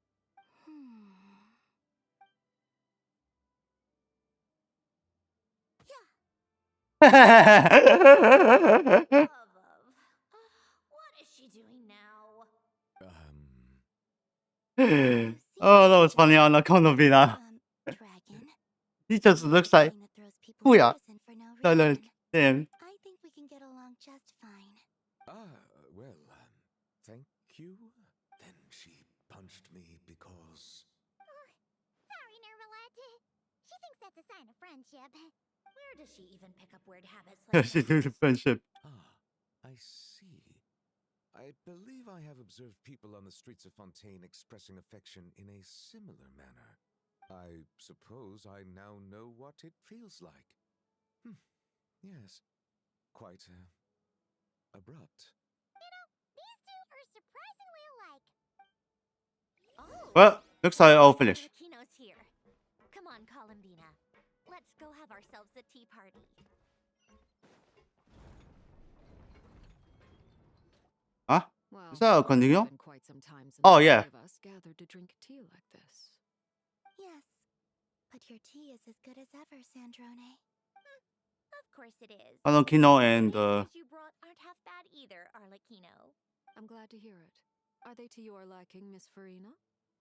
What is she doing now? Oh, that was funny on account of Vina. He just looks like Huya. Silent. Damn. I think we can get along just fine. Well, thank you. Then she punched me because... Sorry, Nervalette. She thinks that's a sign of friendship. Where does she even pick up weird habits Yeah, like she that? knew the friendship. I see. I believe I have observed people on the streets of Fontaine expressing affection in a similar manner. I suppose I now know what it feels like. Yes. Quite, abrupt. You know, these two are surprisingly alike. Oh, Well, looks like all finished. Aquino's here. Come on, Columbina. Let's go have ourselves a tea party. Huh? Well, Is that a continue? it's been quite some time since Oh, the yeah. three of us gathered to drink tea like this. Yes, but your tea is as good as ever, Cendrone. Of course it is. Arlecchino and The dishes you brought aren't half bad either, Arlecchino. I'm glad to hear it. Are they to your liking, Miss Farina?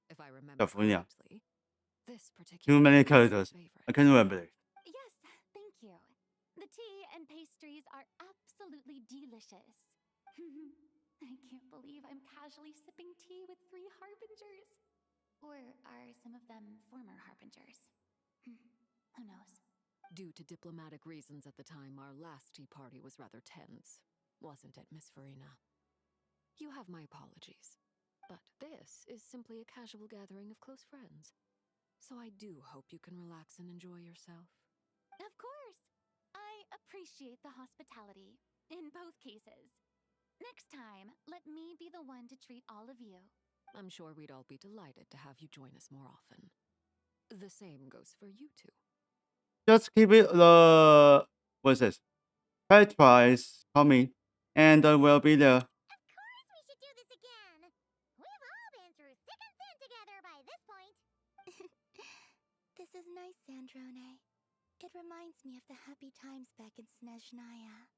If I remember Farina. correctly, this particular Too many one is my characters. favorite. I can't remember it. Yes, thank you. The tea and pastries are absolutely delicious. I can't believe I'm casually sipping tea with 3 harbingers. Or are some of them former harbingers? Who knows? Due to diplomatic reasons at the time, our last tea party was rather tense, wasn't it, Miss Farina? You have my apologies, but this is simply a casual gathering of close friends. So I do hope you can relax and enjoy yourself. Of course! I appreciate the hospitality, in both cases. Next time, let me be the one to treat all of you. I'm sure we'd all be delighted to have you join us more often. The same goes for you two. Just keep it what's this? Pet price coming, and we'll be there. Of course we should do this again! We've all been through thick and thin together by this point. This is nice, Sandrone. It reminds me of the happy times back in Snezhnaya,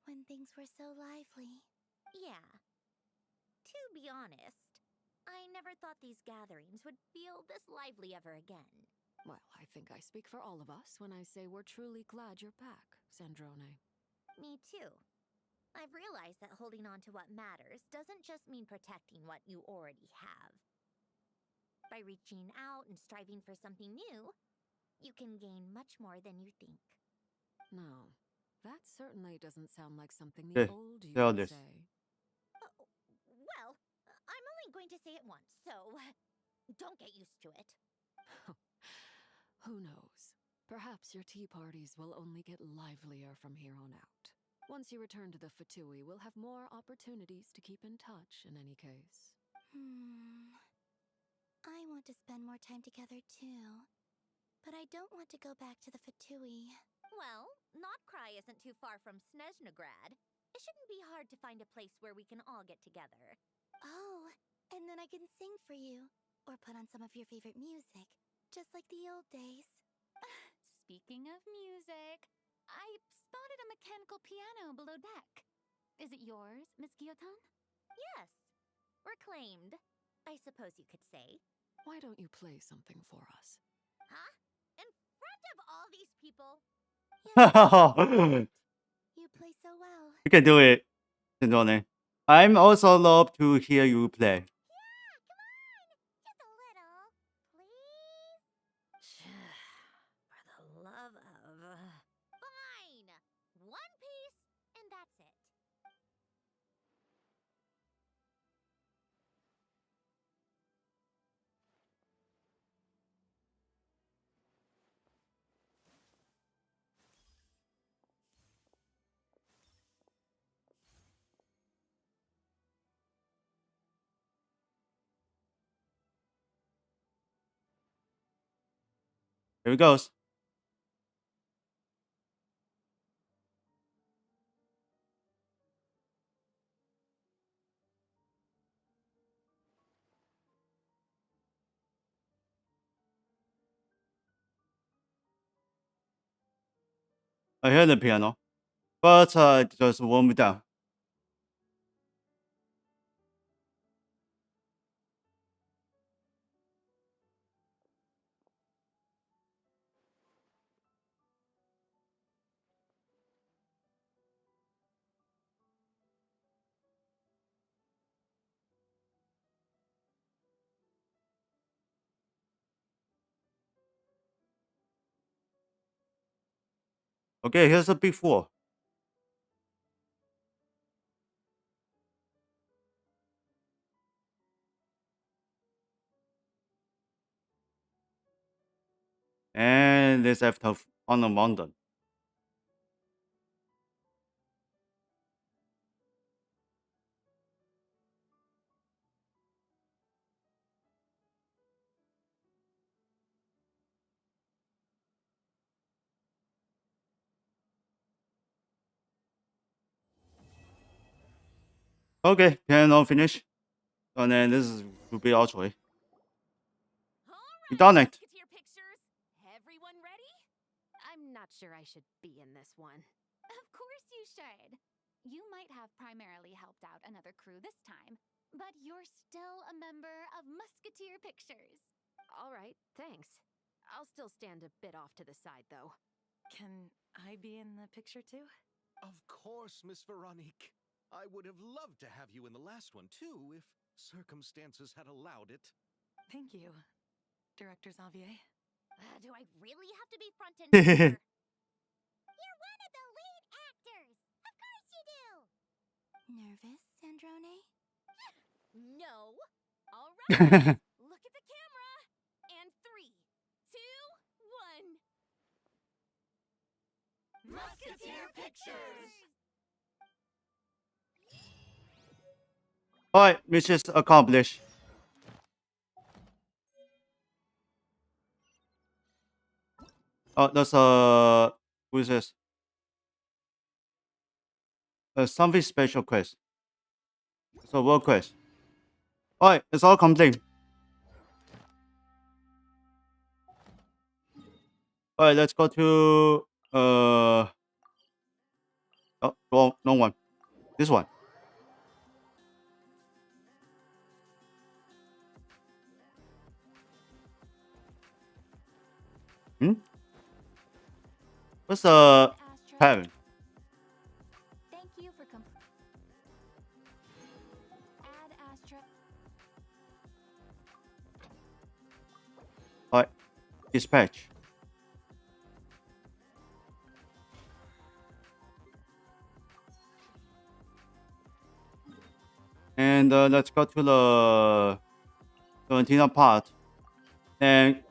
when things were so lively. Yeah. To be honest, I never thought these gatherings would feel this lively ever again. Well, I think I speak for all of us when I say we're truly glad you're back, Sandrone. Me too. I've realized that holding on to what matters doesn't just mean protecting what you already have. By reaching out and striving for something new, you can gain much more than you think. No, that certainly doesn't sound like something Okay, the old you tell would this. say. Well, I'm only going to say it once, so don't get used to it. Who knows? Perhaps your tea parties will only get livelier from here on out. Once you return to the Fatui, we'll have more opportunities to keep in touch in any case. I want to spend more time together too. But I don't want to go back to the Fatui. Well, Notcry isn't too far from Snezhnograd. It shouldn't be hard to find a place where we can all get together. Oh, and then I can sing for you. Or put on some of your favorite music. Just like the old days. Speaking of music, I spotted a mechanical piano below deck. Is it yours, Miss Guillotin? Yes. Reclaimed, I suppose you could say. Why don't you play something for us? Huh? In front of all these people? You play so well. You can do it, Sindone. I'm also love to hear you play. Just a little, please? For the love of... Fine! One piece, and that's it. Here it goes. I hear the piano, but just warm it down. Okay, here's a big four. And this after on the mountain. Okay, piano finish. And then this is to be our choice. You done it. Everyone ready? I'm not sure I should be in this one. Of course you should. You might have primarily helped out another crew this time, but you're still a member of Musketeer Pictures. All right, thanks. I'll still stand a bit off to the side, though. Can I be in the picture too? Of course, Miss Veronique. I would have loved to have you in the last one, too, if circumstances had allowed it. Thank you, Director Xavier. Do I really have to be front and center? You're one of the lead actors! Of course you do! Nervous, Sandrone? No. All right. Look at the camera. And 3, 2, 1. Musketeer Pictures! Alright, mission accomplished. Oh, that's who is this? Something special quest. It's a world quest. Alright, it's all complete. Alright, let's go to oh, no one. This one. Hmm? What's parent? Thank you for Add Astra. Alright. Dispatch. And let's go to the antenna part and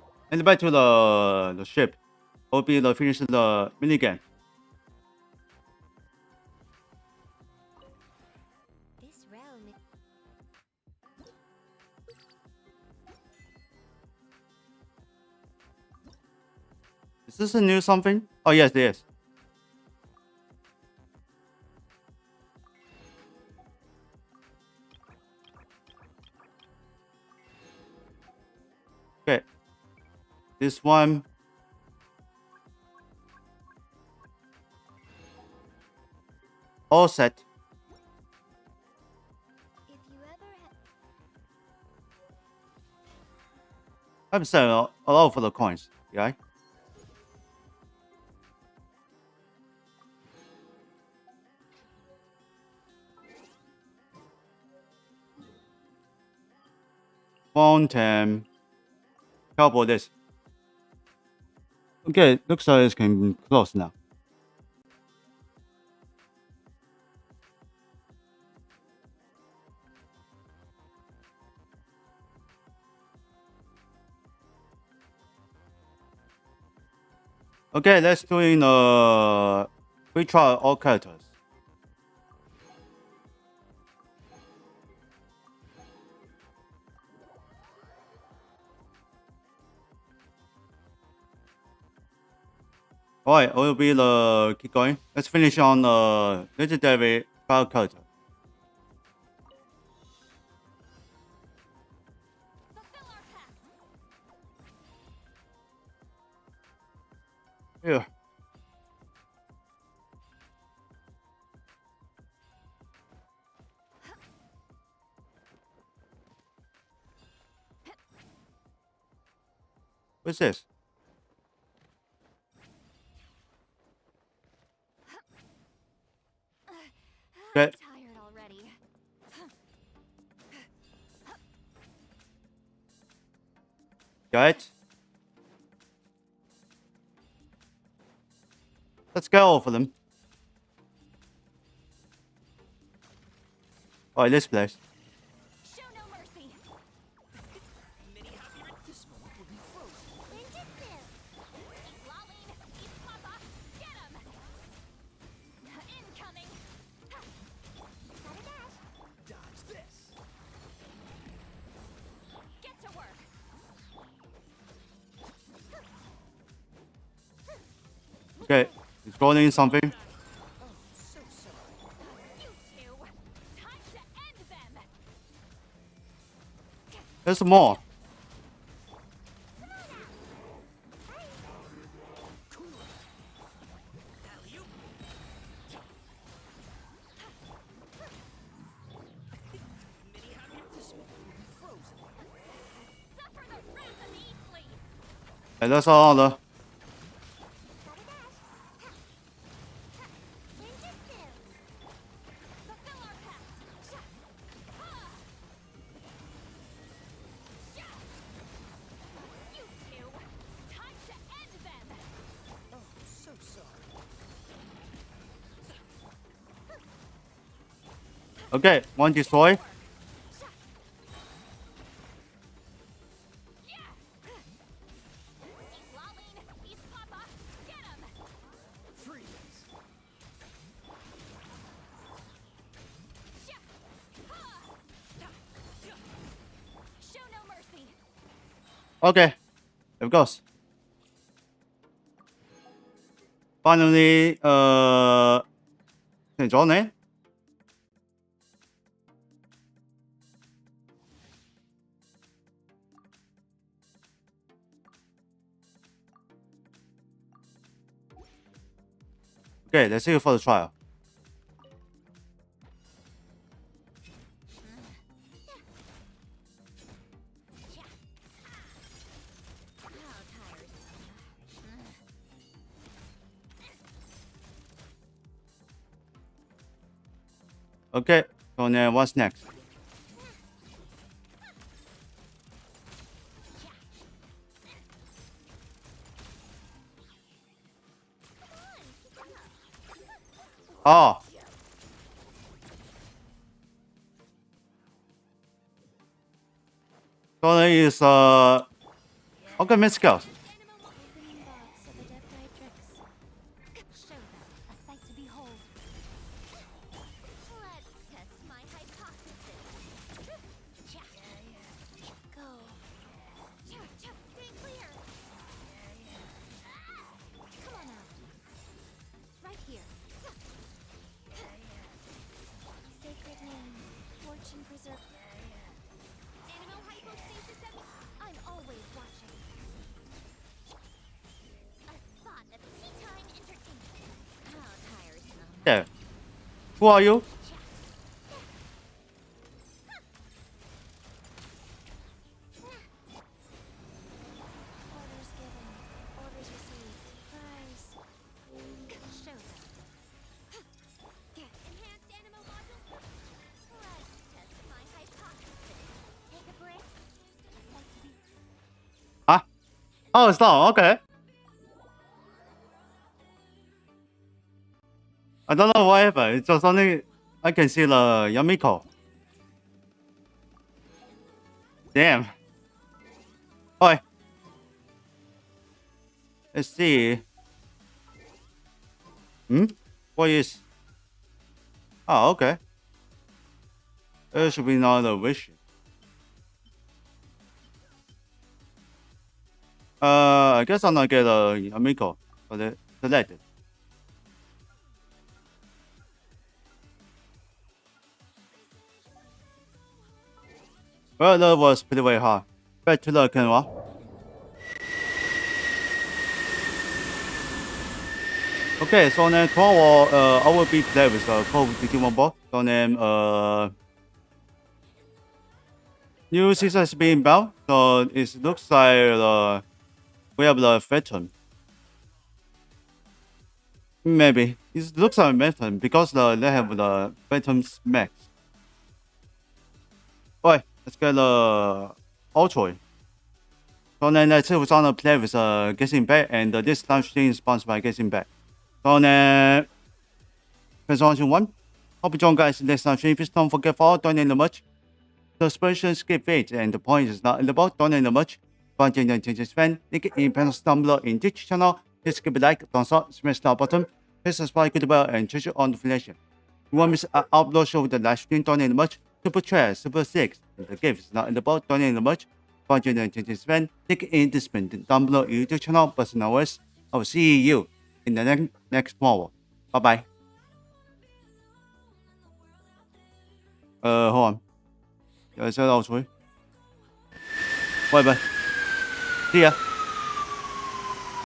back to the ship. Will be the finish the minigame. This realm. Is this a new something? Oh yes, it is. Okay. This one. All set. If you ever I'm selling a lot for the coins, yeah. Mountain. Couple this. Okay, looks like it's can close now. Okay, let's do in we try all characters. Alright, will be the keep going. Let's finish on legendary trial character. Yeah. What's this? Okay. Tired already. Got it. Let's go over them. Alright, this place. Show no mercy. Many happy this moment will be frozen. Lolling, eat Papa, get him! Incoming! Dodge this. Get to work! Okay, it's rolling something. So sorry. You two! Time to end them! There's more. Many happy this moment will be frozen. Suffer the wrath of Eastleaf! Okay, that's all the. Fulfill our pact! You two! Time to end them! Oh, so sorry. Okay, one destroy. Lolling, eat Papa, get him! Freeze. Okay, of course. Finally, thành咗你。Okay, let's see you for the trial. Okay, so then what's next? Oh. So there is okay, Miss Girls. Show them a sight to behold. Let's test my hypothesis. Go. Stay clear. Come on out. Right here. Sacred name. Fortune preserve. Animal hypostasis. I'm always watching. A spot of tea time entertainment. How tiresome. Yeah. Who are you? Orders given. Orders received. Prize. Show them. Enhanced animal modules. Let's test my hypothesis. Take a break. A sight to be. Huh? Oh, it's not. Okay. I don't know why, but it's just only I can see the Yamiko. Damn. Oi. Let's see. What is? Oh, okay. There should be another wish. I guess I'm not get a Yamiko for the selected. Well, that was pretty very hard. Back to the camera. Okay, so then tomorrow I will be playing with Call of Duty Mobile. So then new season is being bound. So it looks like we have the veteran. Maybe it looks like veteran because they have the veteran's max. Alright, let's get the Ultra. So then let's see who's on the play with Genshin Bay, and this live stream is sponsored by Genshin Bay. So then, presentation 1. Hope you join guys in this live stream. Please don't forget for donate the much. The special skip page and the point is not available. Donate the much. Content and changes fan. Link in panels down below in this channel. Please give a like, thumbs up, smash the button. Please subscribe, click the bell, and change on notification. You won't miss an upload show with the live stream. Donate the much. Super Trash, Super 6. And the gift is not available. Donate the much. Content and changes fan. Link in this down below in YouTube channel. Personal words. I will see you in the next tomorrow. Bye bye. Hold on. Giờ sẽ đâu suối. Bye bye. See ya.